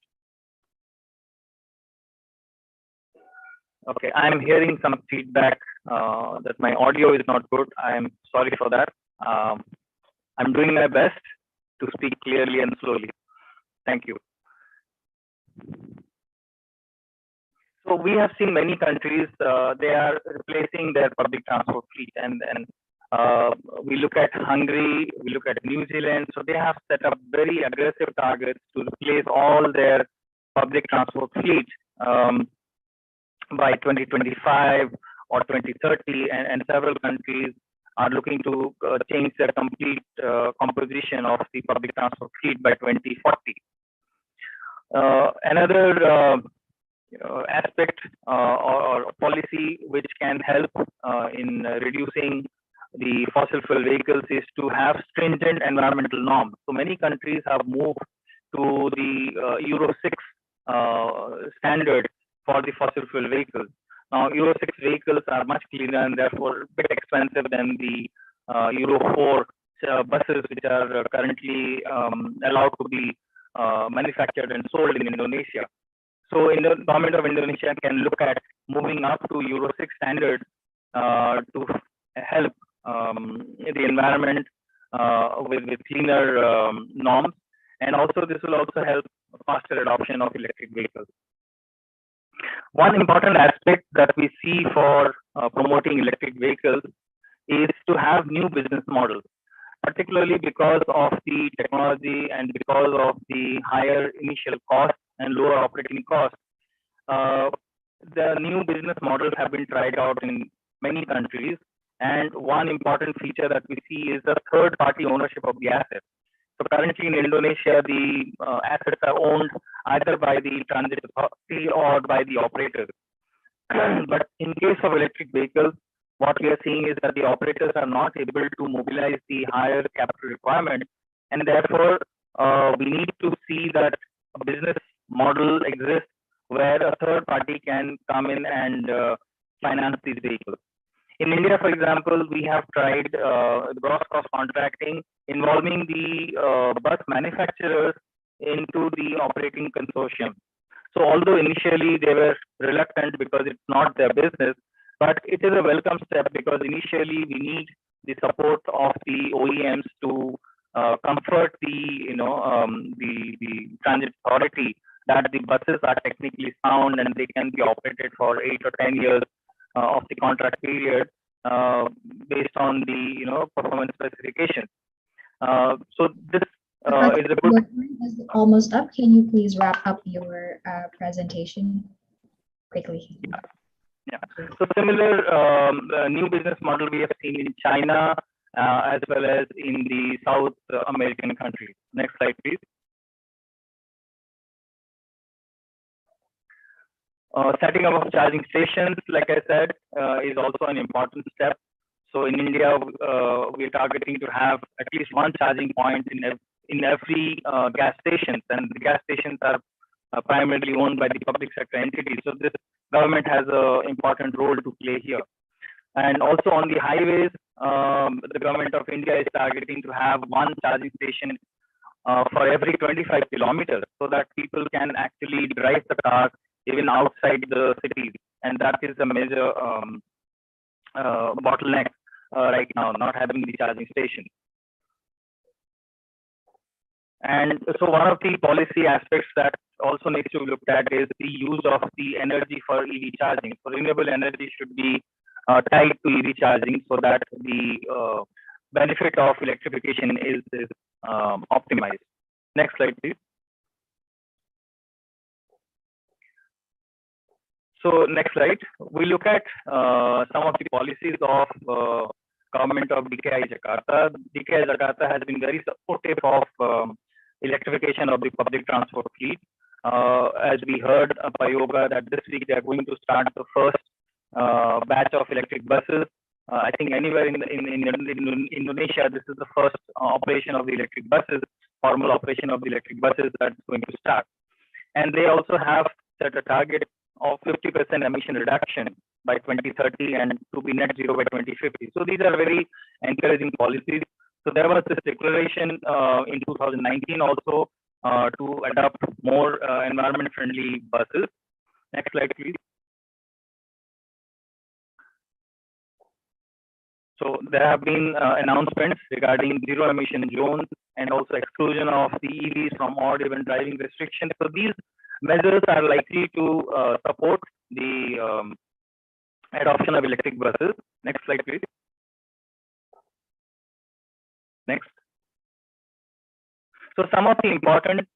Okay, I'm hearing some feedback that my audio is not good. I am sorry for that. I'm doing my best to speak clearly and slowly. Thank you. So we have seen many countries, they are replacing their public transport fleet. And we look at Hungary, we look at New Zealand. So they have set up very aggressive targets to replace all their public transport fleet by 2025 or 2030. And several countries are looking to change their complete composition of the public transport fleet by 2040. Another aspect or policy which can help in reducing the fossil fuel vehicles is to have stringent environmental norms. So many countries have moved to the Euro 6 standard for the fossil fuel vehicles. Now, Euro 6 vehicles are much cleaner and therefore a bit expensive than the Euro 4 buses, which are currently allowed to be manufactured and sold in Indonesia. So the government of Indonesia can look at moving up to Euro 6 standards to help the environment with cleaner norms. And also this will also help faster adoption of electric vehicles. One important aspect that we see for promoting electric vehicles is to have new business models, particularly because of the technology and because of the higher initial cost and lower operating costs. The new business models have been tried out in many countries. And one important feature that we see is the third-party ownership of the assets. So currently in Indonesia, the assets are owned either by the transit authority or by the operators. But in case of electric vehicles, what we are seeing is that the operators are not able to mobilize the higher capital requirement. And therefore, we need to see that a business model exists where a third party can come in and finance these vehicles. In India, for example, we have tried gross cost contracting involving the bus manufacturers into the operating consortium. So although initially they were reluctant because it's not their business, but it is a welcome step because initially we need the support of the OEMs to comfort the the transit authority that the buses are technically sound and they can be operated for 8 or 10 years of the contract period based on the performance specifications. So this is a good. Your time is almost up. Can you please wrap up your presentation quickly? Yeah. So similar new business model we have seen in China as well as in the South American countries. Next slide, please. Setting up of charging stations, like I said, is also an important step. So in India, we are targeting to have at least one charging point in every gas station, and the gas stations are primarily owned by the public sector entities. So this government has an important role to play here. And also on the highways, the government of India is targeting to have one charging station for every 25 kilometers, so that people can actually drive the car even outside the cities. And that is a major bottleneck right now, not having the charging station. And so one of the policy aspects that also needs to be looked at is the use of the energy for EV charging. So renewable energy should be tied to EV charging so that the benefit of electrification is optimized. Next slide, please. So next slide, we look at some of the policies of government of DKI Jakarta. DKI Jakarta has been very supportive of electrification of the public transport fleet. As we heard by Yoga that this week they are going to start the first batch of electric buses. I think anywhere in Indonesia, this is the first operation of the electric buses, formal operation of the electric buses that's going to start. And they also have set a target of 50% emission reduction by 2030 and to be net zero by 2050. So these are very encouraging policies. So there was this declaration in 2019 also to adopt more environment-friendly buses. Next slide, please. So there have been announcements regarding zero emission zones and also exclusion of the EVs from odd even driving restrictions. So these measures are likely to support the adoption of electric buses. Next slide, please. Next. So some of the important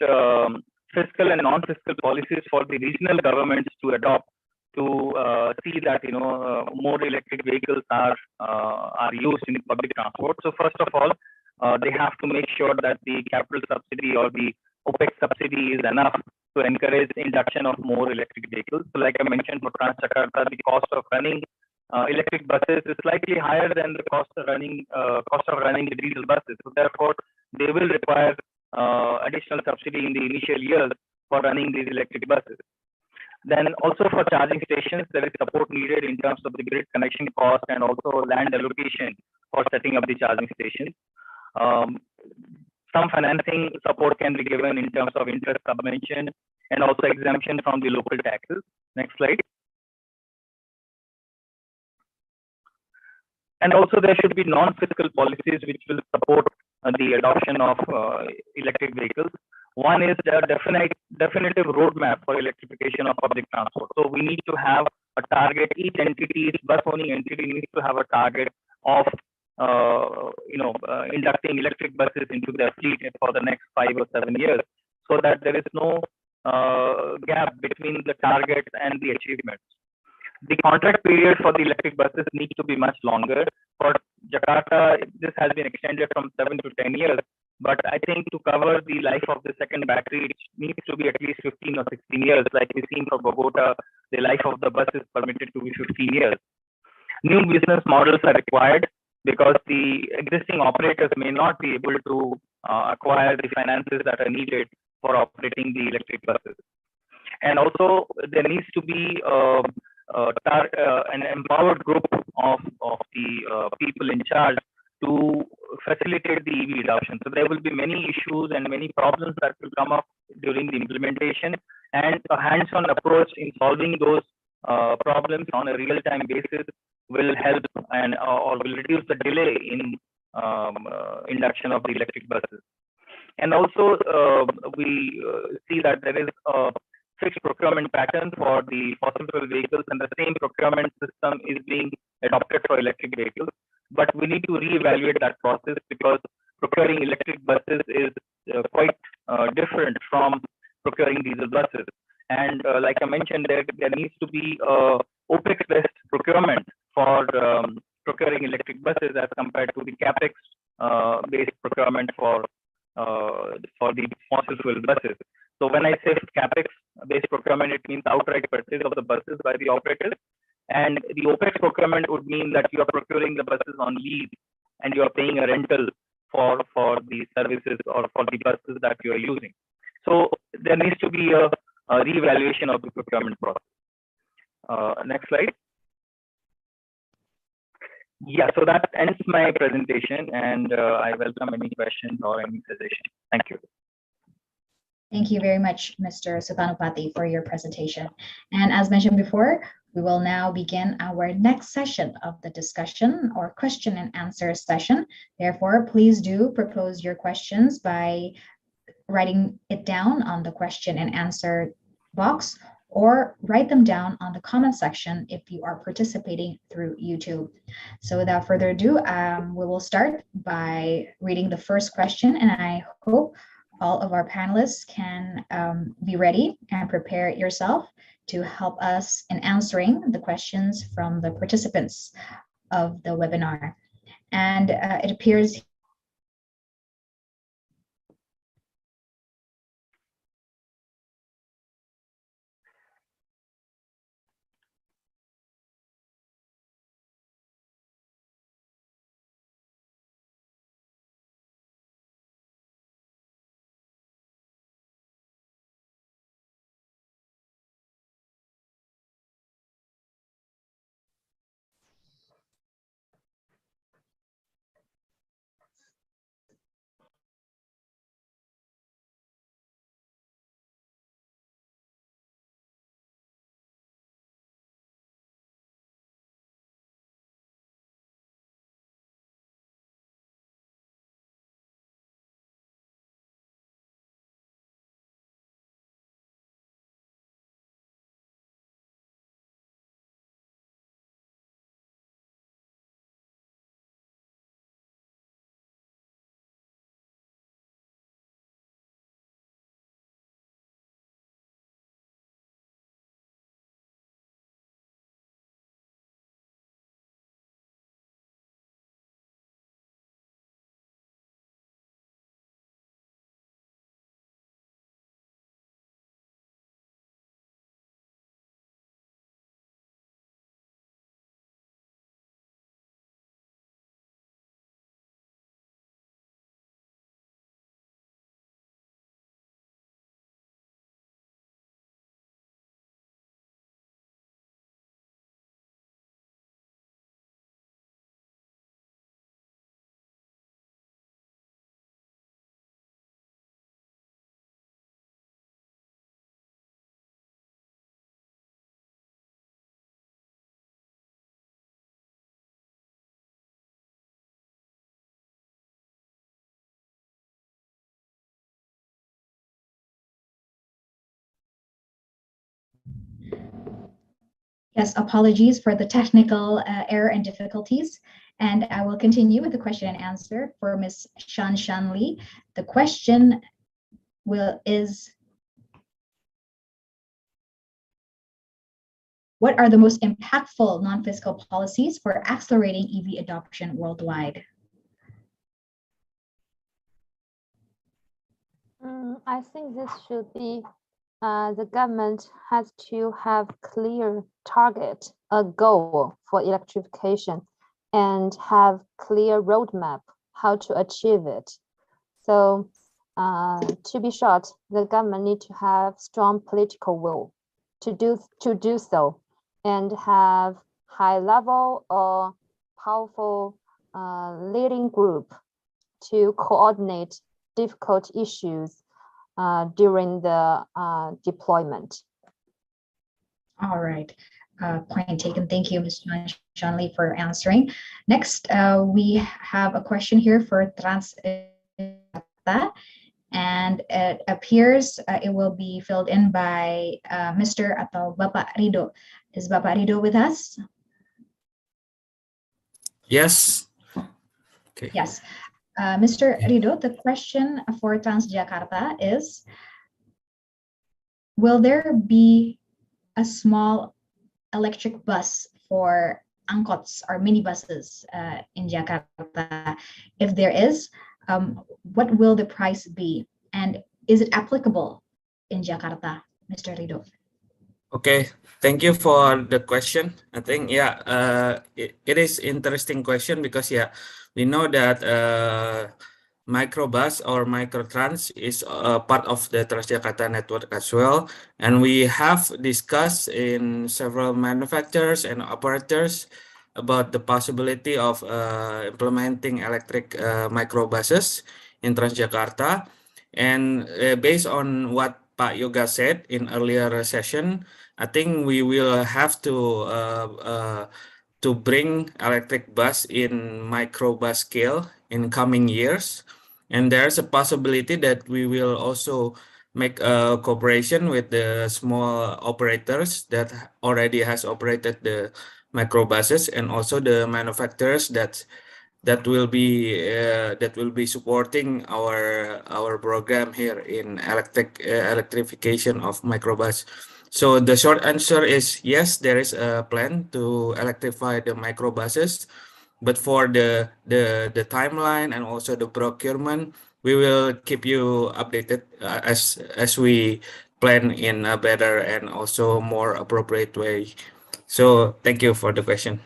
fiscal and non-fiscal policies for the regional governments to adopt to see that more electric vehicles are used in public transport. So first of all, they have to make sure that the capital subsidy or the OPEX subsidy is enough to encourage the induction of more electric vehicles. So like I mentioned, for Jakarta, the cost of running electric buses is slightly higher than the cost of running the diesel buses. So therefore, they will require additional subsidy in the initial years for running these electric buses. Then also for charging stations, there is support needed in terms of the grid connection cost and also land allocation for setting up the charging stations. Some financing support can be given in terms of interest subvention and also exemption from the local taxes. Next slide. And also there should be non-fiscal policies which will support the adoption of electric vehicles. One is the definitive roadmap for electrification of public transport. So we need to have a target. Each entity, each bus owning entity needs to have a target of inducting electric buses into their fleet for the next 5 or 7 years, so that there is no gap between the targets and the achievements. The contract period for the electric buses needs to be much longer. For Jakarta, this has been extended from 7 to 10 years. But I think to cover the life of the second battery, it needs to be at least 15 or 16 years. Like we've seen for Bogota, the life of the bus is permitted to be 15 years. New business models are required because the existing operators may not be able to acquire the finances that are needed for operating the electric buses. And also, there needs to be an empowered group of the people in charge to facilitate the EV adoption. So there will be many issues and many problems that will come up during the implementation, and a hands-on approach in solving those problems on a real-time basis will help and or will reduce the delay in induction of the electric buses. And also, we see that there is a fixed procurement pattern for the fossil fuel vehicles, and the same procurement system is being adopted for electric vehicles. But we need to reevaluate that process because procuring electric buses is quite different from procuring diesel buses. And like I mentioned, there needs to be OPEX-based procurement for procuring electric buses as compared to the CAPEX-based procurement for the fossil fuel buses. So when I say CAPEX-based procurement, it means outright purchase of the buses by the operators. And the OPEX procurement would mean that you are procuring the buses on lease and you are paying a rental for the services or for the buses that you are using. So there needs to be a reevaluation of the procurement process. Next slide. Yeah, so that ends my presentation, and I welcome any questions or any suggestions. Thank you. Thank you very much, Mr. Sutanupati, for your presentation. And as mentioned before, we will now begin our next session of the discussion or question and answer session. Therefore, please do propose your questions by writing it down on the question and answer box, or write them down on the comment section if you are participating through YouTube. So without further ado, we will start by reading the first question, and I hope all of our panelists can be ready and prepare yourself to help us in answering the questions from the participants of the webinar. And it appears Yes, apologies for the technical error and difficulties. And I will continue with the question and answer for Ms. Shan Lee. The question is, what are the most impactful non-fiscal policies for accelerating EV adoption worldwide? I think this should be the government has to have clear target, a goal for electrification, and have clear roadmap how to achieve it. So to be short, the government need to have strong political will to do so, and have high level or powerful leading group to coordinate difficult issues during the deployment. All right, point taken. Thank you, Ms. Shan Lee, for answering. Next, we have a question here for Transjakarta, and it appears it will be filled in by Mr. atau Bapak Rido. Is Bapak Rido with us? Yes. Okay. Yes. Mr. Rido, the question for Transjakarta is, will there be a small electric bus for angkots or minibuses in Jakarta? If there is, what will the price be? And is it applicable in Jakarta, Mr. Rido? Okay, thank you for the question. I think, yeah, it is interesting question because, yeah, we know that microbus or microtrans is part of the Transjakarta network as well. And we have discussed in several manufacturers and operators about the possibility of implementing electric microbuses in Transjakarta. And based on what Pak Yoga said in earlier session, I think we will have to bring electric bus in microbus scale in coming years. And there's a possibility that we will also make a cooperation with the small operators that already has operated the microbuses, and also the manufacturers that will be supporting our program here in electrification of microbus. So the short answer is yes, there is a plan to electrify the microbuses, but for the timeline and also the procurement, we will keep you updated as we plan in a better and also more appropriate way. So thank you for the question.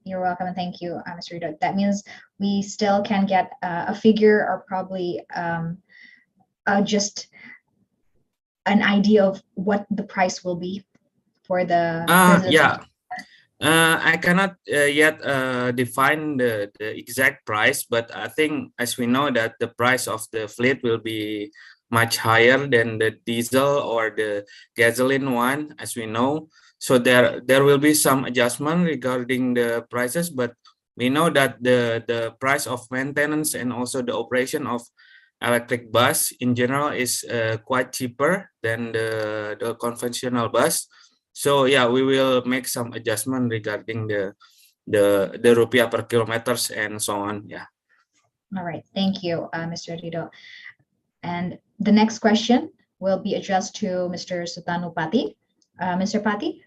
You're welcome, and thank you, Mr. Rido. That means we still can get a figure or probably just an idea of what the price will be for the yeah. I cannot yet define the exact price, but I think as we know that the price of the fleet will be much higher than the diesel or the gasoline one, as we know. So there will be some adjustment regarding the prices, but we know that the price of maintenance and also the operation of electric bus in general is quite cheaper than the conventional bus. So yeah, we will make some adjustment regarding the rupiah per kilometers and so on. Yeah. All right, thank you, Mr. Rido. And the next question will be addressed to Mr. Sutanu Pati. Mr. Pati,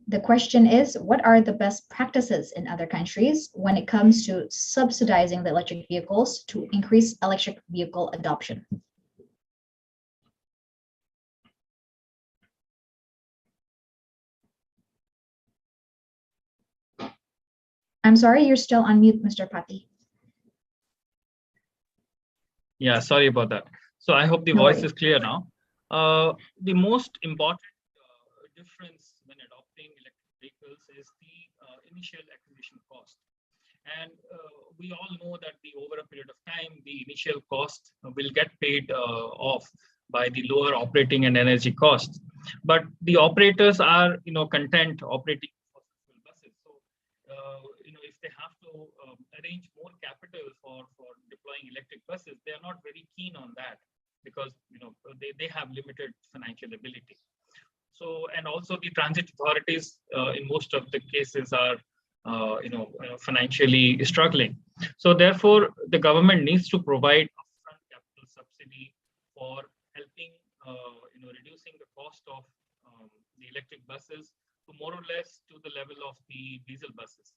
the question is, what are the best practices in other countries when it comes to subsidizing the electric vehicles to increase electric vehicle adoption? I'm sorry, you're still on mute, Mr. Pati. Yeah, sorry about that. So I hope the voice is clear now. The most important difference when adopting electric vehicles is the initial acquisition cost. And we all know that over a period of time, the initial cost will get paid off by the lower operating and energy costs. But the operators are, content operating fossil buses. So, if they have to arrange more capital for deploying electric buses, they are not very keen on that because, they have limited financial ability. So, and also the transit authorities in most of the cases are financially struggling. So therefore, the government needs to provide upfront capital subsidy for helping reducing the cost of the electric buses to more or less to the level of the diesel buses.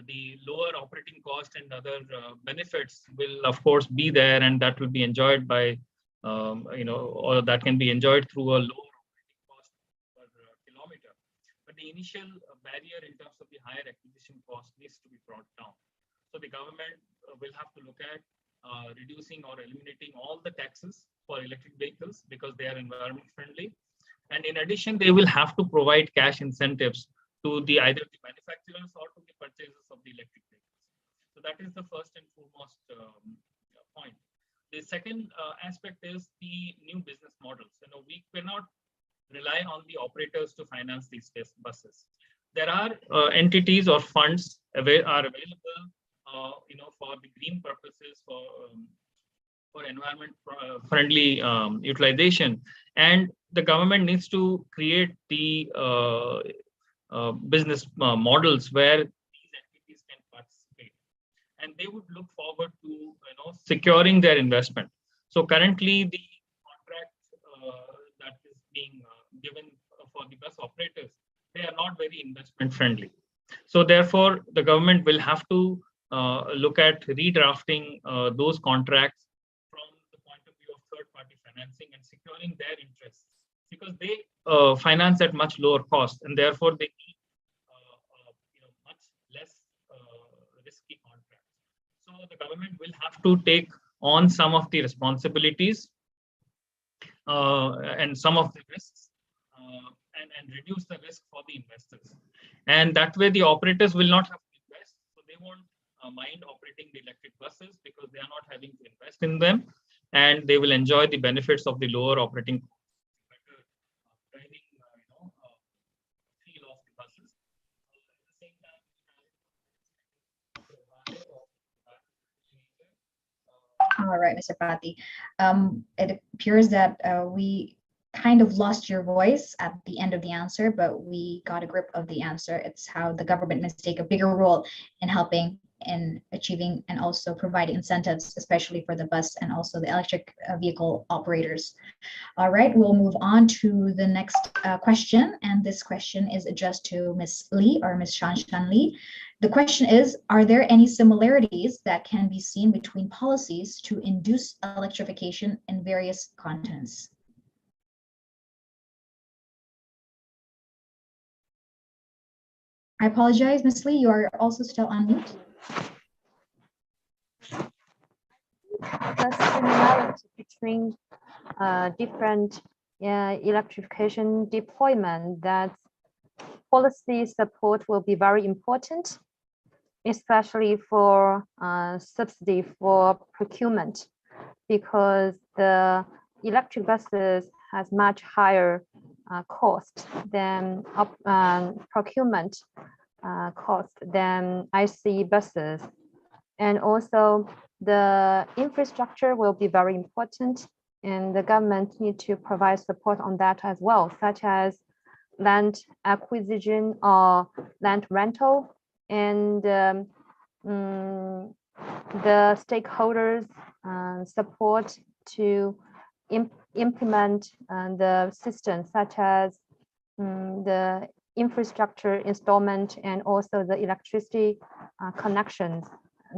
The lower operating cost and other benefits will of course be there, and that will be enjoyed by or that can be enjoyed through a lower operating cost per kilometer. But the initial barrier in terms of the higher acquisition cost needs to be brought down. So the government will have to look at reducing or eliminating all the taxes for electric vehicles because they are environment friendly. And in addition, they will have to provide cash incentives to either the manufacturers or to the purchasers of the electric vehicles. So that is the first and foremost point. The second aspect is the new business models. We cannot rely on the operators to finance these buses. There are entities or funds are available, for the green purposes, for environment friendly utilization, and the government needs to create the business models where these entities can participate, and they would look forward to securing their investment. So currently, the contract that is being given for the bus operators, they are not very investment friendly. So therefore, the government will have to look at redrafting those contracts from the point of view of third-party financing and securing their interests, because they finance at much lower cost, and therefore they need much less risky contracts. So the government will have to take on some of the responsibilities and some of the risks and reduce the risk for the investors. And that way the operators will not have to invest, so they won't mind operating the electric buses because they are not having to invest in them, and they will enjoy the benefits of the lower operating costs, better driving feel of the buses. At the same time, all right, Mr. Pati. It appears that we kind of lost your voice at the end of the answer, but we got a grip of the answer. It's how the government must take a bigger role in helping in achieving and also providing incentives, especially for the bus and also the electric vehicle operators. All right, we'll move on to the next question. And this question is addressed to Ms. Lee or Ms. Shanshan Lee. The question is, are there any similarities that can be seen between policies to induce electrification in various continents? I apologize, Ms. Lee, you are also still on mute. The similarity between different electrification deployment, that policy support will be very important, especially for subsidy for procurement, because the electric buses has much higher cost than procurement cost than ICE buses. And also the infrastructure will be very important, and the government need to provide support on that as well, such as land acquisition or land rental, and the stakeholders support to implement the systems, such as the infrastructure installment and also the electricity connections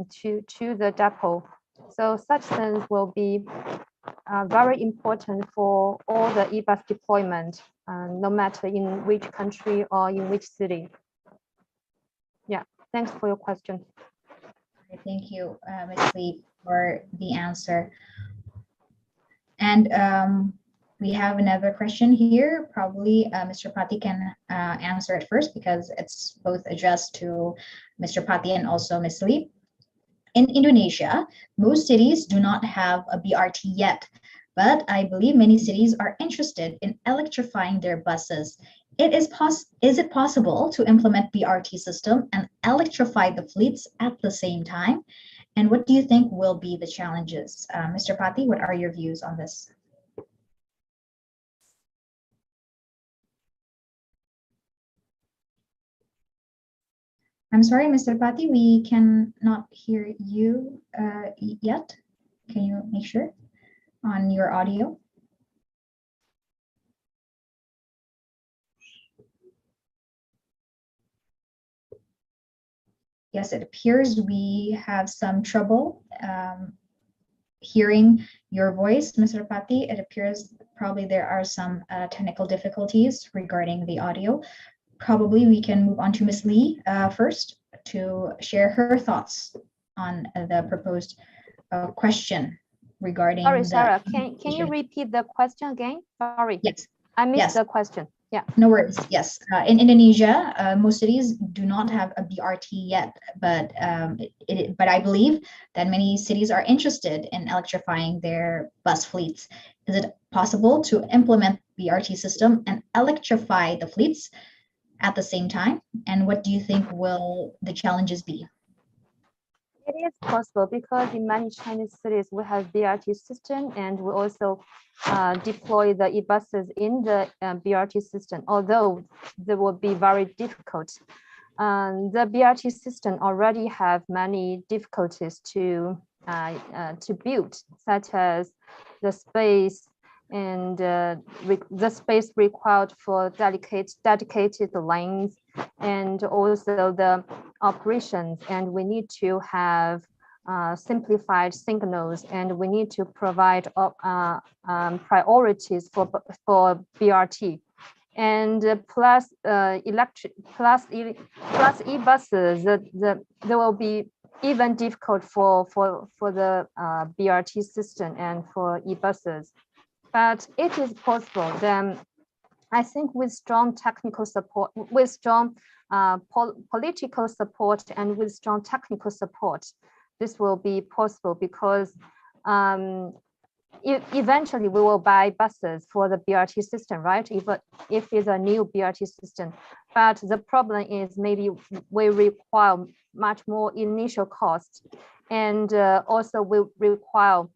to the depot. So such things will be very important for all the e-bus deployment, no matter in which country or in which city. Yeah, thanks for your question. Thank you, Ms. Lee, for the answer. And we have another question here. Probably Mr. Pati can answer it first because it's both addressed to Mr. Pati and also Ms. Lee. In Indonesia, most cities do not have a BRT yet, but I believe many cities are interested in electrifying their buses. Is it possible to implement BRT system and electrify the fleets at the same time? And what do you think will be the challenges? Mr. Pati, what are your views on this? I'm sorry, Mr. Pati, we cannot hear you yet. Can you make sure on your audio? Yes, it appears we have some trouble hearing your voice, Mr. Pati. It appears probably there are some technical difficulties regarding the audio. Probably we can move on to Ms. Lee first to share her thoughts on the proposed question regarding. Sorry, Sarah, can you repeat the question again? Sorry. Yes. I missed Yes. the question. Yeah. No worries. Yes. In Indonesia, most cities do not have a BRT yet, but but I believe that many cities are interested in electrifying their bus fleets. Is it possible to implement BRT system and electrify the fleets at the same time? And what do you think will the challenges be? It is possible because in many Chinese cities we have BRT system, and we also deploy the e-buses in the BRT system, although they will be very difficult. The BRT system already have many difficulties to build, such as the space and the space required for dedicated lanes, and also the operations. And we need to have simplified signals, and we need to provide priorities for BRT. And plus e-buses, there will be even difficult for the BRT system and for e-buses. But it is possible. Then I think with strong technical support, with strong political support, and with strong technical support, this will be possible, because eventually we will buy buses for the BRT system, right? If it's a new BRT system. But the problem is maybe we require much more initial cost, and also we require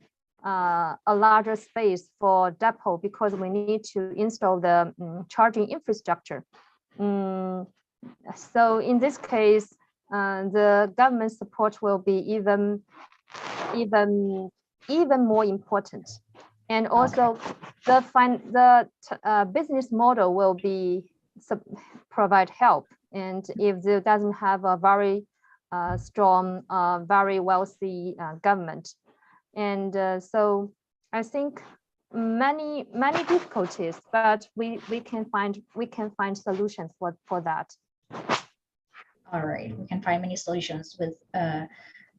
a larger space for depot, because we need to install the charging infrastructure. So in this case, the government support will be even more important. And also the business model will be provide help. And if there doesn't have a very strong, very wealthy government. And so I think many difficulties, but we can find solutions for that. All right, we can find many solutions with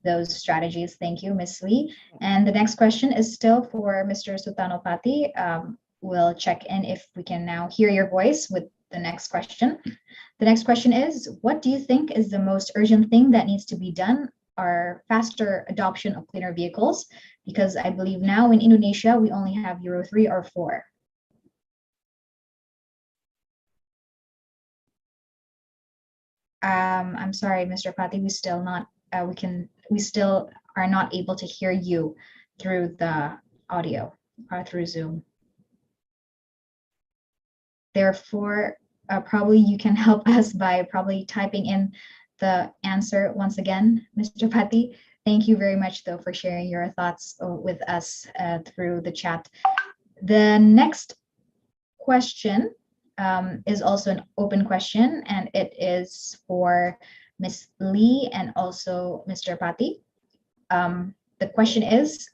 those strategies. Thank you, Ms. Lee. And the next question is still for Mr. Sutanopati. We'll check in if we can now hear your voice with the next question. The next question is, what do you think is the most urgent thing that needs to be done, or faster adoption of cleaner vehicles? Because I believe now in Indonesia, we only have Euro 3 or 4. I'm sorry, Mr. Pati, we still are not able to hear you through the audio or through Zoom. Therefore, probably you can help us by probably typing in the answer once again, Mr. Pati. Thank you very much, though, for sharing your thoughts with us through the chat. The next question is also an open question, and it is for Ms. Lee and also Mr. Pati. The question is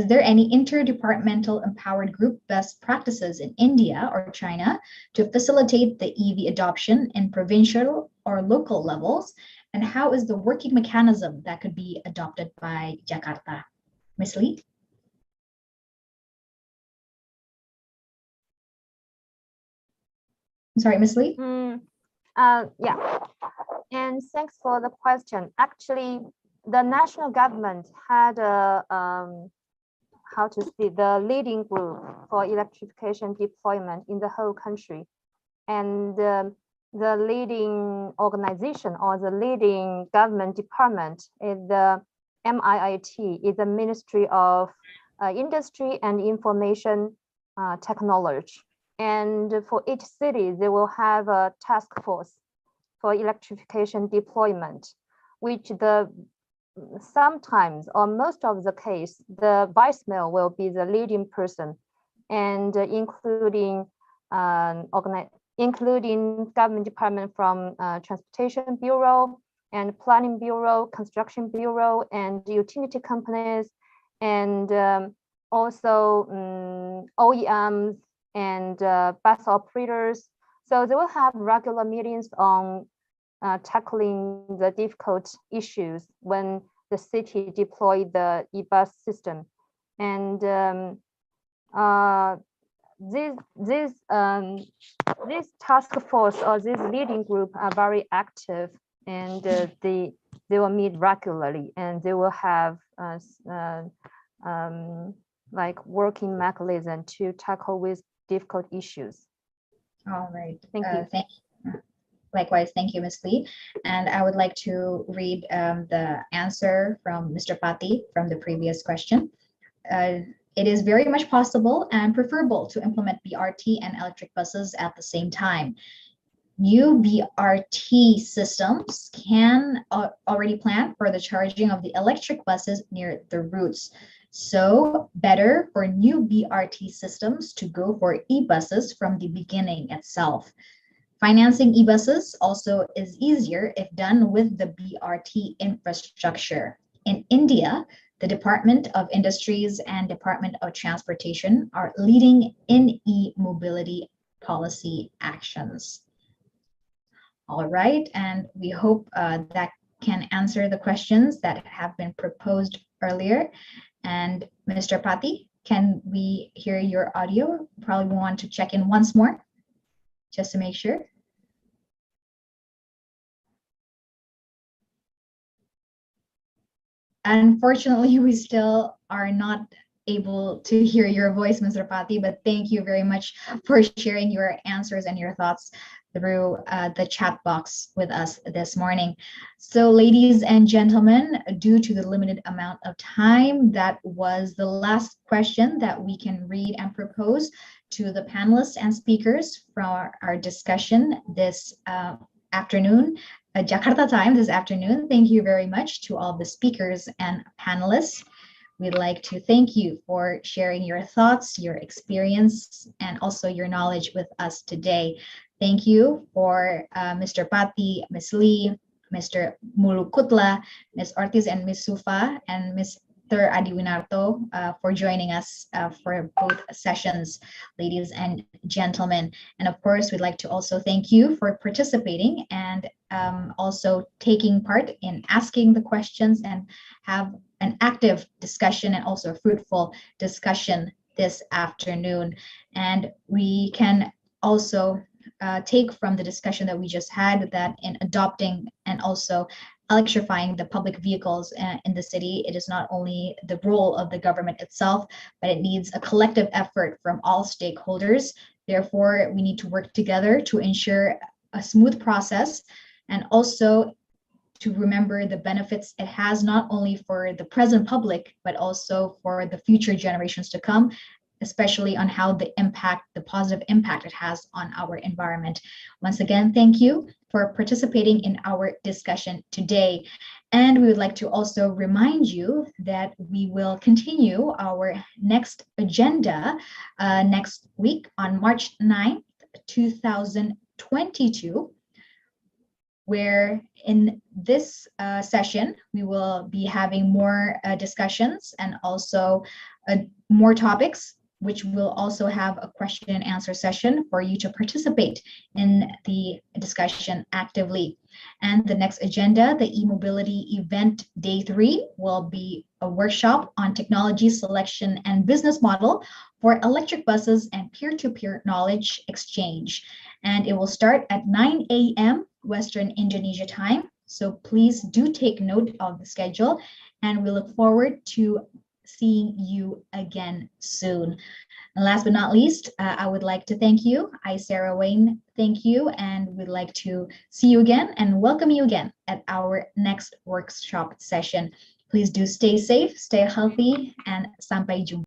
there any interdepartmental empowered group best practices in India or China to facilitate the EV adoption in provincial or local levels? And how is the working mechanism that could be adopted by Jakarta? Ms. Lee? I'm sorry, Ms. Lee? Yeah, and thanks for the question. Actually, the national government had the leading group for electrification deployment in the whole country. And the leading organization or the leading government department is the MIIT, is the Ministry of Industry and Information Technology. And for each city, they will have a task force for electrification deployment, which sometimes or most of the case, the vice mayor will be the leading person, and including government department from Transportation Bureau and Planning Bureau, Construction Bureau, and utility companies, and also OEMs and bus operators. So they will have regular meetings on tackling the difficult issues when the city deploy the e-bus system. And this task force or this leading group are very active, and they will meet regularly, and they will have like working mechanism to tackle with difficult issues. All right. Thank you. Likewise, thank you, Ms. Lee. And I would like to read the answer from Mr. Pati from the previous question. It is very much possible and preferable to implement BRT and electric buses at the same time. New BRT systems can already plan for the charging of the electric buses near the routes. So better for new BRT systems to go for e-buses from the beginning itself. Financing e-buses also is easier if done with the BRT infrastructure. In India, the Department of Industries and Department of Transportation are leading in e-mobility policy actions. All right, and we hope that can answer the questions that have been proposed earlier. And Mr. Pati, can we hear your audio? Probably want to check in once more, just to make sure. Unfortunately, we still are not able to hear your voice, Mr. Pati, but thank you very much for sharing your answers and your thoughts through the chat box with us this morning. So ladies and gentlemen, due to the limited amount of time, that was the last question that we can read and propose to the panelists and speakers from our discussion this afternoon, Jakarta time this afternoon. Thank you very much to all the speakers and panelists. We'd like to thank you for sharing your thoughts, your experience, and also your knowledge with us today. Thank you for Mr. Pati, Ms. Lee, Mr. Mulukutla, Ms. Ortiz, and Ms. Sufa, and Mr. Adiwinarto for joining us for both sessions, ladies and gentlemen. And of course, we'd like to also thank you for participating and also taking part in asking the questions and have an active discussion and also a fruitful discussion this afternoon. And we can also take from the discussion that we just had that in adopting and also electrifying the public vehicles in the city, it is not only the role of the government itself, but it needs a collective effort from all stakeholders. Therefore, we need to work together to ensure a smooth process and also to remember the benefits it has not only for the present public, but also for the future generations to come, especially on how the positive impact it has on our environment. Once again, thank you for participating in our discussion today. And we would like to also remind you that we will continue our next agenda next week on March 9th, 2022, where in this session, we will be having more discussions and also more topics, which will also have a question and answer session for you to participate in the discussion actively. And the next agenda, the e-mobility event day 3, will be a workshop on technology selection and business model for electric buses and peer-to-peer knowledge exchange. And it will start at 9 a.m. Western Indonesia time. So please do take note of the schedule, and we look forward to seeing you again soon. And last but not least, I would like to thank you. I, Sarah Wayne, thank you, and we'd like to see you again and welcome you again at our next workshop session. Please do stay safe, stay healthy, and sampai jumpa.